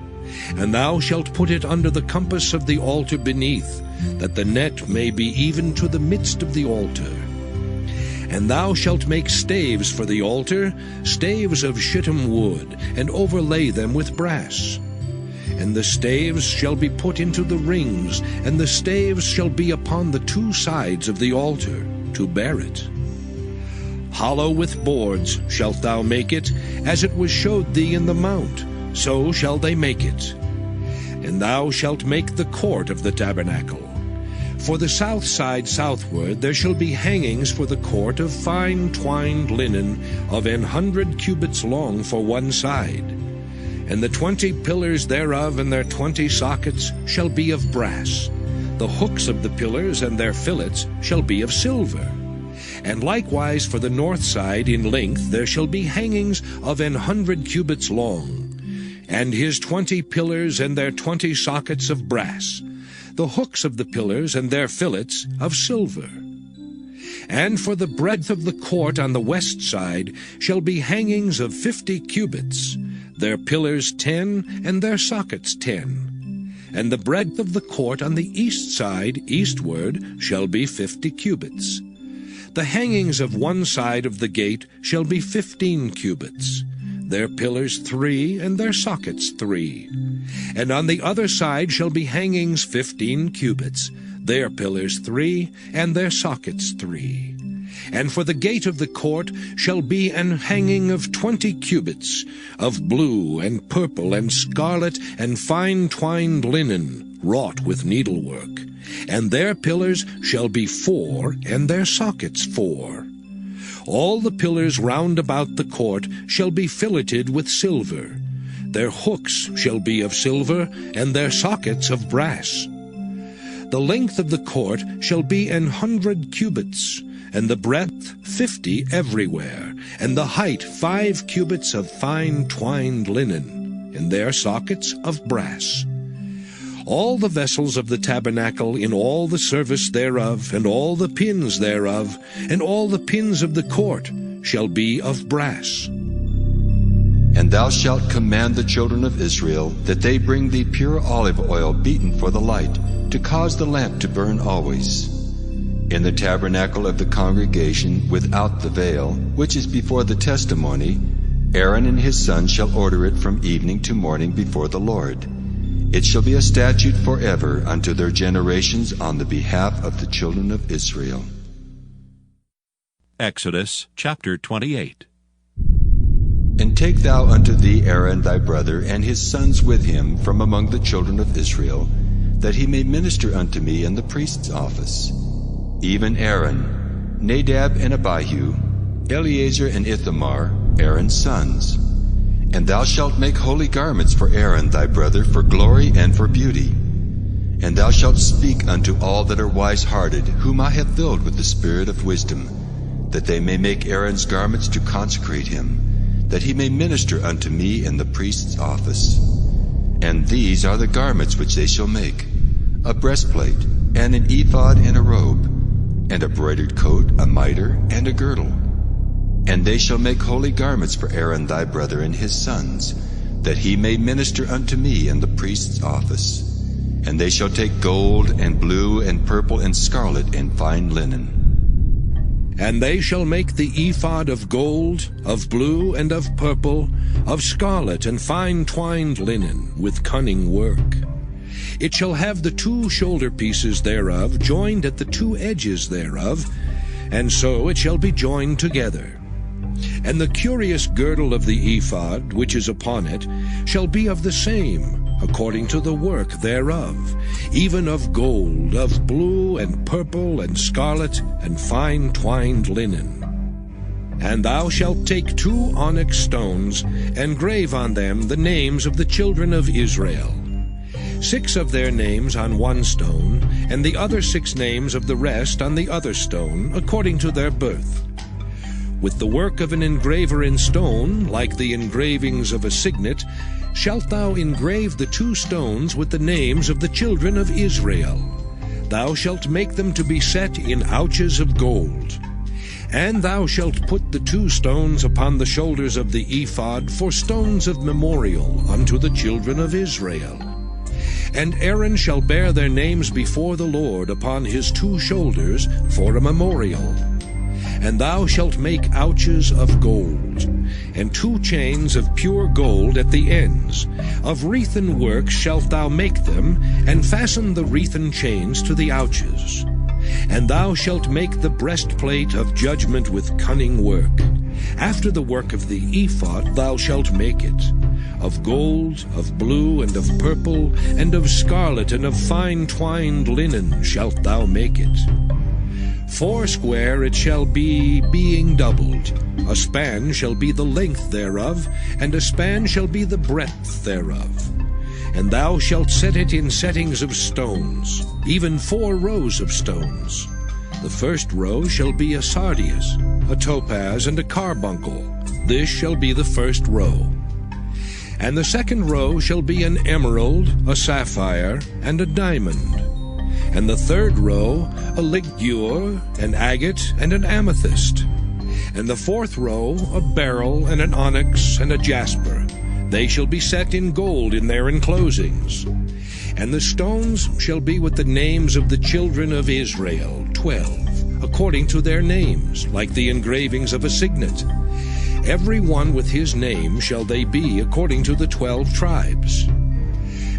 And thou shalt put it under the compass of the altar beneath, that the net may be even to the midst of the altar. And thou shalt make staves for the altar, staves of shittim wood, and overlay them with brass. And the staves shall be put into the rings, and the staves shall be upon the 2 sides of the altar, to bear it. Hollow with boards shalt thou make it, as it was showed thee in the mount, so shall they make it. And thou shalt make the court of the tabernacle. For the south side southward there shall be hangings for the court of fine twined linen of 100 cubits long for one side. And the 20 pillars thereof and their 20 sockets shall be of brass. The hooks of the pillars and their fillets shall be of silver. And likewise for the north side in length there shall be hangings of 100 cubits long, and his 20 pillars and their 20 sockets of brass, the hooks of the pillars and their fillets of silver. And for the breadth of the court on the west side shall be hangings of 50 cubits, their pillars 10 and their sockets 10. And the breadth of the court on the east side eastward shall be 50 cubits. The hangings of one side of the gate shall be 15 cubits, their pillars 3 and their sockets 3. And on the other side shall be hangings 15 cubits, their pillars 3 and their sockets 3. And for the gate of the court shall be an hanging of 20 cubits, of blue and purple and scarlet and fine twined linen, wrought with needlework. And their pillars shall be 4, and their sockets 4. All the pillars round about the court shall be filleted with silver. Their hooks shall be of silver, and their sockets of brass. The length of the court shall be 100 cubits, and the breadth 50 everywhere, and the height 5 cubits of fine twined linen, and their sockets of brass. All the vessels of the tabernacle in all the service thereof, and all the pins thereof, and all the pins of the court shall be of brass. And thou shalt command the children of Israel that they bring thee pure olive oil beaten for the light, to cause the lamp to burn always. In the tabernacle of the congregation without the veil, which is before the testimony, Aaron and his sons shall order it from evening to morning before the Lord. It shall be a statute forever unto their generations on the behalf of the children of Israel. Exodus chapter 28. And take thou unto thee Aaron thy brother, and his sons with him from among the children of Israel, that he may minister unto me in the priest's office. Even Aaron, Nadab and Abihu, Eleazar and Ithamar, Aaron's sons. And thou shalt make holy garments for Aaron thy brother, for glory and for beauty. And thou shalt speak unto all that are wise-hearted, whom I have filled with the spirit of wisdom, that they may make Aaron's garments to consecrate him, that he may minister unto me in the priest's office. And these are the garments which they shall make: a breastplate, and an ephod, and a robe, and a broidered coat, a mitre, and a girdle. And they shall make holy garments for Aaron thy brother and his sons, that he may minister unto me in the priest's office. And they shall take gold, and blue, and purple, and scarlet, and fine linen. And they shall make the ephod of gold, of blue, and of purple, of scarlet, and fine twined linen, with cunning work. It shall have the 2 shoulder pieces thereof joined at the 2 edges thereof, and so it shall be joined together. And the curious girdle of the ephod, which is upon it, shall be of the same, according to the work thereof, even of gold, of blue, and purple, and scarlet, and fine twined linen. And thou shalt take 2 onyx stones, and grave on them the names of the children of Israel, 6 of their names on 1 stone, and the other 6 names of the rest on the other stone, according to their birth. With the work of an engraver in stone, like the engravings of a signet, shalt thou engrave the 2 stones with the names of the children of Israel. Thou shalt make them to be set in ouches of gold. And thou shalt put the 2 stones upon the shoulders of the ephod for stones of memorial unto the children of Israel. And Aaron shall bear their names before the Lord upon his 2 shoulders for a memorial. And thou shalt make ouches of gold, and 2 chains of pure gold at the ends. Of wreathen work shalt thou make them, and fasten the wreathen chains to the ouches. And thou shalt make the breastplate of judgment with cunning work. After the work of the ephod thou shalt make it. Of gold, of blue, and of purple, and of scarlet, and of fine twined linen shalt thou make it. foursquare it shall be, being doubled. A span shall be the length thereof, and a span shall be the breadth thereof. And thou shalt set it in settings of stones, even 4 rows of stones. The first row shall be a sardius, a topaz, and a carbuncle. This shall be the first row. And the second row shall be an emerald, a sapphire, and a diamond. And the third row a ligure, an agate, and an amethyst. And the fourth row a beryl, and an onyx, and a jasper. They shall be set in gold in their enclosings. And the stones shall be with the names of the children of Israel, 12, according to their names, like the engravings of a signet. Every one with his name shall they be according to the 12 tribes.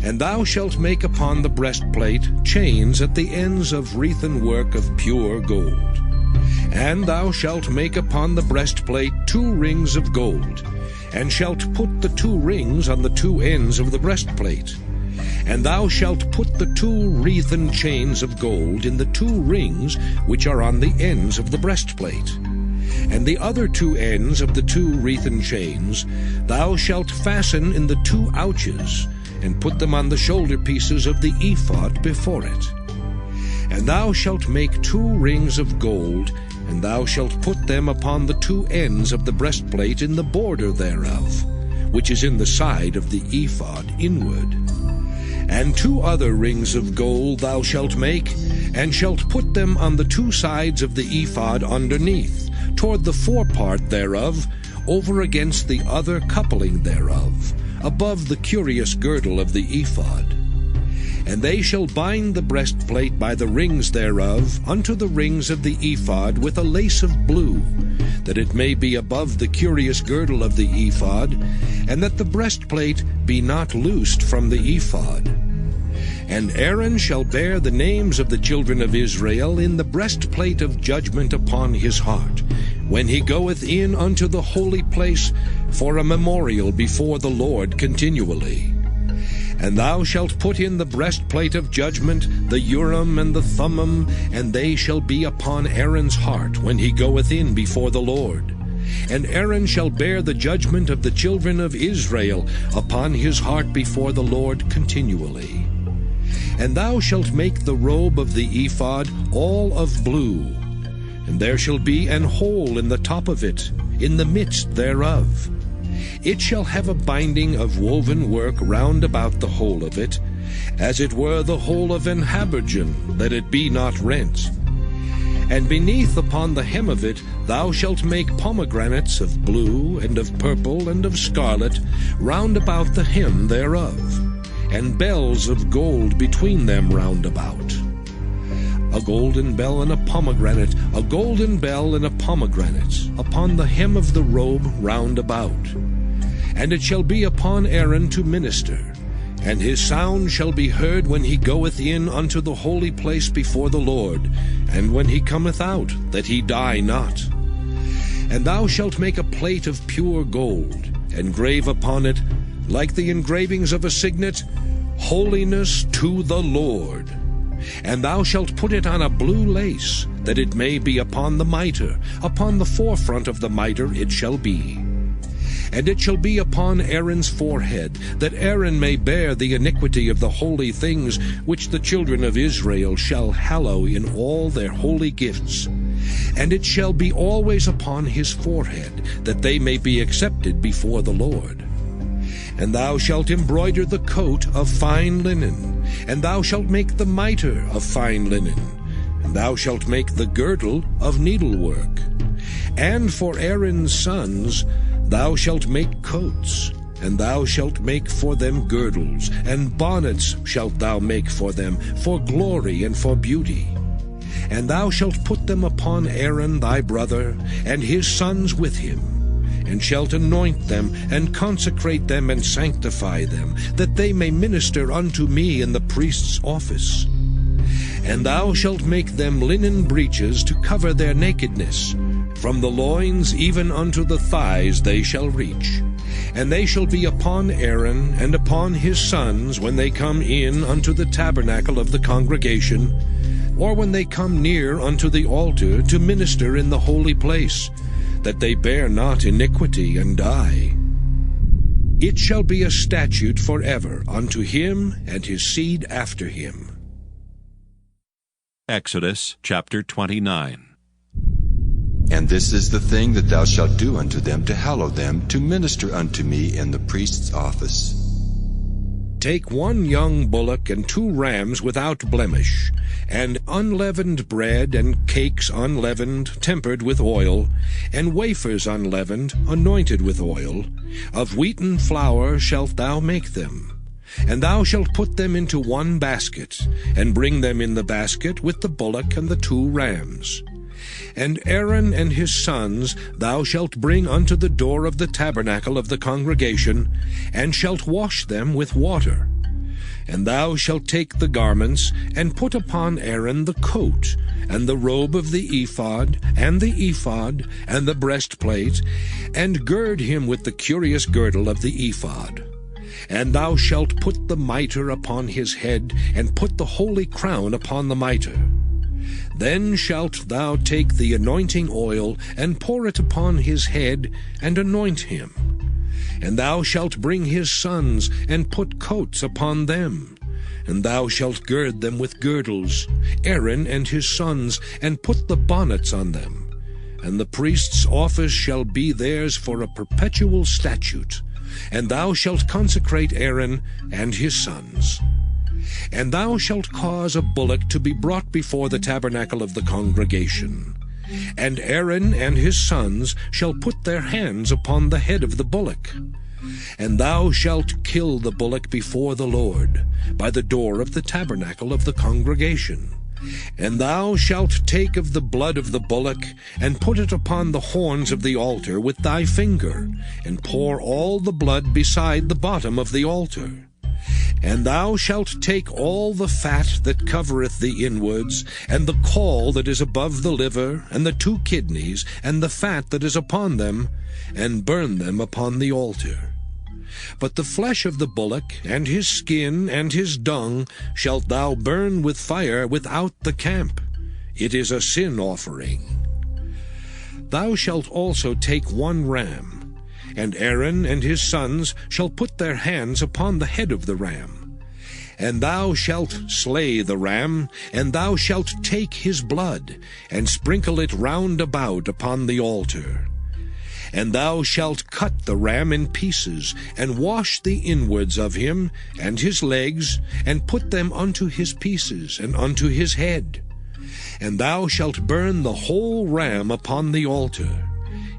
And thou shalt make upon the breastplate chains at the ends of wreathen work of pure gold. And thou shalt make upon the breastplate 2 rings of gold, and shalt put the 2 rings on the 2 ends of the breastplate. And thou shalt put the 2 wreathen chains of gold in the 2 rings which are on the ends of the breastplate. And the other 2 ends of the 2 wreathen chains thou shalt fasten in the 2 ouches, and put them on the shoulder pieces of the ephod before it. And thou shalt make 2 rings of gold, and thou shalt put them upon the 2 ends of the breastplate in the border thereof, which is in the side of the ephod inward. And 2 other rings of gold thou shalt make, and shalt put them on the 2 sides of the ephod underneath, toward the forepart thereof, over against the other coupling thereof, above the curious girdle of the ephod. And they shall bind the breastplate by the rings thereof unto the rings of the ephod with a lace of blue, that it may be above the curious girdle of the ephod, and that the breastplate be not loosed from the ephod. And Aaron shall bear the names of the children of Israel in the breastplate of judgment upon his heart, when he goeth in unto the holy place for a memorial before the Lord continually. And thou shalt put in the breastplate of judgment the Urim and the Thummim, and they shall be upon Aaron's heart when he goeth in before the Lord. And Aaron shall bear the judgment of the children of Israel upon his heart before the Lord continually. And thou shalt make the robe of the ephod all of blue, and there shall be an hole in the top of it, in the midst thereof. It shall have a binding of woven work round about the whole of it, as it were the whole of an habergeon, that it be not rent. And beneath upon the hem of it thou shalt make pomegranates of blue, and of purple, and of scarlet, round about the hem thereof, and bells of gold between them round about. A golden bell and a pomegranate, a golden bell and a pomegranate, upon the hem of the robe round about. And it shall be upon Aaron to minister, and his sound shall be heard when he goeth in unto the holy place before the Lord, and when he cometh out, that he die not. And thou shalt make a plate of pure gold, and grave upon it, like the engravings of a signet, Holiness to the Lord. And thou shalt put it on a blue lace, that it may be upon the mitre, upon the forefront of the mitre it shall be. And it shall be upon Aaron's forehead, that Aaron may bear the iniquity of the holy things which the children of Israel shall hallow in all their holy gifts. And it shall be always upon his forehead, that they may be accepted before the Lord. And thou shalt embroider the coat of fine linen, and thou shalt make the mitre of fine linen, and thou shalt make the girdle of needlework. And for Aaron's sons thou shalt make coats, and thou shalt make for them girdles, and bonnets shalt thou make for them, for glory and for beauty. And thou shalt put them upon Aaron thy brother, and his sons with him, and shalt anoint them, and consecrate them, and sanctify them, that they may minister unto me in the priest's office. And thou shalt make them linen breeches to cover their nakedness. From the loins even unto the thighs they shall reach. And they shall be upon Aaron and upon his sons when they come in unto the tabernacle of the congregation, or when they come near unto the altar to minister in the holy place, that they bear not iniquity and die. It shall be a statute forever unto him and his seed after him. Exodus chapter 29. And this is the thing that thou shalt do unto them to hallow them, to minister unto me in the priest's office. Take 1 young bullock and 2 rams without blemish, and unleavened bread, and cakes unleavened, tempered with oil, and wafers unleavened, anointed with oil. Of wheaten flour shalt thou make them. And thou shalt put them into 1 basket, and bring them in the basket with the bullock and the 2 rams. And Aaron and his sons thou shalt bring unto the door of the tabernacle of the congregation, and shalt wash them with water. And thou shalt take the garments, and put upon Aaron the coat, and the robe of the ephod, and the breastplate, and gird him with the curious girdle of the ephod. And thou shalt put the mitre upon his head, and put the holy crown upon the mitre. Then shalt thou take the anointing oil, and pour it upon his head, and anoint him. And thou shalt bring his sons, and put coats upon them. And thou shalt gird them with girdles, Aaron and his sons, and put the bonnets on them. And the priest's office shall be theirs for a perpetual statute. And thou shalt consecrate Aaron and his sons. And thou shalt cause a bullock to be brought before the tabernacle of the congregation. And Aaron and his sons shall put their hands upon the head of the bullock. And thou shalt kill the bullock before the Lord, by the door of the tabernacle of the congregation. And thou shalt take of the blood of the bullock, and put it upon the horns of the altar with thy finger, and pour all the blood beside the bottom of the altar. And thou shalt take all the fat that covereth the inwards, and the caul that is above the liver, and the 2 kidneys, and the fat that is upon them, and burn them upon the altar. But the flesh of the bullock, and his skin, and his dung, shalt thou burn with fire without the camp. It is a sin offering. Thou shalt also take 1 ram, and Aaron and his sons shall put their hands upon the head of the ram. And thou shalt slay the ram, and thou shalt take his blood, and sprinkle it round about upon the altar. And thou shalt cut the ram in pieces, and wash the inwards of him, and his legs, and put them unto his pieces, and unto his head. And thou shalt burn the whole ram upon the altar.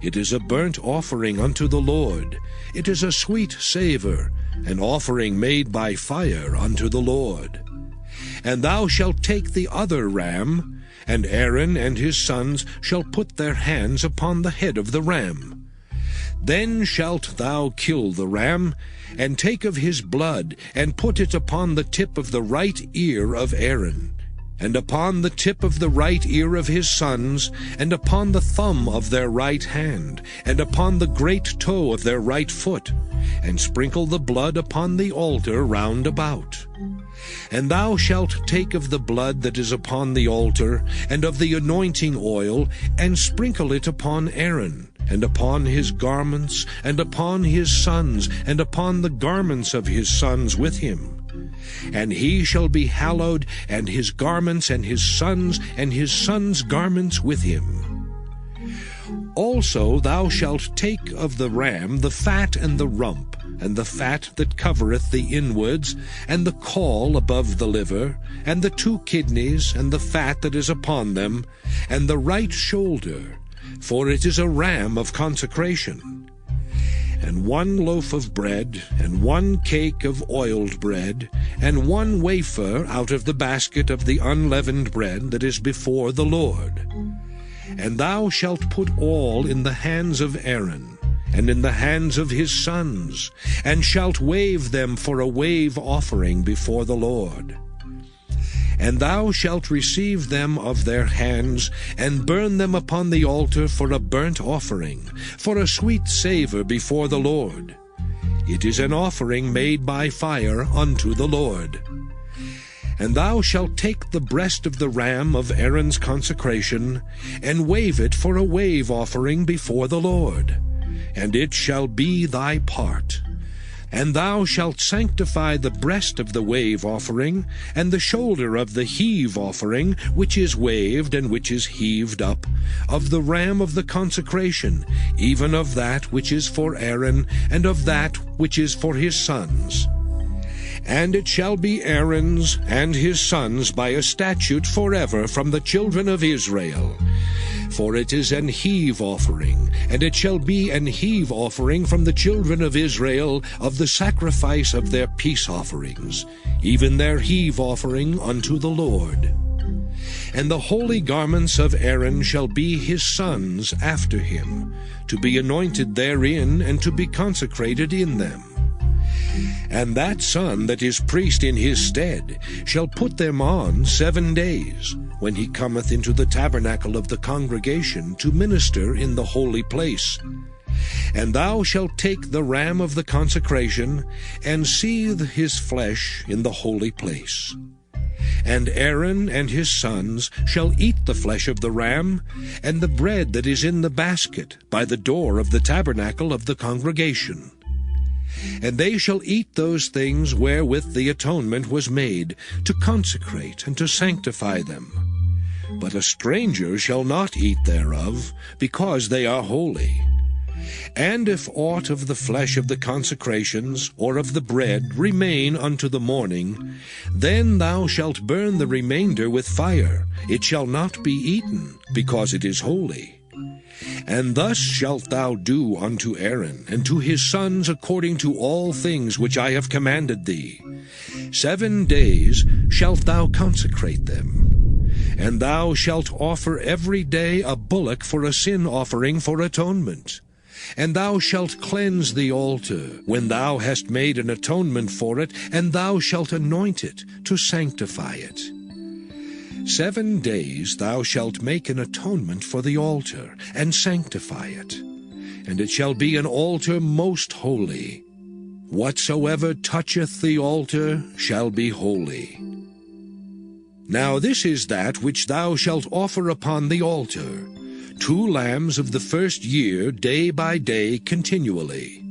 It is a burnt offering unto the Lord. It is a sweet savour, an offering made by fire unto the Lord. And thou shalt take the other ram, and Aaron and his sons shall put their hands upon the head of the ram. Then shalt thou kill the ram, and take of his blood, and put it upon the tip of the right ear of Aaron, and upon the tip of the right ear of his sons, and upon the thumb of their right hand, and upon the great toe of their right foot, and sprinkle the blood upon the altar round about. And thou shalt take of the blood that is upon the altar, and of the anointing oil, and sprinkle it upon Aaron, and upon his garments, and upon his sons, and upon the garments of his sons with him. And he shall be hallowed, and his garments, and his sons' garments with him. Also thou shalt take of the ram the fat and the rump, and the fat that covereth the inwards, and the caul above the liver, and the 2 kidneys, and the fat that is upon them, and the right shoulder, for it is a ram of consecration. And 1 loaf of bread, and 1 cake of oiled bread, and 1 wafer out of the basket of the unleavened bread that is before the Lord. And thou shalt put all in the hands of Aaron, and in the hands of his sons, and shalt wave them for a wave offering before the Lord. And thou shalt receive them of their hands, and burn them upon the altar for a burnt offering, for a sweet savour before the Lord. It is an offering made by fire unto the Lord. And thou shalt take the breast of the ram of Aaron's consecration, and wave it for a wave offering before the Lord, and it shall be thy part. And thou shalt sanctify the breast of the wave offering, and the shoulder of the heave offering, which is waved and which is heaved up, of the ram of the consecration, even of that which is for Aaron, and of that which is for his sons. And it shall be Aaron's and his sons by a statute forever from the children of Israel. For it is an heave offering, and it shall be an heave offering from the children of Israel of the sacrifice of their peace offerings, even their heave offering unto the Lord. And the holy garments of Aaron shall be his sons after him, to be anointed therein, and to be consecrated in them. And that son that is priest in his stead shall put them on 7 days, when he cometh into the tabernacle of the congregation to minister in the holy place. And thou shalt take the ram of the consecration, and seethe his flesh in the holy place. And Aaron and his sons shall eat the flesh of the ram, and the bread that is in the basket by the door of the tabernacle of the congregation. And they shall eat those things wherewith the atonement was made, to consecrate and to sanctify them. But a stranger shall not eat thereof, because they are holy. And if aught of the flesh of the consecrations, or of the bread, remain unto the morning, then thou shalt burn the remainder with fire. It shall not be eaten, because it is holy. And thus shalt thou do unto Aaron, and to his sons according to all things which I have commanded thee. 7 days shalt thou consecrate them. And thou shalt offer every day a bullock for a sin offering for atonement. And thou shalt cleanse the altar, when thou hast made an atonement for it, and thou shalt anoint it, to sanctify it. 7 days thou shalt make an atonement for the altar, and sanctify it. And it shall be an altar most holy. Whatsoever toucheth the altar shall be holy. Now this is that which thou shalt offer upon the altar, 2 lambs of the first year, day by day, continually.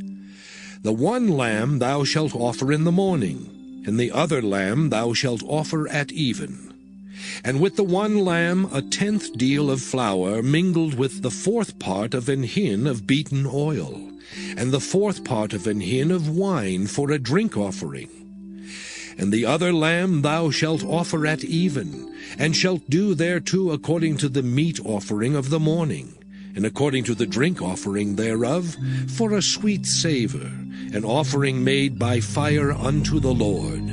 The 1 lamb thou shalt offer in the morning, and the other lamb thou shalt offer at even. And with the 1 lamb 1/10 deal of flour mingled with the 4th part of an hin of beaten oil, and the 4th part of an hin of wine for a drink offering. And the other lamb thou shalt offer at even, and shalt do thereto according to the meat offering of the morning, and according to the drink offering thereof, for a sweet savour, an offering made by fire unto the Lord.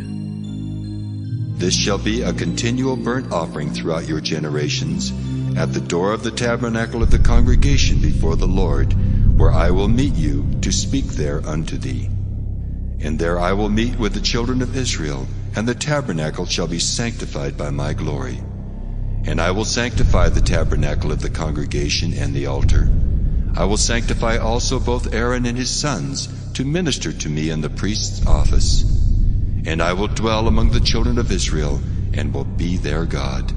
This shall be a continual burnt offering throughout your generations, at the door of the tabernacle of the congregation before the Lord, where I will meet you to speak there unto thee. And there I will meet with the children of Israel, and the tabernacle shall be sanctified by my glory. And I will sanctify the tabernacle of the congregation and the altar. I will sanctify also both Aaron and his sons to minister to me in the priest's office. And I will dwell among the children of Israel, and will be their God.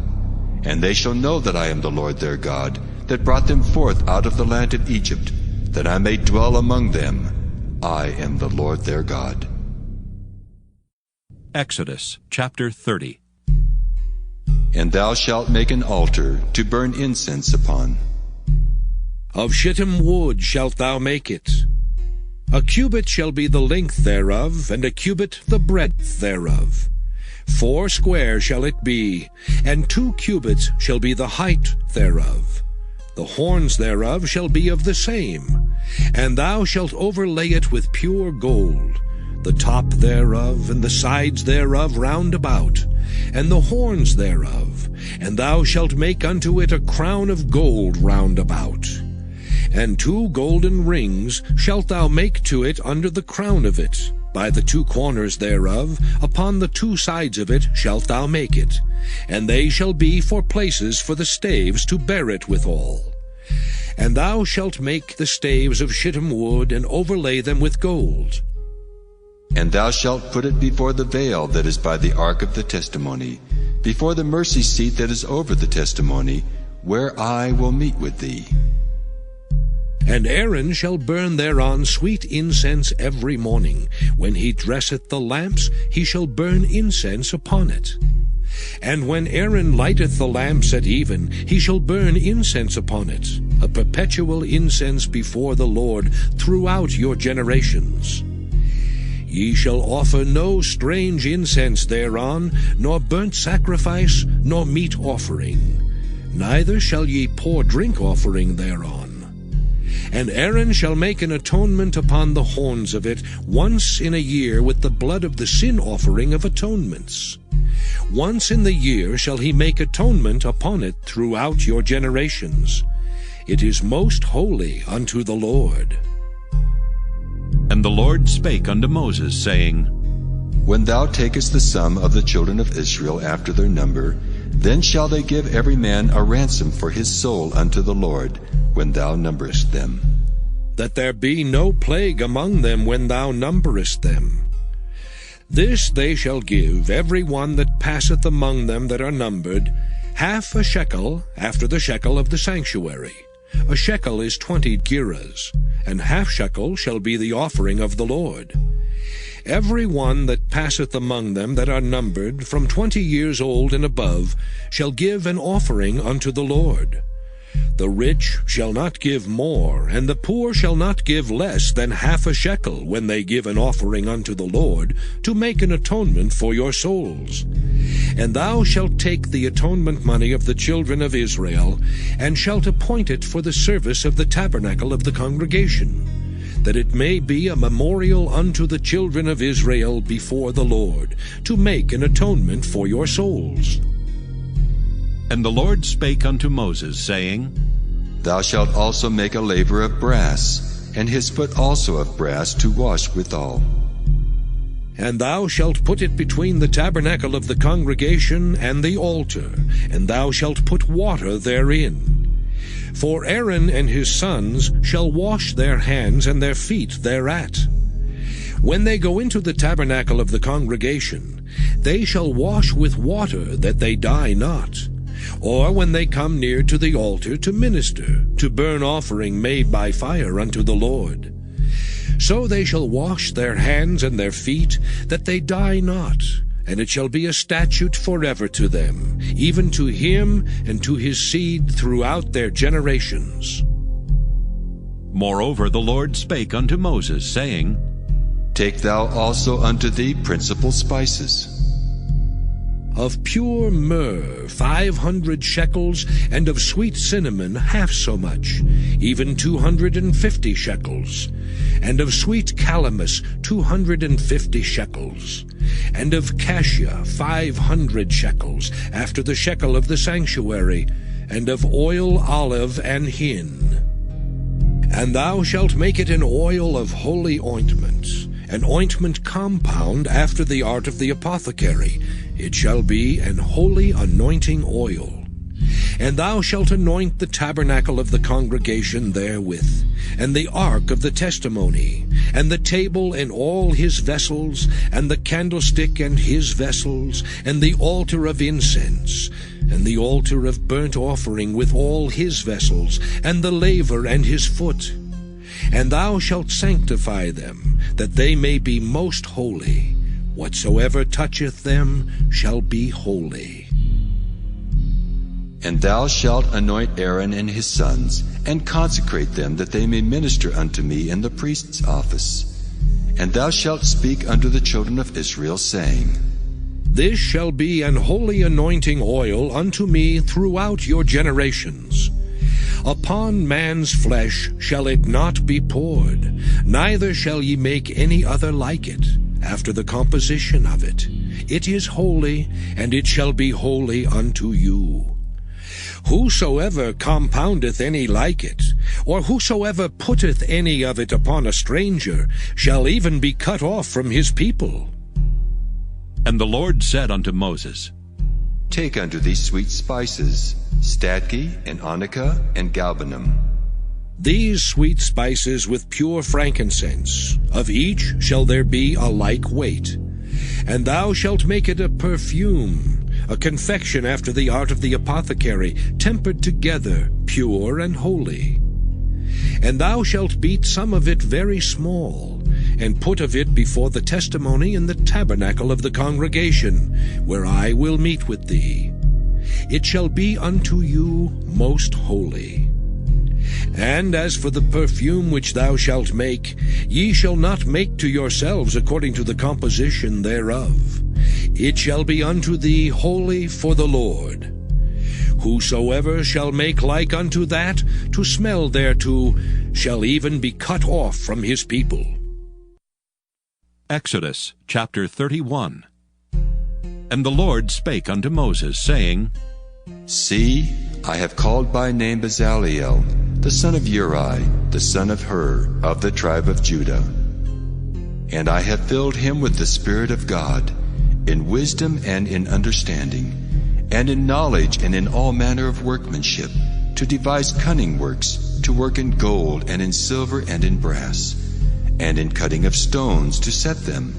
And they shall know that I am the Lord their God, that brought them forth out of the land of Egypt, that I may dwell among them. I am the Lord their God. Exodus chapter 30. And thou shalt make an altar to burn incense upon. Of shittim wood shalt thou make it. A cubit shall be the length thereof, and a cubit the breadth thereof. 4 square shall it be, and 2 cubits shall be the height thereof. The horns thereof shall be of the same. And thou shalt overlay it with pure gold, the top thereof, and the sides thereof round about, and the horns thereof. And thou shalt make unto it a crown of gold round about. And 2 golden rings shalt thou make to it under the crown of it. By the 2 corners thereof, upon the 2 sides of it shalt thou make it. And they shall be for places for the staves to bear it withal. And thou shalt make the staves of shittim wood, and overlay them with gold. And thou shalt put it before the veil that is by the ark of the testimony, before the mercy seat that is over the testimony, where I will meet with thee. And Aaron shall burn thereon sweet incense every morning. When he dresseth the lamps, he shall burn incense upon it. And when Aaron lighteth the lamps at even, he shall burn incense upon it, a perpetual incense before the Lord throughout your generations. Ye shall offer no strange incense thereon, nor burnt sacrifice, nor meat offering. Neither shall ye pour drink offering thereon. And Aaron shall make an atonement upon the horns of it once in a year with the blood of the sin offering of atonements. Once in the year shall he make atonement upon it throughout your generations. It is most holy unto the Lord. And the Lord spake unto Moses, saying, When thou takest the sum of the children of Israel after their number, then shall they give every man a ransom for his soul unto the Lord, when thou numberest them. That there be no plague among them when thou numberest them. This they shall give every one that passeth among them that are numbered, 1/2 shekel after the shekel of the sanctuary. A shekel is 20 gerahs, and 1/2 shekel shall be the offering of the Lord. Every one that passeth among them that are numbered, from 20 years old and above, shall give an offering unto the Lord. The rich shall not give more, and the poor shall not give less than 1/2 shekel when they give an offering unto the Lord, to make an atonement for your souls. And thou shalt take the atonement money of the children of Israel, and shalt appoint it for the service of the tabernacle of the congregation, that it may be a memorial unto the children of Israel before the Lord, to make an atonement for your souls. And the Lord spake unto Moses, saying, Thou shalt also make a laver of brass, and his foot also of brass to wash withal. And thou shalt put it between the tabernacle of the congregation and the altar, and thou shalt put water therein. For Aaron and his sons shall wash their hands and their feet thereat. When they go into the tabernacle of the congregation, they shall wash with water, that they die not. Or when they come near to the altar to minister, to burn offering made by fire unto the Lord. So they shall wash their hands and their feet, that they die not. And it shall be a statute forever to them, even to him and to his seed throughout their generations. Moreover the Lord spake unto Moses, saying, Take thou also unto thee principal spices. Of pure myrrh 500 shekels, and of sweet cinnamon half so much, even 250 shekels, and of sweet calamus 250 shekels, and of cassia 500 shekels, after the shekel of the sanctuary, and of oil, olive, and hin. And thou shalt make it an oil of holy ointment, an ointment compound after the art of the apothecary. It shall be an holy anointing oil. And thou shalt anoint the tabernacle of the congregation therewith, and the ark of the testimony, and the table and all his vessels, and the candlestick and his vessels, and the altar of incense, and the altar of burnt offering with all his vessels, and the laver and his foot. And thou shalt sanctify them, that they may be most holy. Whatsoever toucheth them shall be holy. And thou shalt anoint Aaron and his sons, and consecrate them, that they may minister unto me in the priest's office. And thou shalt speak unto the children of Israel, saying, This shall be an holy anointing oil unto me throughout your generations. Upon man's flesh shall it not be poured, neither shall ye make any other like it, after the composition of it. It is holy, and it shall be holy unto you. Whosoever compoundeth any like it, or whosoever putteth any of it upon a stranger, shall even be cut off from his people. And the Lord said unto Moses, Take unto thee sweet spices, stadge, and onycha, and galbanum. These sweet spices with pure frankincense, of each shall there be a like weight. And thou shalt make it a perfume, a confection after the art of the apothecary, tempered together, pure and holy. And thou shalt beat some of it very small, and put of it before the testimony in the tabernacle of the congregation, where I will meet with thee. It shall be unto you most holy. And as for the perfume which thou shalt make, ye shall not make to yourselves according to the composition thereof. It shall be unto thee holy for the Lord. Whosoever shall make like unto that, to smell thereto, shall even be cut off from his people. Exodus chapter 31. And the Lord spake unto Moses, saying, See, I have called by name Bezaleel, the son of Uri, the son of Hur, of the tribe of Judah. And I have filled him with the Spirit of God, in wisdom and in understanding, and in knowledge and in all manner of workmanship, to devise cunning works, to work in gold and in silver and in brass, and in cutting of stones to set them,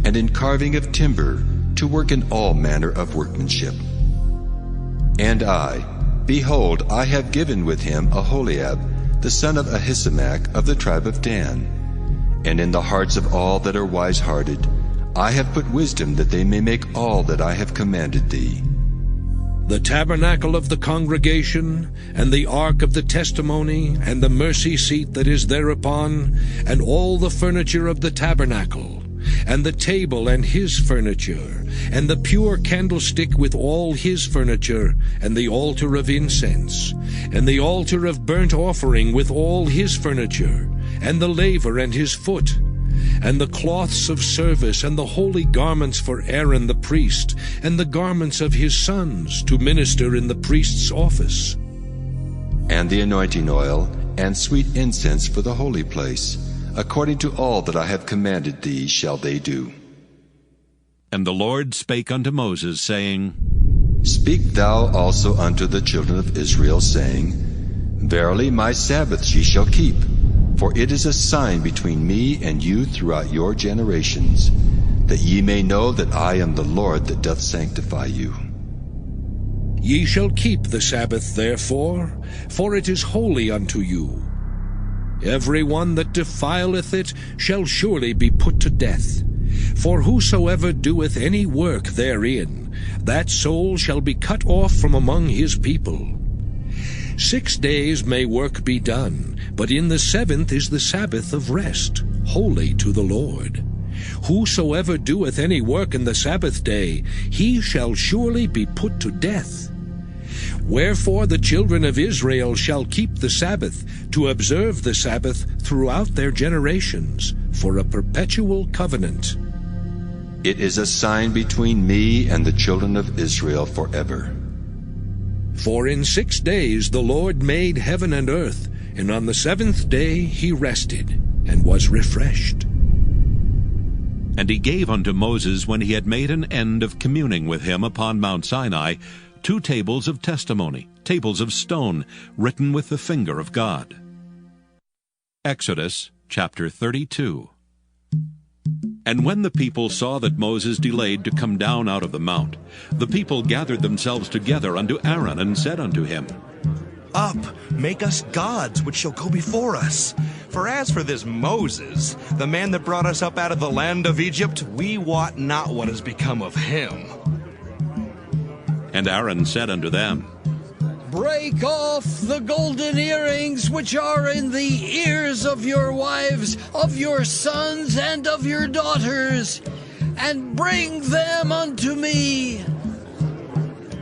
and in carving of timber, to work in all manner of workmanship. And I, behold, I have given with him Aholiab, the son of Ahisamach, of the tribe of Dan. And in the hearts of all that are wise-hearted, I have put wisdom, that they may make all that I have commanded thee. The tabernacle of the congregation, and the ark of the testimony, and the mercy seat that is thereupon, and all the furniture of the tabernacle, and the table and his furniture, and the pure candlestick with all his furniture, and the altar of incense, and the altar of burnt offering with all his furniture, and the laver and his foot, and the cloths of service, and the holy garments for Aaron the priest, and the garments of his sons to minister in the priest's office, and the anointing oil, and sweet incense for the holy place. According to all that I have commanded thee shall they do. And the Lord spake unto Moses, saying, Speak thou also unto the children of Israel, saying, Verily my Sabbaths ye shall keep, for it is a sign between me and you throughout your generations, that ye may know that I am the Lord that doth sanctify you. Ye shall keep the Sabbath therefore, for it is holy unto you. Every one that defileth it shall surely be put to death. For whosoever doeth any work therein, that soul shall be cut off from among his people. 6 days may work be done, but in the 7th is the Sabbath of rest, holy to the Lord. Whosoever doeth any work in the Sabbath day, he shall surely be put to death. Wherefore the children of Israel shall keep the Sabbath, to observe the Sabbath throughout their generations, for a perpetual covenant. It is a sign between me and the children of Israel forever. For in 6 days the Lord made heaven and earth, and on the 7th day he rested, and was refreshed. And he gave unto Moses, when he had made an end of communing with him upon Mount Sinai, 2 tables of testimony, tables of stone, written with the finger of God. Exodus chapter 32. And when the people saw that Moses delayed to come down out of the mount, the people gathered themselves together unto Aaron, and said unto him, Up, make us gods which shall go before us. For as for this Moses, the man that brought us up out of the land of Egypt, we wot not what has become of him. And Aaron said unto them, Break off the golden earrings which are in the ears of your wives, of your sons, and of your daughters, and bring them unto me.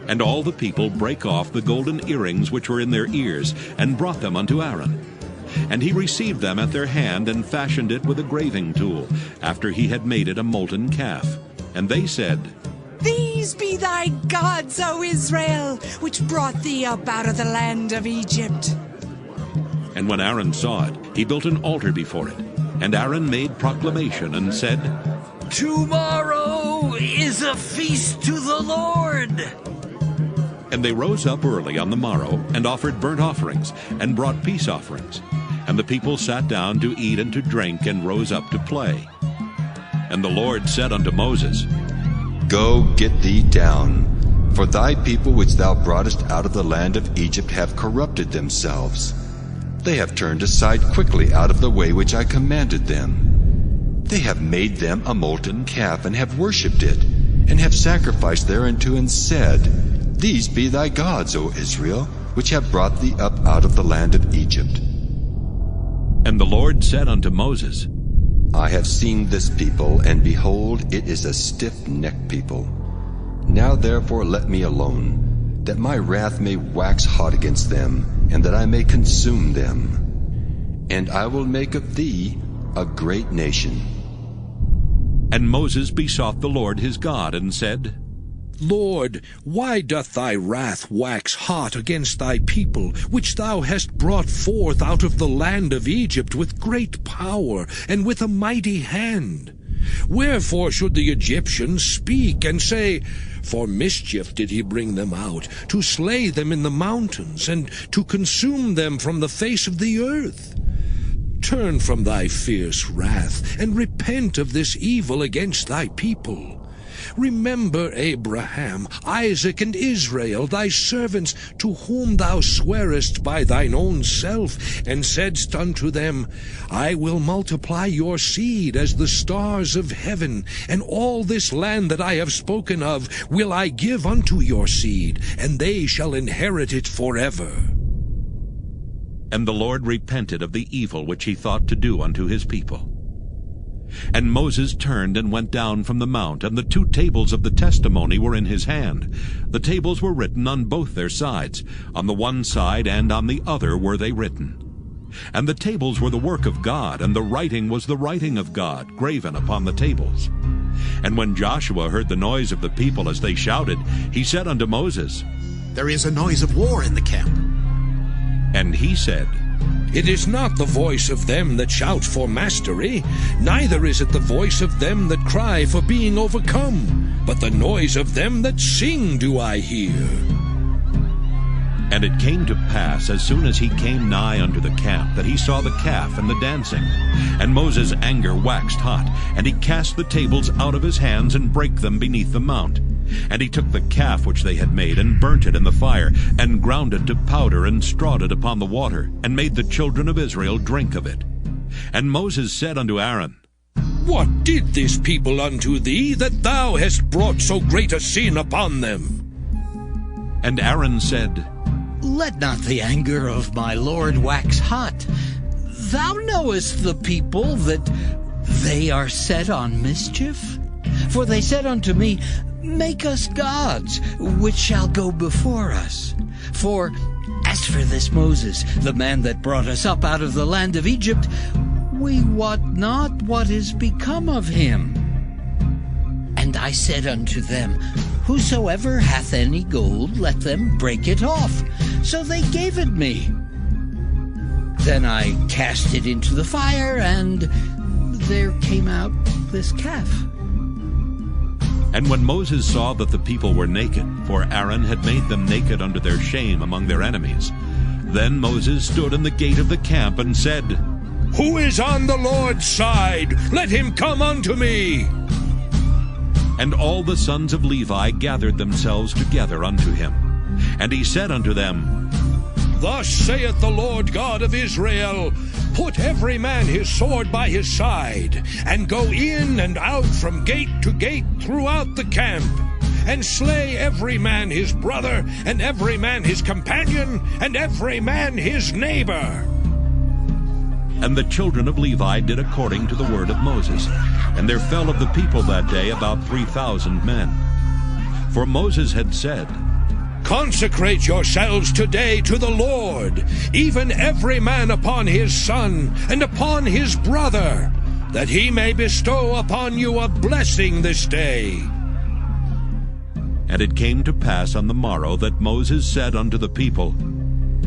And all the people brake off the golden earrings which were in their ears, and brought them unto Aaron. And he received them at their hand, and fashioned it with a graving tool, after he had made it a molten calf. And they said, These be thy gods, O Israel, which brought thee up out of the land of Egypt. And when Aaron saw it, he built an altar before it. And Aaron made proclamation, and said, Tomorrow is a feast to the Lord. And they rose up early on the morrow, and offered burnt offerings, and brought peace offerings. And the people sat down to eat and to drink, and rose up to play. And the Lord said unto Moses, Go, get thee down, for thy people which thou broughtest out of the land of Egypt have corrupted themselves. They have turned aside quickly out of the way which I commanded them. They have made them a molten calf, and have worshipped it, and have sacrificed thereunto, and said, These be thy gods, O Israel, which have brought thee up out of the land of Egypt. And the Lord said unto Moses, I have seen this people, and behold, it is a stiff-necked people. Now therefore let me alone, that my wrath may wax hot against them, and that I may consume them. And I will make of thee a great nation. And Moses besought the Lord his God, and said, Lord, why doth thy wrath wax hot against thy people, which thou hast brought forth out of the land of Egypt with great power and with a mighty hand? Wherefore should the Egyptians speak and say, For mischief did he bring them out, to slay them in the mountains, and to consume them from the face of the earth? Turn from thy fierce wrath, and repent of this evil against thy people. Remember Abraham, Isaac, and Israel, thy servants, to whom thou swarest by thine own self, and saidst unto them, I will multiply your seed as the stars of heaven, and all this land that I have spoken of will I give unto your seed, and they shall inherit it forever. And the Lord repented of the evil which he thought to do unto his people. And Moses turned and went down from the mount, and the 2 tables of the testimony were in his hand. The tables were written on both their sides. On the one side and on the other were they written. And the tables were the work of God, and the writing was the writing of God, graven upon the tables. And when Joshua heard the noise of the people as they shouted, he said unto Moses, There is a noise of war in the camp. And he said, It is not the voice of them that shout for mastery, neither is it the voice of them that cry for being overcome, but the noise of them that sing do I hear. And it came to pass, as soon as he came nigh unto the camp, that he saw the calf and the dancing. And Moses' anger waxed hot, and he cast the tables out of his hands, and brake them beneath the mount. And he took the calf which they had made, and burnt it in the fire, and ground it to powder, and strawed it upon the water, and made the children of Israel drink of it. And Moses said unto Aaron, What did this people unto thee, that thou hast brought so great a sin upon them? And Aaron said, Let not the anger of my Lord wax hot. Thou knowest the people that they are set on mischief. For they said unto me, Make us gods, which shall go before us. For as for this Moses, the man that brought us up out of the land of Egypt, we wot not what is become of him. And I said unto them, Whosoever hath any gold, let them break it off. So they gave it me. Then I cast it into the fire, and there came out this calf. And when Moses saw that the people were naked, for Aaron had made them naked unto their shame among their enemies, then Moses stood in the gate of the camp and said, Who is on the Lord's side? Let him come unto me. And all the sons of Levi gathered themselves together unto him. And he said unto them, Thus saith the Lord God of Israel, Put every man his sword by his side, and go in and out from gate to gate throughout the camp, and slay every man his brother, and every man his companion, and every man his neighbor. And the children of Levi did according to the word of Moses. And there fell of the people that day about 3,000 men. For Moses had said, Consecrate yourselves today to the Lord, even every man upon his son, and upon his brother, that he may bestow upon you a blessing this day. And it came to pass on the morrow that Moses said unto the people,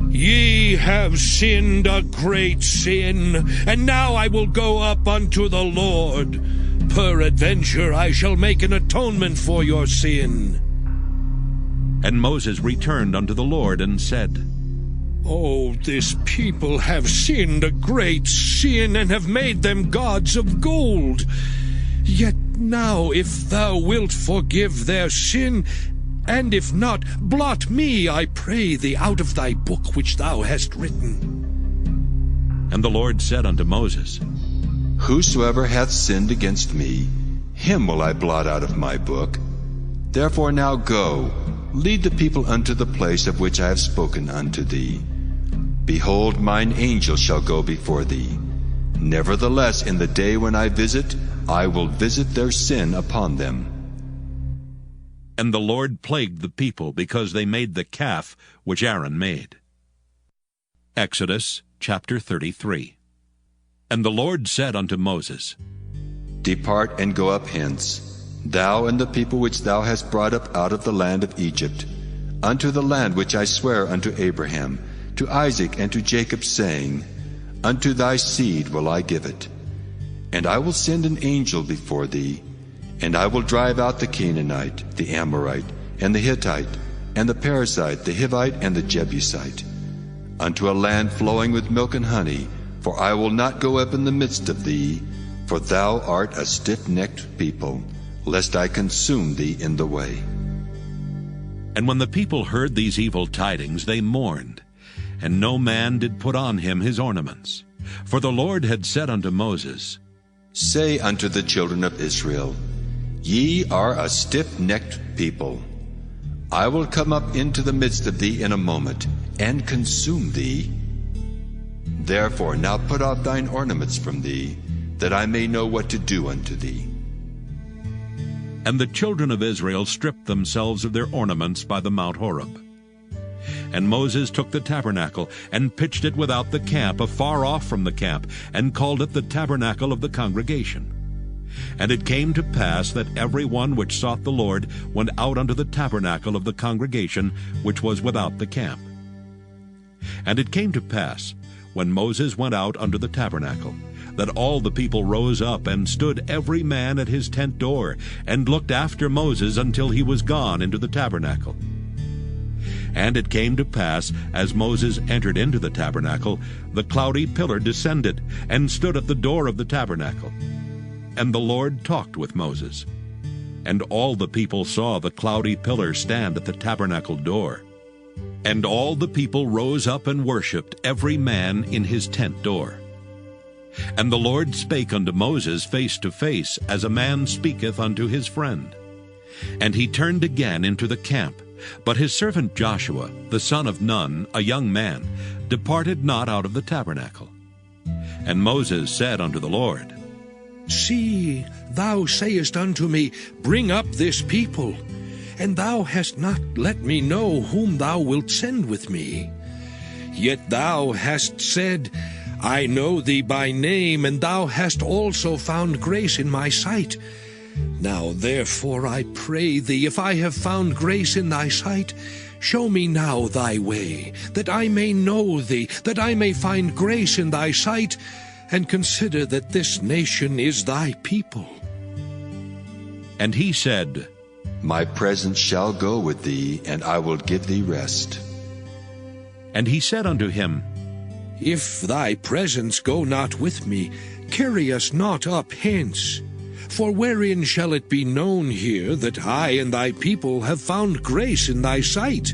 Ye have sinned a great sin, and now I will go up unto the Lord. Peradventure I shall make an atonement for your sin. And Moses returned unto the Lord and said, Oh, this people have sinned a great sin, and have made them gods of gold. Yet now if thou wilt forgive their sin, and if not, blot me, I pray thee, out of thy book which thou hast written. And the Lord said unto Moses, Whosoever hath sinned against me, him will I blot out of my book. Therefore now go, lead the people unto the place of which I have spoken unto thee. Behold, mine angel shall go before thee. Nevertheless, in the day when I visit, I will visit their sin upon them. And the Lord plagued the people, because they made the calf which Aaron made. Exodus chapter 33. And the Lord said unto Moses, Depart and go up hence, thou and the people which thou hast brought up out of the land of Egypt, unto the land which I swear unto Abraham, to Isaac, and to Jacob, saying, Unto thy seed will I give it. And I will send an angel before thee, and I will drive out the Canaanite, the Amorite, and the Hittite, and the Perizzite, the Hivite, and the Jebusite, unto a land flowing with milk and honey, for I will not go up in the midst of thee, for thou art a stiff-necked people, lest I consume thee in the way. And when the people heard these evil tidings, they mourned, and no man did put on him his ornaments. For the Lord had said unto Moses, Say unto the children of Israel, Ye are a stiff-necked people. I will come up into the midst of thee in a moment, and consume thee. Therefore now put off thine ornaments from thee, that I may know what to do unto thee. And the children of Israel stripped themselves of their ornaments by the Mount Horeb. And Moses took the tabernacle, and pitched it without the camp, afar off from the camp, and called it the tabernacle of the congregation. And it came to pass that every one which sought the Lord went out unto the tabernacle of the congregation, which was without the camp. And it came to pass, when Moses went out unto the tabernacle, that all the people rose up, and stood every man at his tent door, and looked after Moses until he was gone into the tabernacle. And it came to pass, as Moses entered into the tabernacle, the cloudy pillar descended, and stood at the door of the tabernacle. And the Lord talked with Moses. And all the people saw the cloudy pillar stand at the tabernacle door. And all the people rose up and worshipped, every man in his tent door. And the Lord spake unto Moses face to face, as a man speaketh unto his friend. And he turned again into the camp. But his servant Joshua, the son of Nun, a young man, departed not out of the tabernacle. And Moses said unto the Lord, See, thou sayest unto me, Bring up this people, and thou hast not let me know whom thou wilt send with me. Yet thou hast said, I know thee by name, and thou hast also found grace in my sight. Now therefore I pray thee, if I have found grace in thy sight, show me now thy way, that I may know thee, that I may find grace in thy sight, and consider that this nation is thy people. And he said, My presence shall go with thee, and I will give thee rest. And he said unto him, If thy presence go not with me, carry us not up hence. For wherein shall it be known here that I and thy people have found grace in thy sight?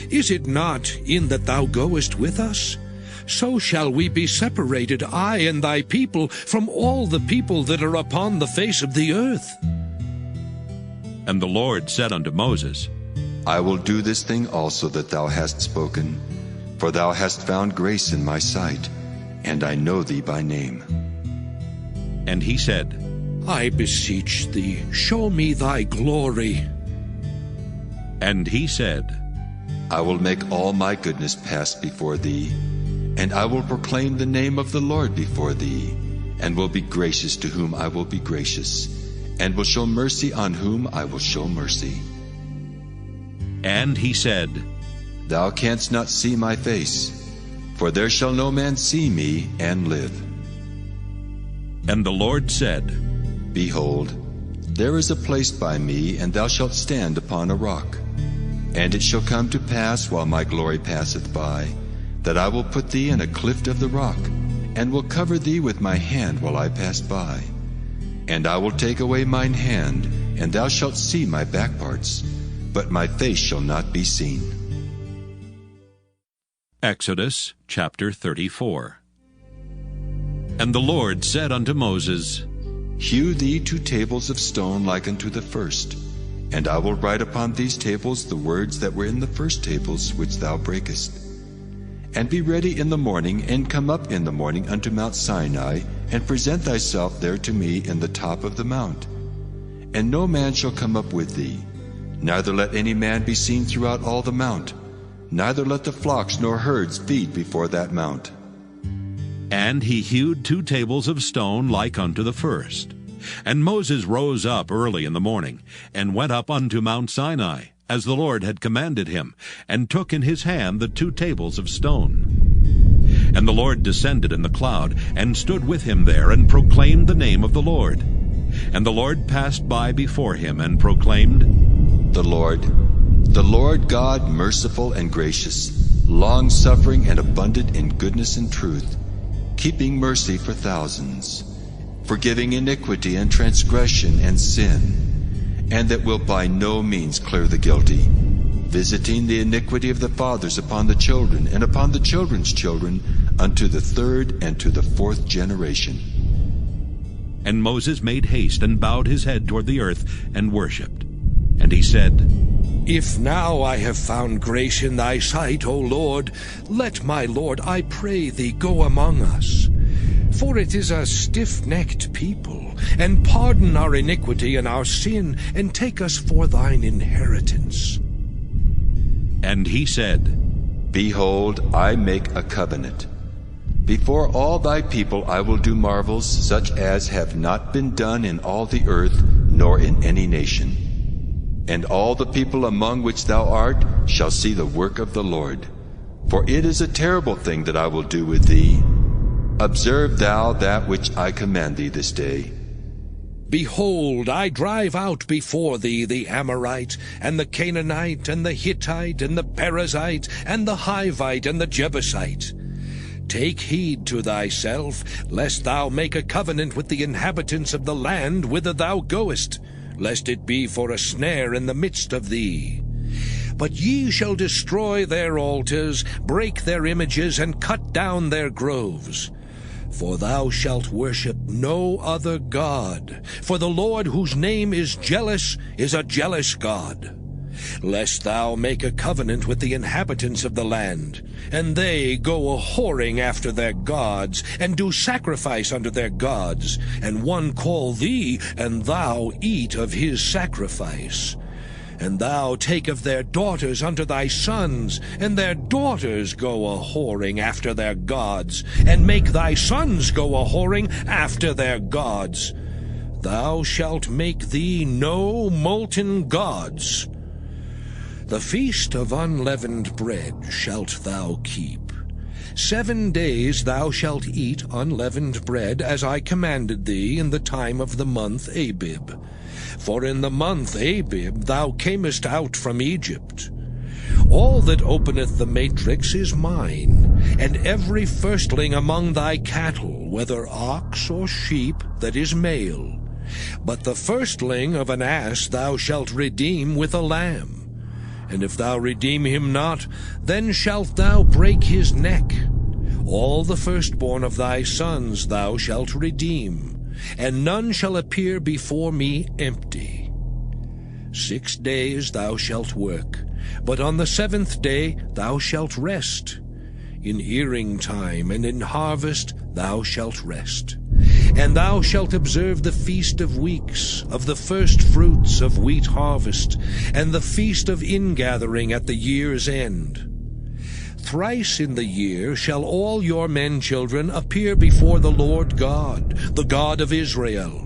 Is it not in that thou goest with us? So shall we be separated, I and thy people, from all the people that are upon the face of the earth. And the Lord said unto Moses, I will do this thing also that thou hast spoken, for thou hast found grace in my sight, and I know thee by name. And he said, I beseech thee, show me thy glory. And he said, I will make all my goodness pass before thee, and I will proclaim the name of the Lord before thee, and will be gracious to whom I will be gracious, and will show mercy on whom I will show mercy. And he said, Thou canst not see my face, for there shall no man see me and live. And the Lord said, Behold, there is a place by me, and thou shalt stand upon a rock. And it shall come to pass, while my glory passeth by, that I will put thee in a cleft of the rock, and will cover thee with my hand while I pass by. And I will take away mine hand, and thou shalt see my back parts, but my face shall not be seen. Exodus chapter 34. And the Lord said unto Moses, Hew thee 2 tables of stone like unto the first, and I will write upon these tables the words that were in the first tables which thou breakest. And be ready in the morning, and come up in the morning unto Mount Sinai, and present thyself there to me in the top of the mount. And no man shall come up with thee, neither let any man be seen throughout all the mount, neither let the flocks nor herds feed before that mount. And he hewed 2 tables of stone like unto the first. And Moses rose up early in the morning, and went up unto Mount Sinai, as the Lord had commanded him, and took in his hand the 2 tables of stone. And the Lord descended in the cloud, and stood with him there, and proclaimed the name of the Lord. And the Lord passed by before him, and proclaimed, The Lord God, merciful and gracious, long-suffering and abundant in goodness and truth, keeping mercy for thousands, forgiving iniquity and transgression and sin, and that will by no means clear the guilty, visiting the iniquity of the fathers upon the children, and upon the children's children, unto the 3rd and to the 4th generation. And Moses made haste, and bowed his head toward the earth, and worshipped. And he said, If now I have found grace in thy sight, O Lord, let my Lord, I pray thee, go among us. For it is a stiff-necked people, and pardon our iniquity and our sin, and take us for thine inheritance. And he said, Behold, I make a covenant. Before all thy people I will do marvels such as have not been done in all the earth, nor in any nation. And all the people among which thou art shall see the work of the Lord. For it is a terrible thing that I will do with thee. Observe thou that which I command thee this day. Behold, I drive out before thee the Amorite, and the Canaanite, and the Hittite, and the Perizzite, and the Hivite, and the Jebusite. Take heed to thyself, lest thou make a covenant with the inhabitants of the land whither thou goest, lest it be for a snare in the midst of thee. But ye shall destroy their altars, break their images, and cut down their groves. For thou shalt worship no other God, for the Lord whose name is jealous is a jealous God. Lest thou make a covenant with the inhabitants of the land, and they go a-whoring after their gods, and do sacrifice unto their gods, and one call thee, and thou eat of his sacrifice. And thou take of their daughters unto thy sons, and their daughters go a-whoring after their gods, and make thy sons go a-whoring after their gods. Thou shalt make thee no molten gods. The feast of unleavened bread shalt thou keep. 7 days thou shalt eat unleavened bread, as I commanded thee in the time of the month Abib. For in the month Abib thou camest out from Egypt. All that openeth the matrix is mine, and every firstling among thy cattle, whether ox or sheep, that is male. But the firstling of an ass thou shalt redeem with a lamb. And if thou redeem him not, then shalt thou break his neck. All the firstborn of thy sons thou shalt redeem, and none shall appear before me empty. 6 days thou shalt work, but on the 7th day thou shalt rest. In earing time and in harvest thou shalt rest. And thou shalt observe the feast of weeks, of the first fruits of wheat harvest, and the feast of ingathering at the year's end. Thrice in the year shall all your men children appear before the Lord God, the God of Israel.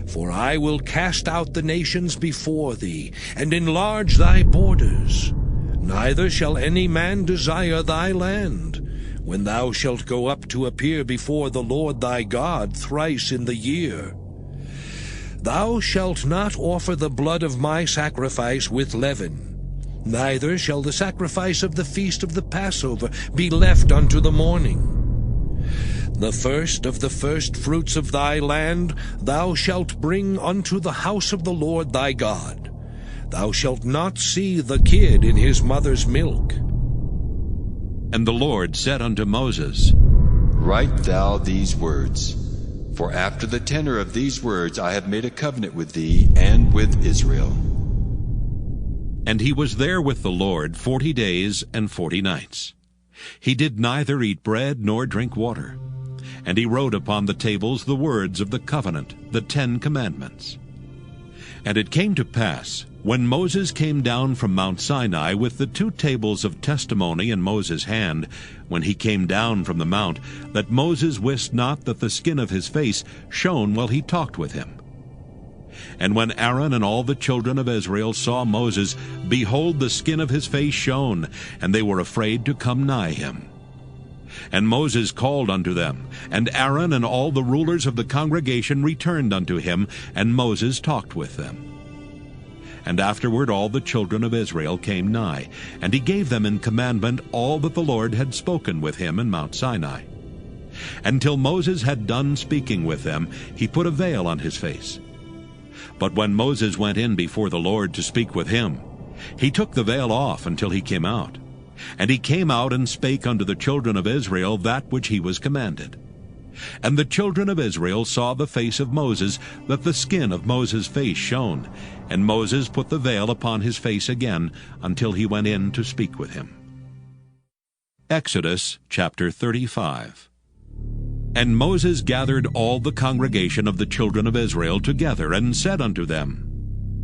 For I will cast out the nations before thee, and enlarge thy borders. Neither shall any man desire thy land, when thou shalt go up to appear before the Lord thy God thrice in the year. Thou shalt not offer the blood of my sacrifice with leaven, neither shall the sacrifice of the feast of the Passover be left unto the morning. The first of the first fruits of thy land thou shalt bring unto the house of the Lord thy God. Thou shalt not see the kid in his mother's milk. And the Lord said unto Moses, Write thou these words, for after the tenor of these words I have made a covenant with thee and with Israel. And he was there with the Lord 40 days and 40 nights. He did neither eat bread nor drink water. And he wrote upon the tables the words of the covenant, the 10 commandments. And it came to pass, when Moses came down from Mount Sinai with the 2 tables of testimony in Moses' hand, when he came down from the mount, that Moses wist not that the skin of his face shone while he talked with him. And when Aaron and all the children of Israel saw Moses, behold, the skin of his face shone, and they were afraid to come nigh him. And Moses called unto them, and Aaron and all the rulers of the congregation returned unto him, and Moses talked with them. And afterward all the children of Israel came nigh, and he gave them in commandment all that the Lord had spoken with him in Mount Sinai. Until Moses had done speaking with them, he put a veil on his face. But when Moses went in before the Lord to speak with him, he took the veil off until he came out. And he came out and spake unto the children of Israel that which he was commanded. And the children of Israel saw the face of Moses, that the skin of Moses' face shone. And Moses put the veil upon his face again, until he went in to speak with him. Exodus chapter 35. And Moses gathered all the congregation of the children of Israel together, and said unto them,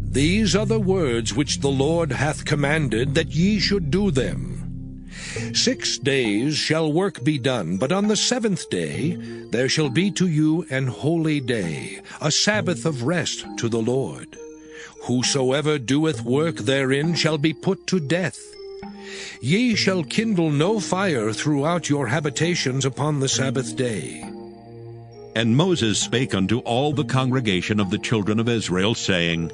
These are the words which the Lord hath commanded, that ye should do them. 6 days shall work be done, but on the 7th day there shall be to you an holy day, a Sabbath of rest to the Lord. Whosoever doeth work therein shall be put to death. Ye shall kindle no fire throughout your habitations upon the Sabbath day. And Moses spake unto all the congregation of the children of Israel, saying,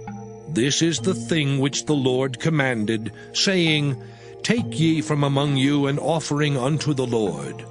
This is the thing which the Lord commanded, saying, Take ye from among you an offering unto the Lord.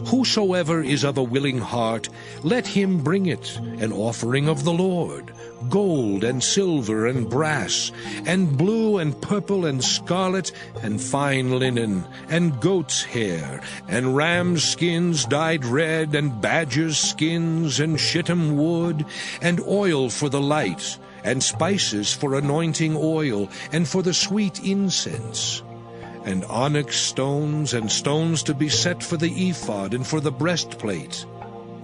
Whosoever is of a willing heart, let him bring it, an offering of the Lord, gold and silver and brass, and blue and purple and scarlet, and fine linen, and goat's hair, and ram's skins dyed red, and badger's skins, and shittim wood, and oil for the light, and spices for anointing oil, and for the sweet incense, and onyx stones, and stones to be set for the ephod, and for the breastplate.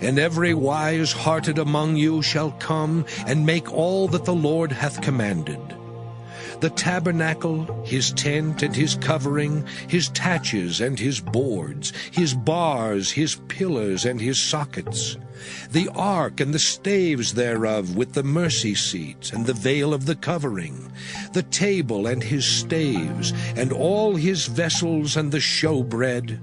And every wise-hearted among you shall come, and make all that the Lord hath commanded. The tabernacle, his tent and his covering, his taches and his boards, his bars, his pillars and his sockets, the ark and the staves thereof with the mercy seat and the veil of the covering, the table and his staves, and all his vessels and the showbread,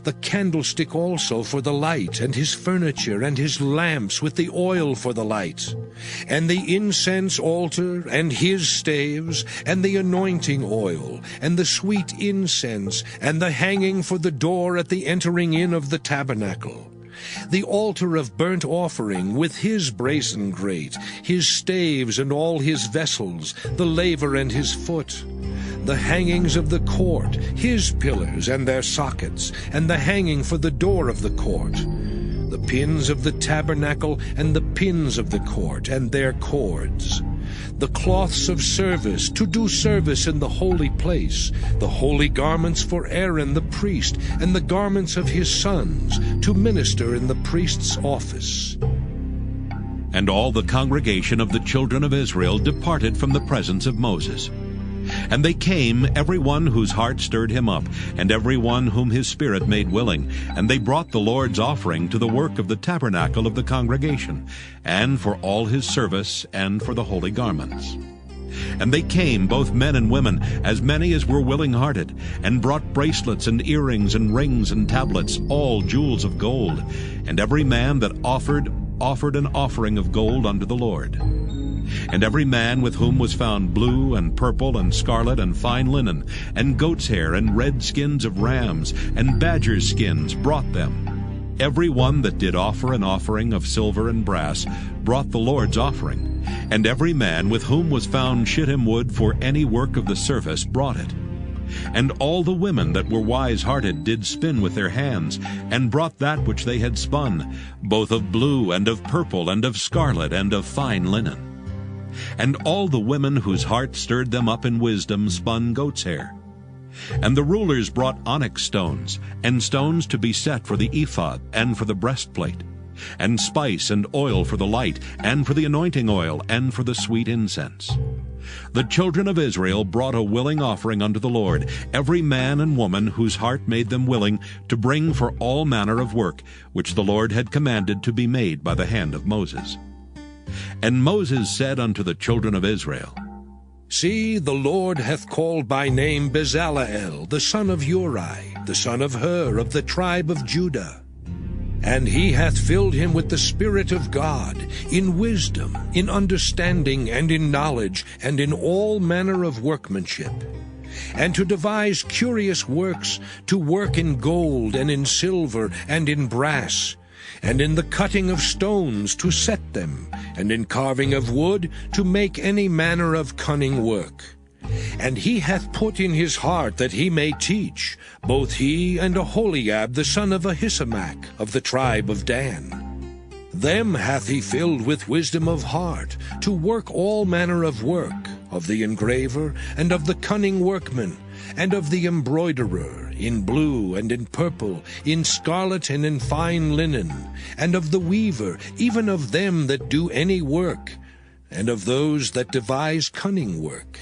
the candlestick also for the light, and his furniture, and his lamps with the oil for the light, and the incense altar, and his staves, and the anointing oil, and the sweet incense, and the hanging for the door at the entering in of the tabernacle, the altar of burnt offering with his brazen grate, his staves and all his vessels, the laver and his foot, the hangings of the court, his pillars and their sockets, and the hanging for the door of the court, the pins of the tabernacle and the pins of the court and their cords, the cloths of service to do service in the holy place, the holy garments for Aaron the priest, and the garments of his sons to minister in the priest's office. And all the congregation of the children of Israel departed from the presence of Moses. And they came, every one whose heart stirred him up, and every one whom his spirit made willing, and they brought the Lord's offering to the work of the tabernacle of the congregation, and for all his service, and for the holy garments. And they came, both men and women, as many as were willing-hearted, and brought bracelets and earrings and rings and tablets, all jewels of gold. And every man that offered an offering of gold unto the Lord. And every man with whom was found blue and purple and scarlet and fine linen, and goat's hair and red skins of rams and badgers' skins brought them. Every one that did offer an offering of silver and brass brought the Lord's offering. And every man with whom was found shittim wood for any work of the service brought it. And all the women that were wise-hearted did spin with their hands, and brought that which they had spun, both of blue and of purple and of scarlet and of fine linen. And all the women whose heart stirred them up in wisdom spun goat's hair. And the rulers brought onyx stones, and stones to be set for the ephod, and for the breastplate, and spice and oil for the light, and for the anointing oil, and for the sweet incense. The children of Israel brought a willing offering unto the Lord, every man and woman whose heart made them willing to bring for all manner of work, which the Lord had commanded to be made by the hand of Moses. And Moses said unto the children of Israel, See, the Lord hath called by name Bezaleel, the son of Uri, the son of Hur, of the tribe of Judah. And he hath filled him with the Spirit of God, in wisdom, in understanding, and in knowledge, and in all manner of workmanship, and to devise curious works, to work in gold, and in silver, and in brass, and in the cutting of stones to set them, and in carving of wood to make any manner of cunning work. And he hath put in his heart that he may teach, both he and Aholiab the son of Ahisamach of the tribe of Dan. Them hath he filled with wisdom of heart, to work all manner of work, of the engraver, and of the cunning workman, and of the embroiderer, in blue and in purple, in scarlet and in fine linen, and of the weaver, even of them that do any work, and of those that devise cunning work.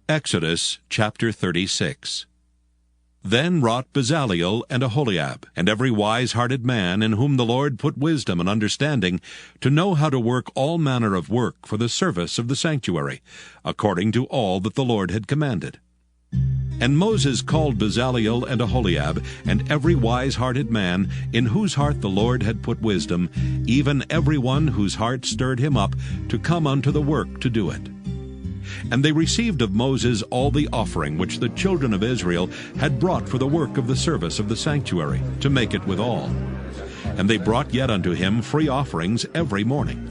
Exodus chapter 36. Then wrought Bezaleel and Aholiab, and every wise-hearted man in whom the Lord put wisdom and understanding, to know how to work all manner of work for the service of the sanctuary, according to all that the Lord had commanded. And Moses called Bezaleel and Aholiab, and every wise-hearted man, in whose heart the Lord had put wisdom, even every one whose heart stirred him up, to come unto the work to do it. And they received of Moses all the offering which the children of Israel had brought for the work of the service of the sanctuary, to make it withal. And they brought yet unto him free offerings every morning.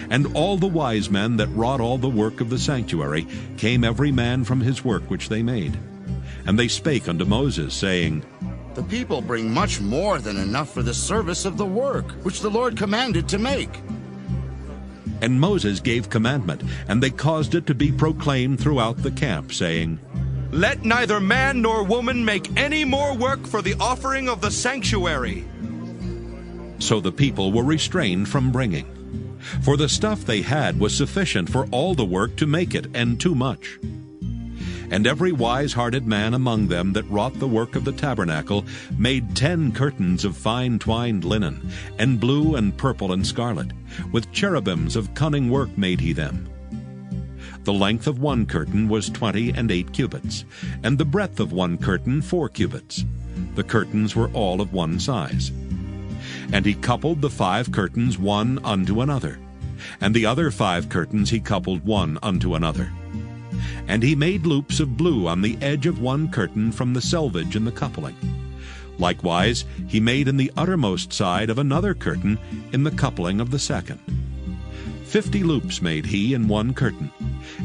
And all the wise men that wrought all the work of the sanctuary came every man from his work which they made. And they spake unto Moses, saying, The people bring much more than enough for the service of the work which the Lord commanded to make. And Moses gave commandment, and they caused it to be proclaimed throughout the camp, saying, Let neither man nor woman make any more work for the offering of the sanctuary. So the people were restrained from bringing. For the stuff they had was sufficient for all the work to make it, and too much. And every wise-hearted man among them that wrought the work of the tabernacle made 10 curtains of fine twined linen, and blue and purple and scarlet. With cherubims of cunning work made he them. The length of one curtain was 28 cubits, and the breadth of one curtain 4 cubits. The curtains were all of one size. And he coupled the 5 curtains one unto another, and the other 5 curtains he coupled one unto another. And he made loops of blue on the edge of one curtain from the selvage in the coupling. Likewise he made in the uttermost side of another curtain in the coupling of the second. 50 loops made he in one curtain,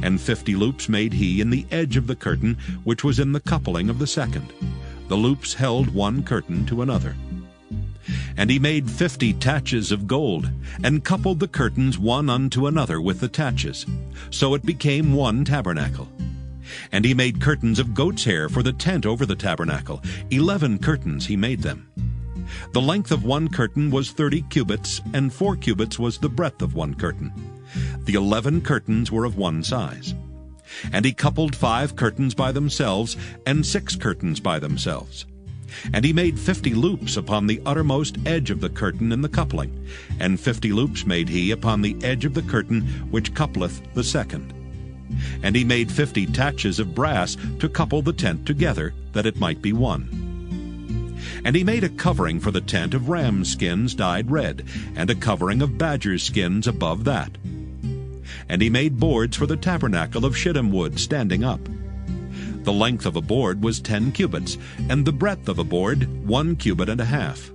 and 50 loops made he in the edge of the curtain which was in the coupling of the second. The loops held one curtain to another. And he made 50 taches of gold, and coupled the curtains one unto another with the taches. So it became one tabernacle. And he made curtains of goat's hair for the tent over the tabernacle. 11 curtains he made them. The length of one curtain was 30 cubits, and 4 cubits was the breadth of one curtain. The 11 curtains were of one size. And he coupled 5 curtains by themselves, and 6 curtains by themselves. And he made 50 loops upon the uttermost edge of the curtain in the coupling, and 50 loops made he upon the edge of the curtain which coupleth the second. And he made 50 taches of brass to couple the tent together, that it might be one. And he made a covering for the tent of ram's skins dyed red, and a covering of badger's skins above that. And he made boards for the tabernacle of shittim wood standing up. The length of a board was 10 cubits, and the breadth of a board 1 cubit and a half.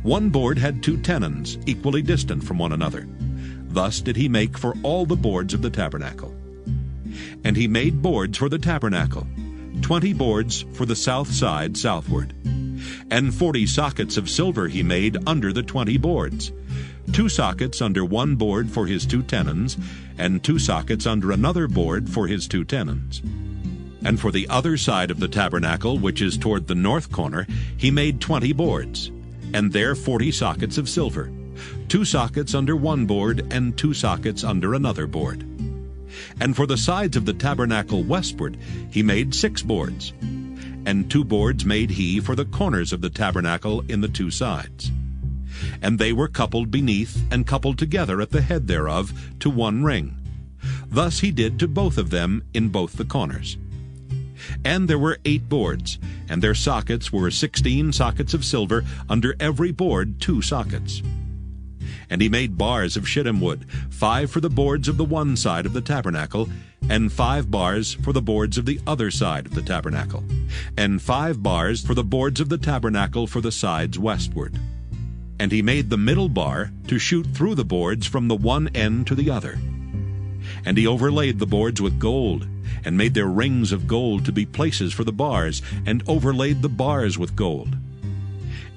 One board had 2 tenons, equally distant from one another. Thus did he make for all the boards of the tabernacle. And he made boards for the tabernacle, 20 boards for the south side southward. And 40 sockets of silver he made under the 20 boards, 2 sockets under one board for his 2 tenons, and 2 sockets under another board for his 2 tenons. And for the other side of the tabernacle, which is toward the north corner, he made 20 boards, and there 40 sockets of silver, 2 sockets under one board, and 2 sockets under another board. And for the sides of the tabernacle westward he made 6 boards, and 2 boards made he for the corners of the tabernacle in the 2 sides. And they were coupled beneath, and coupled together at the head thereof to one ring. Thus he did to both of them in both the corners. And there were 8 boards, and their sockets were 16 sockets of silver, under every board 2 sockets. And he made bars of shittim wood, 5 for the boards of the one side of the tabernacle, and 5 bars for the boards of the other side of the tabernacle, and 5 bars for the boards of the tabernacle for the sides westward. And he made the middle bar to shoot through the boards from the one end to the other. And he overlaid the boards with gold, and made their rings of gold to be places for the bars, and overlaid the bars with gold.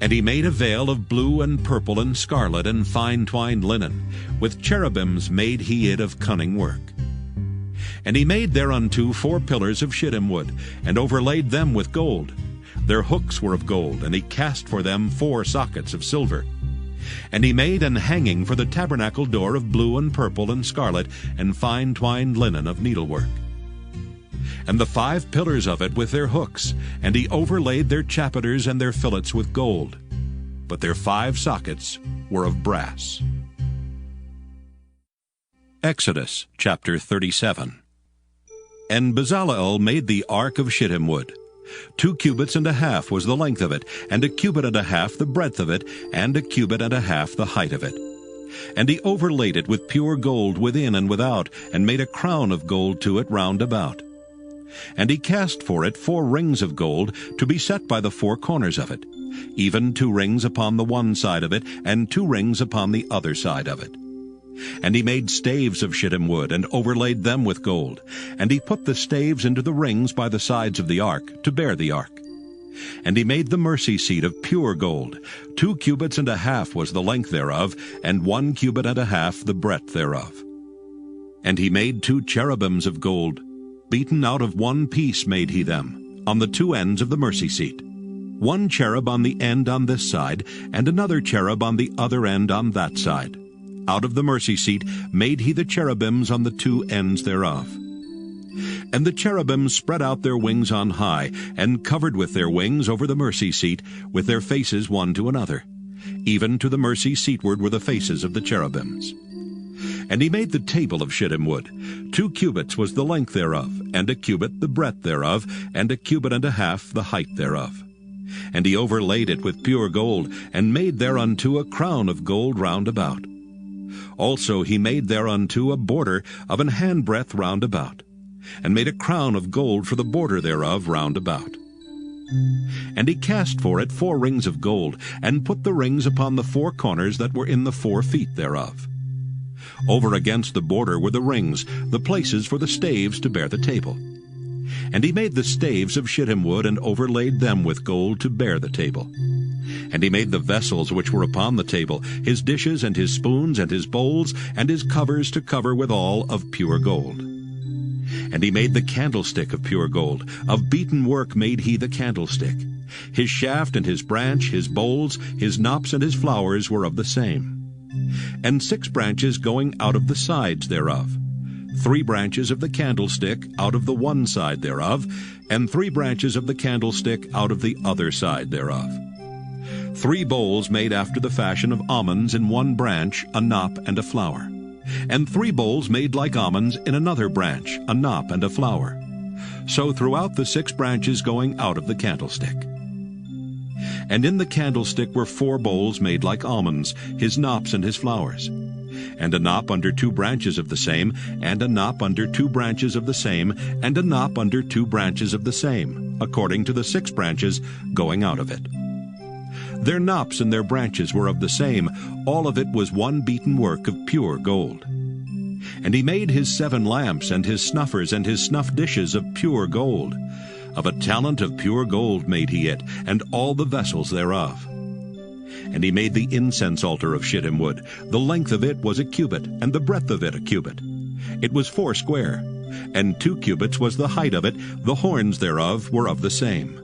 And he made a veil of blue and purple and scarlet and fine twined linen, with cherubims made he it of cunning work. And he made thereunto 4 pillars of shittim wood, and overlaid them with gold. Their hooks were of gold, and he cast for them 4 sockets of silver. And he made an hanging for the tabernacle door of blue and purple and scarlet, and fine twined linen of needlework. And the 5 pillars of it with their hooks, and he overlaid their chapiters and their fillets with gold. But their 5 sockets were of brass. Exodus chapter 37. And Bezaleel made the ark of shittim wood. 2 cubits and a half was the length of it, and 1 cubit and a half the breadth of it, and 1 cubit and a half the height of it. And he overlaid it with pure gold within and without, and made a crown of gold to it round about. And he cast for it 4 rings of gold, to be set by the 4 corners of it, even 2 rings upon the one side of it, and 2 rings upon the other side of it. And he made staves of shittim wood, and overlaid them with gold. And he put the staves into the rings by the sides of the ark, to bear the ark. And he made the mercy seat of pure gold. 2 cubits and a half was the length thereof, and 1 cubit and a half the breadth thereof. And he made 2 cherubims of gold. Beaten out of 1 piece made he them, on the 2 ends of the mercy seat. 1 cherub on the end on this side, and another cherub on the other end on that side. Out of the mercy seat made he the cherubims on the 2 ends thereof. And the cherubims spread out their wings on high, and covered with their wings over the mercy seat, with their faces one to another. Even to the mercy seatward were the faces of the cherubims. And he made the table of shittim wood. 2 cubits was the length thereof, and 1 cubit the breadth thereof, and 1 cubit and a half the height thereof. And he overlaid it with pure gold, and made thereunto a crown of gold round about. Also he made thereunto a border of an handbreadth round about, and made a crown of gold for the border thereof round about. And he cast for it 4 rings of gold, and put the rings upon the 4 corners that were in the 4 feet thereof. Over against the border were the rings, the places for the staves to bear the table. And he made the staves of shittim wood, and overlaid them with gold to bear the table. And he made the vessels which were upon the table, his dishes and his spoons and his bowls, and his covers to cover withal of pure gold. And he made the candlestick of pure gold. Of beaten work made he the candlestick. His shaft and his branch, his bowls, his knops and his flowers were of the same. And 6 branches going out of the sides thereof. 3 branches of the candlestick out of the one side thereof, and 3 branches of the candlestick out of the other side thereof. 3 bowls made after the fashion of almonds in one branch, a knop and a flower. And 3 bowls made like almonds in another branch, a knop and a flower. So throughout the 6 branches going out of the candlestick. And in the candlestick were 4 bowls made like almonds, his knops and his flowers. And a knop under 2 branches of the same, and a knop under 2 branches of the same, and a knop under 2 branches of the same, according to the 6 branches going out of it. Their knops and their branches were of the same, all of it was one beaten work of pure gold. And he made his 7 lamps, and his snuffers, and his snuff dishes of pure gold. Of a talent of pure gold made he it, and all the vessels thereof. And he made the incense altar of shittim wood. The length of it was 1 cubit, and the breadth of it 1 cubit. It was 4 square, and 2 cubits was the height of it. The horns thereof were of the same.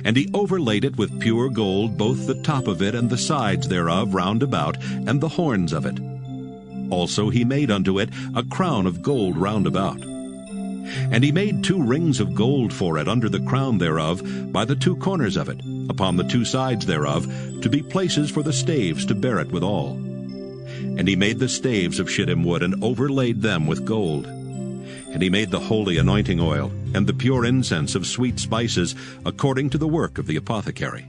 And he overlaid it with pure gold, both the top of it and the sides thereof round about, and the horns of it. Also he made unto it a crown of gold round about. And he made 2 rings of gold for it under the crown thereof, by the 2 corners of it, upon the 2 sides thereof, to be places for the staves to bear it withal. And he made the staves of shittim wood, and overlaid them with gold. And he made the holy anointing oil, and the pure incense of sweet spices, according to the work of the apothecary.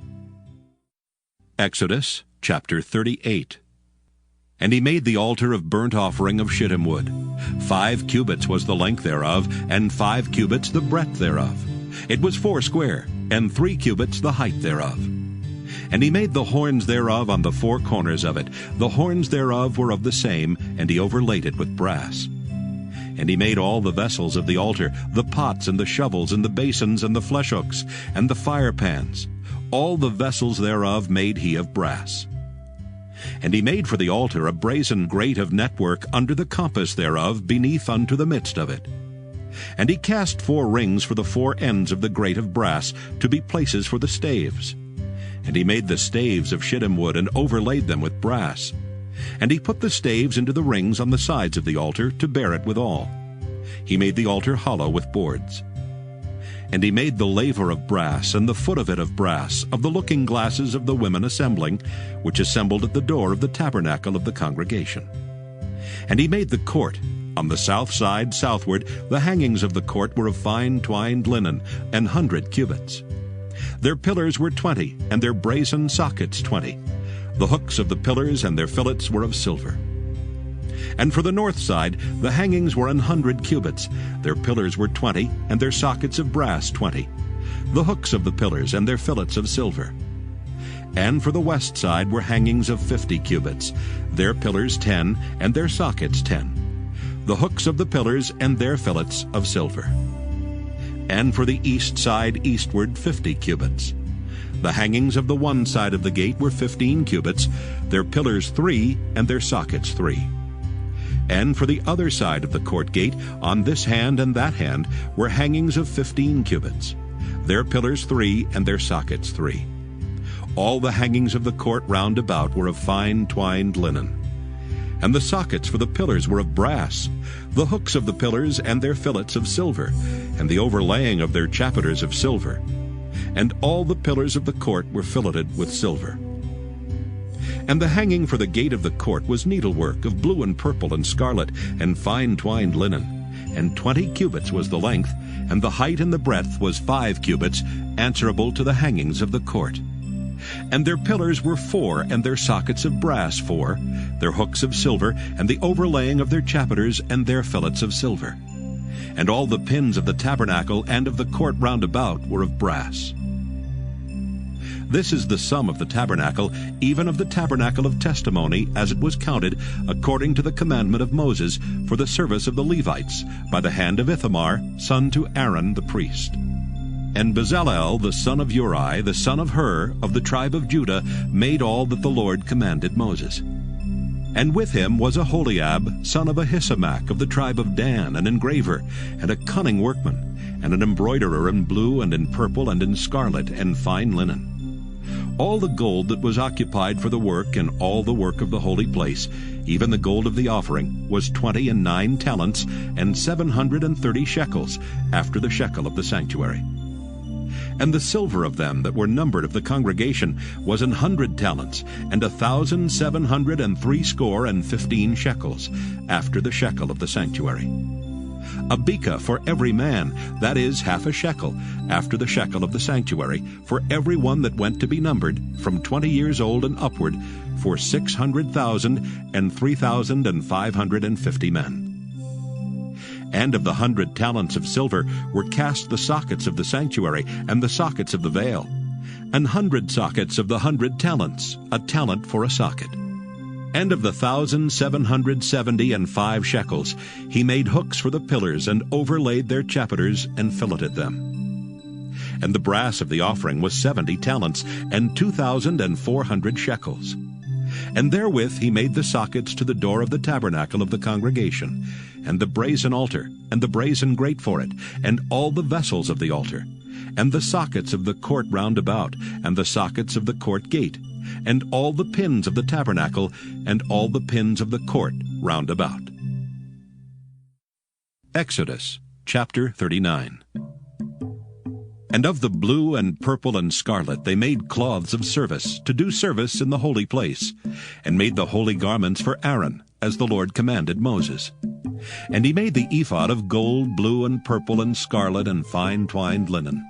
Exodus chapter 38. And he made the altar of burnt offering of shittim wood. 5 cubits was the length thereof, and 5 cubits the breadth thereof. It was 4 square, and 3 cubits the height thereof. And he made the horns thereof on the 4 corners of it. The horns thereof were of the same, and he overlaid it with brass. And he made all the vessels of the altar, the pots and the shovels and the basins and the fleshhooks and the fire pans. All the vessels thereof made he of brass. And he made for the altar a brazen grate of network under the compass thereof beneath unto the midst of it. And he cast 4 rings for the 4 ends of the grate of brass, to be places for the staves. And he made the staves of shittim wood, and overlaid them with brass. And he put the staves into the rings on the sides of the altar, to bear it withal. He made the altar hollow with boards. And he made the laver of brass, and the foot of it of brass, of the looking glasses of the women assembling, which assembled at the door of the tabernacle of the congregation. And he made the court. On the south side southward, the hangings of the court were of fine twined linen, 100 cubits. Their pillars were 20, and their brazen sockets 20. The hooks of the pillars and their fillets were of silver. And for the north side, the hangings were 100 cubits. Their pillars were 20, and their sockets of brass 20. The hooks of the pillars and their fillets of silver. And for the west side were hangings of 50 cubits. Their pillars 10, and their sockets 10. The hooks of the pillars and their fillets of silver. And for the east side eastward 50 cubits. The hangings of the one side of the gate were 15 cubits, their pillars 3, and their sockets 3. And for the other side of the court gate, on this hand and that hand, were hangings of 15 cubits, their pillars 3, and their sockets 3. All the hangings of the court round about were of fine twined linen. And the sockets for the pillars were of brass, the hooks of the pillars and their fillets of silver, and the overlaying of their chapiters of silver. And all the pillars of the court were filleted with silver. And the hanging for the gate of the court was needlework of blue and purple and scarlet, and fine twined linen. And 20 cubits was the length, and the height and the breadth was 5 cubits, answerable to the hangings of the court. And their pillars were 4, and their sockets of brass 4, their hooks of silver, and the overlaying of their chapiters and their fillets of silver. And all the pins of the tabernacle and of the court round about were of brass. This is the sum of the tabernacle, even of the tabernacle of testimony, as it was counted, according to the commandment of Moses, for the service of the Levites, by the hand of Ithamar, son to Aaron the priest. And Bezalel, the son of Uri, the son of Hur, of the tribe of Judah, made all that the Lord commanded Moses. And with him was Aholiab, son of Ahisamach, of the tribe of Dan, an engraver, and a cunning workman, and an embroiderer in blue and in purple and in scarlet and fine linen. All the gold that was occupied for the work and all the work of the holy place, even the gold of the offering, was 29 talents and 730 shekels, after the shekel of the sanctuary. And the silver of them that were numbered of the congregation was 100 talents, and 1,760 shekels, after the shekel of the sanctuary. A beka for every man, that is, half a shekel, after the shekel of the sanctuary, for every one that went to be numbered, from 20 years old and upward, for 600,000 and 3,550 men. And of the 100 talents of silver were cast the sockets of the sanctuary, and the sockets of the veil, 100 sockets of the 100 talents, a talent for a socket. And of the 1,775 shekels, he made hooks for the pillars, and overlaid their chapiters, and filleted them. And the brass of the offering was 70 talents, and 2,400 shekels. And therewith he made the sockets to the door of the tabernacle of the congregation, and the brazen altar, and the brazen grate for it, and all the vessels of the altar, and the sockets of the court round about, and the sockets of the court gate, and all the pins of the tabernacle, and all the pins of the court round about. Exodus chapter 39. And of the blue and purple and scarlet they made cloths of service, to do service in the holy place, and made the holy garments for Aaron, as the Lord commanded Moses. And he made the ephod of gold, blue and purple and scarlet and fine twined linen.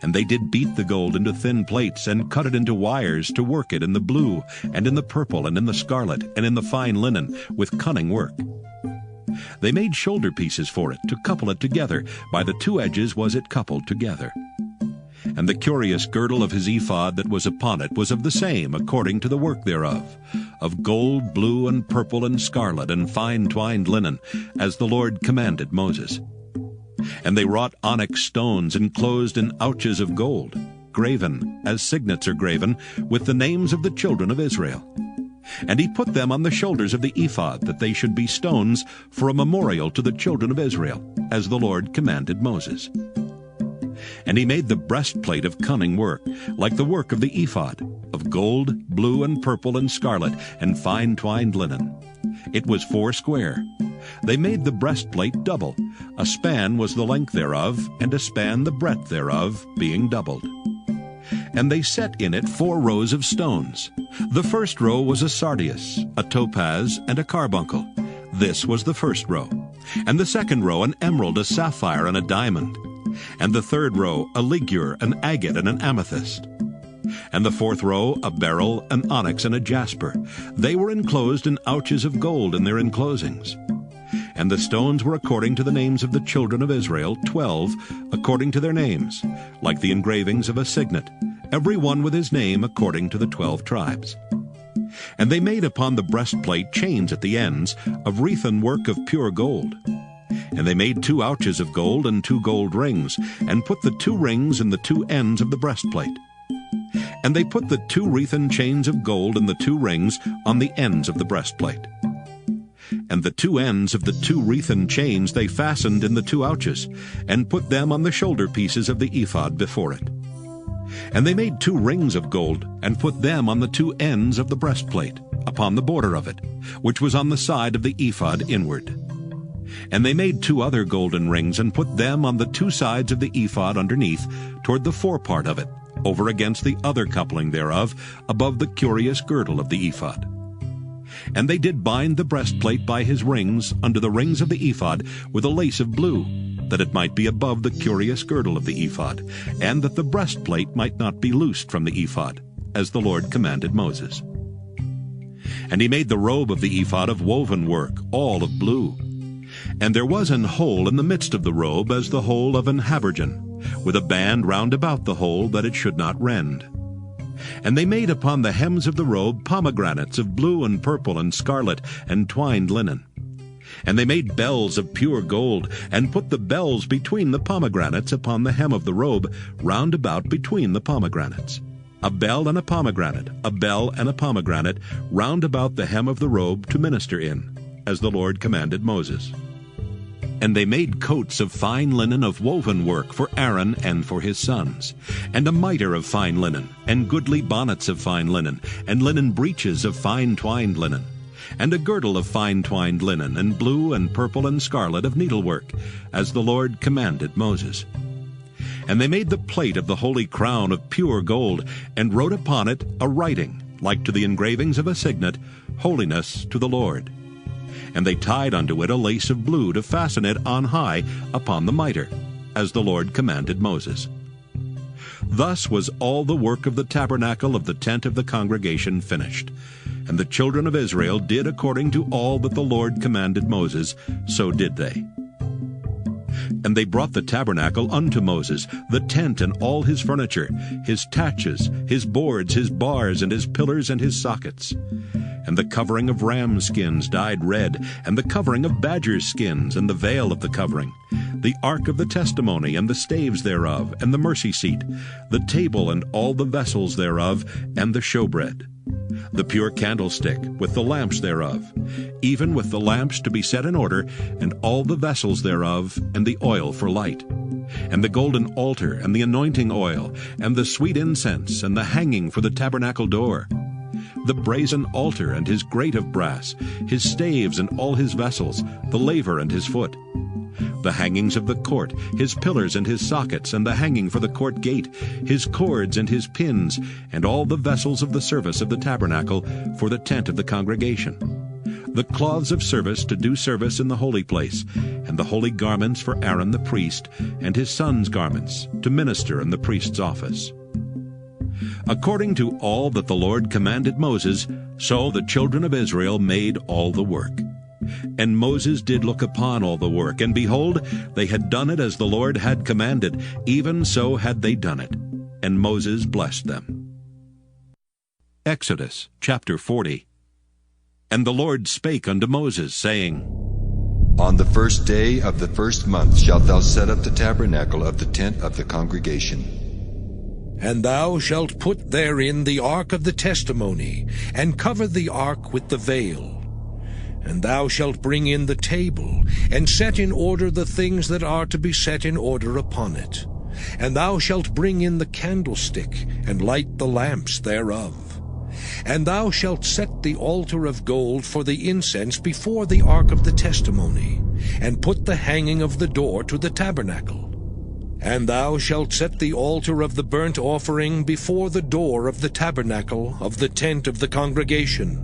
And they did beat the gold into thin plates, and cut it into wires, to work it in the blue, and in the purple, and in the scarlet, and in the fine linen, with cunning work. They made shoulder pieces for it, to couple it together. By the 2 edges was it coupled together. And the curious girdle of his ephod that was upon it was of the same, according to the work thereof, of gold, blue, and purple, and scarlet, and fine twined linen, as the Lord commanded Moses. And they wrought onyx stones enclosed in ouches of gold, graven, as signets are graven, with the names of the children of Israel. And he put them on the shoulders of the ephod, that they should be stones for a memorial to the children of Israel, as the Lord commanded Moses. And he made the breastplate of cunning work, like the work of the ephod, of gold, blue, and purple, and scarlet, and fine twined linen. It was 4 square. They made the breastplate double. A span was the length thereof, and a span the breadth thereof, being doubled. And they set in it 4 rows of stones. The first row was a sardius, a topaz, and a carbuncle. This was the first row. And the second row an emerald, a sapphire, and a diamond. And the third row a ligure, an agate, and an amethyst. And the fourth row a beryl, an onyx, and a jasper. They were enclosed in ouches of gold in their enclosings. And the stones were according to the names of the children of Israel, 12, according to their names, like the engravings of a signet, every one with his name according to the 12 tribes. And they made upon the breastplate chains at the ends of wreathen work of pure gold. And they made 2 ouches of gold and 2 gold rings, and put the 2 rings in the 2 ends of the breastplate. And they put the 2 wreathen chains of gold and the 2 rings on the ends of the breastplate. And the 2 ends of the 2 wreathen chains they fastened in the 2 ouches, and put them on the shoulder pieces of the ephod before it. And they made 2 rings of gold, and put them on the 2 ends of the breastplate, upon the border of it, which was on the side of the ephod inward. And they made 2 other golden rings, and put them on the 2 sides of the ephod underneath, toward the forepart of it, over against the other coupling thereof, above the curious girdle of the ephod. And they did bind the breastplate by his rings under the rings of the ephod with a lace of blue, that it might be above the curious girdle of the ephod, and that the breastplate might not be loosed from the ephod, as the Lord commanded Moses. And he made the robe of the ephod of woven work, all of blue. And there was an hole in the midst of the robe as the hole of an habergeon, with a band round about the hole, that it should not rend. And they made upon the hems of the robe pomegranates of blue and purple and scarlet and twined linen. And they made bells of pure gold, and put the bells between the pomegranates upon the hem of the robe, round about between the pomegranates. A bell and a pomegranate, a bell and a pomegranate, round about the hem of the robe to minister in, as the Lord commanded Moses. And they made coats of fine linen of woven work for Aaron and for his sons, and a mitre of fine linen, and goodly bonnets of fine linen, and linen breeches of fine twined linen, and a girdle of fine twined linen, and blue and purple and scarlet of needlework, as the Lord commanded Moses. And they made the plate of the holy crown of pure gold, and wrote upon it a writing, like to the engravings of a signet, Holiness to the Lord. And they tied unto it a lace of blue to fasten it on high upon the mitre, as the Lord commanded Moses. Thus was all the work of the tabernacle of the tent of the congregation finished. And the children of Israel did according to all that the Lord commanded Moses, so did they. And they brought the tabernacle unto Moses, the tent and all his furniture, his taches, his boards, his bars, and his pillars, and his sockets. And the covering of ram skins dyed red, and the covering of badger skins, and the veil of the covering, the ark of the testimony, and the staves thereof, and the mercy seat, the table and all the vessels thereof, and the showbread, the pure candlestick, with the lamps thereof, even with the lamps to be set in order, and all the vessels thereof, and the oil for light, and the golden altar, and the anointing oil, and the sweet incense, and the hanging for the tabernacle door, the brazen altar and his grate of brass, his staves and all his vessels, the laver and his foot, the hangings of the court, his pillars and his sockets, and the hanging for the court gate, his cords and his pins, and all the vessels of the service of the tabernacle for the tent of the congregation, the cloths of service to do service in the holy place, and the holy garments for Aaron the priest, and his sons' garments, to minister in the priest's office. According to all that the Lord commanded Moses, so the children of Israel made all the work. And Moses did look upon all the work, and behold, they had done it as the Lord had commanded, even so had they done it. And Moses blessed them. Exodus chapter 40. And the Lord spake unto Moses, saying, On the first day of the first month shalt thou set up the tabernacle of the tent of the congregation. And thou shalt put therein the ark of the testimony, and cover the ark with the veil. And thou shalt bring in the table, and set in order the things that are to be set in order upon it. And thou shalt bring in the candlestick, and light the lamps thereof. And thou shalt set the altar of gold for the incense before the ark of the testimony, and put the hanging of the door to the tabernacle. And thou shalt set the altar of the burnt offering before the door of the tabernacle of the tent of the congregation.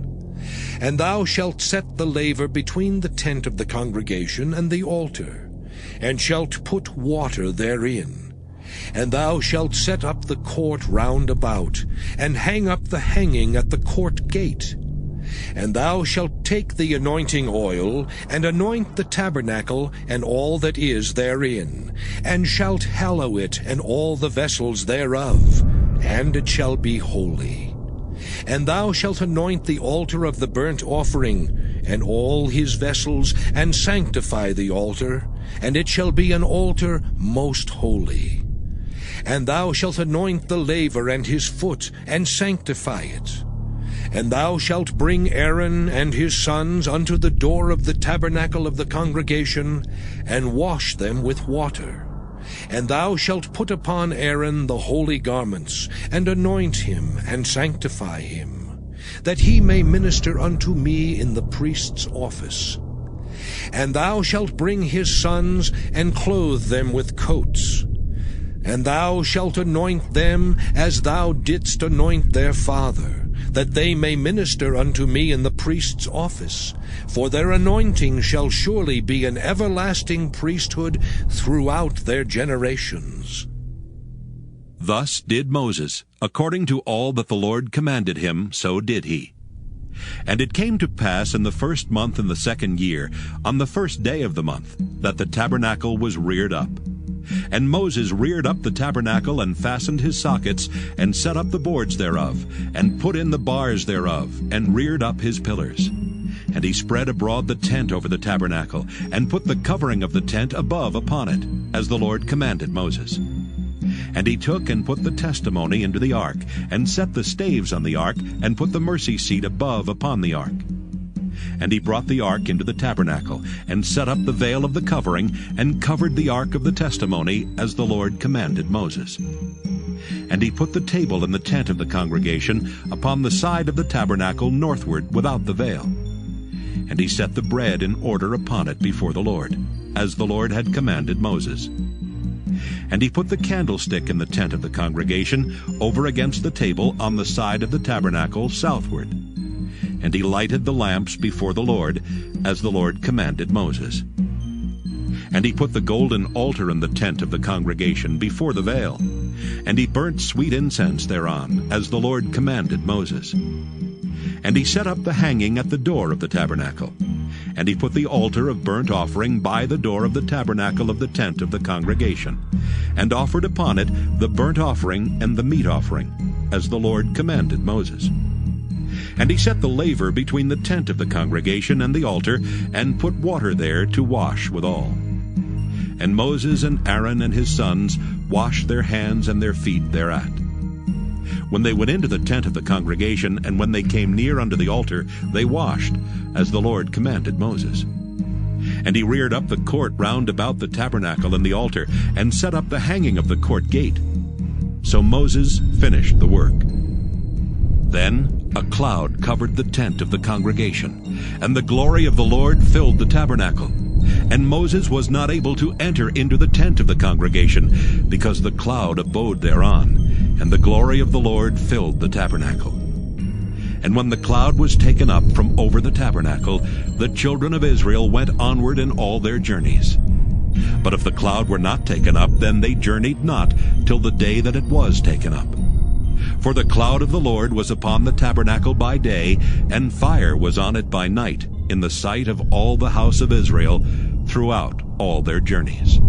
And thou shalt set the laver between the tent of the congregation and the altar, and shalt put water therein. And thou shalt set up the court round about, and hang up the hanging at the court gate. And thou shalt take the anointing oil, and anoint the tabernacle and all that is therein, and shalt hallow it and all the vessels thereof, and it shall be holy. And thou shalt anoint the altar of the burnt offering, and all his vessels, and sanctify the altar, and it shall be an altar most holy. And thou shalt anoint the laver and his foot, and sanctify it. And thou shalt bring Aaron and his sons unto the door of the tabernacle of the congregation, and wash them with water. And thou shalt put upon Aaron the holy garments, and anoint him, and sanctify him, that he may minister unto me in the priest's office. And thou shalt bring his sons, and clothe them with coats. And thou shalt anoint them as thou didst anoint their father, that they may minister unto me in the priest's office. For their anointing shall surely be an everlasting priesthood throughout their generations. Thus did Moses, according to all that the Lord commanded him, so did he. And it came to pass in the 1st month in the 2nd year, on the 1st day of the month, that the tabernacle was reared up. And Moses reared up the tabernacle, and fastened his sockets, and set up the boards thereof, and put in the bars thereof, and reared up his pillars. And he spread abroad the tent over the tabernacle, and put the covering of the tent above upon it, as the Lord commanded Moses. And he took and put the testimony into the ark, and set the staves on the ark, and put the mercy seat above upon the ark. And he brought the ark into the tabernacle, and set up the veil of the covering, and covered the ark of the testimony, as the Lord commanded Moses. And he put the table in the tent of the congregation upon the side of the tabernacle northward without the veil. And he set the bread in order upon it before the Lord, as the Lord had commanded Moses. And he put the candlestick in the tent of the congregation over against the table on the side of the tabernacle southward. And he lighted the lamps before the Lord, as the Lord commanded Moses. And he put the golden altar in the tent of the congregation before the veil. And he burnt sweet incense thereon, as the Lord commanded Moses. And he set up the hanging at the door of the tabernacle. And he put the altar of burnt offering by the door of the tabernacle of the tent of the congregation, and offered upon it the burnt offering and the meat offering, as the Lord commanded Moses. And he set the laver between the tent of the congregation and the altar, and put water there to wash withal. And Moses and Aaron and his sons washed their hands and their feet thereat. When they went into the tent of the congregation, and when they came near unto the altar, they washed, as the Lord commanded Moses. And he reared up the court round about the tabernacle and the altar, and set up the hanging of the court gate. So Moses finished the work. Then a cloud covered the tent of the congregation, and the glory of the Lord filled the tabernacle. And Moses was not able to enter into the tent of the congregation, because the cloud abode thereon, and the glory of the Lord filled the tabernacle. And when the cloud was taken up from over the tabernacle, the children of Israel went onward in all their journeys. But if the cloud were not taken up, then they journeyed not till the day that it was taken up. For the cloud of the Lord was upon the tabernacle by day, and fire was on it by night, in the sight of all the house of Israel, throughout all their journeys.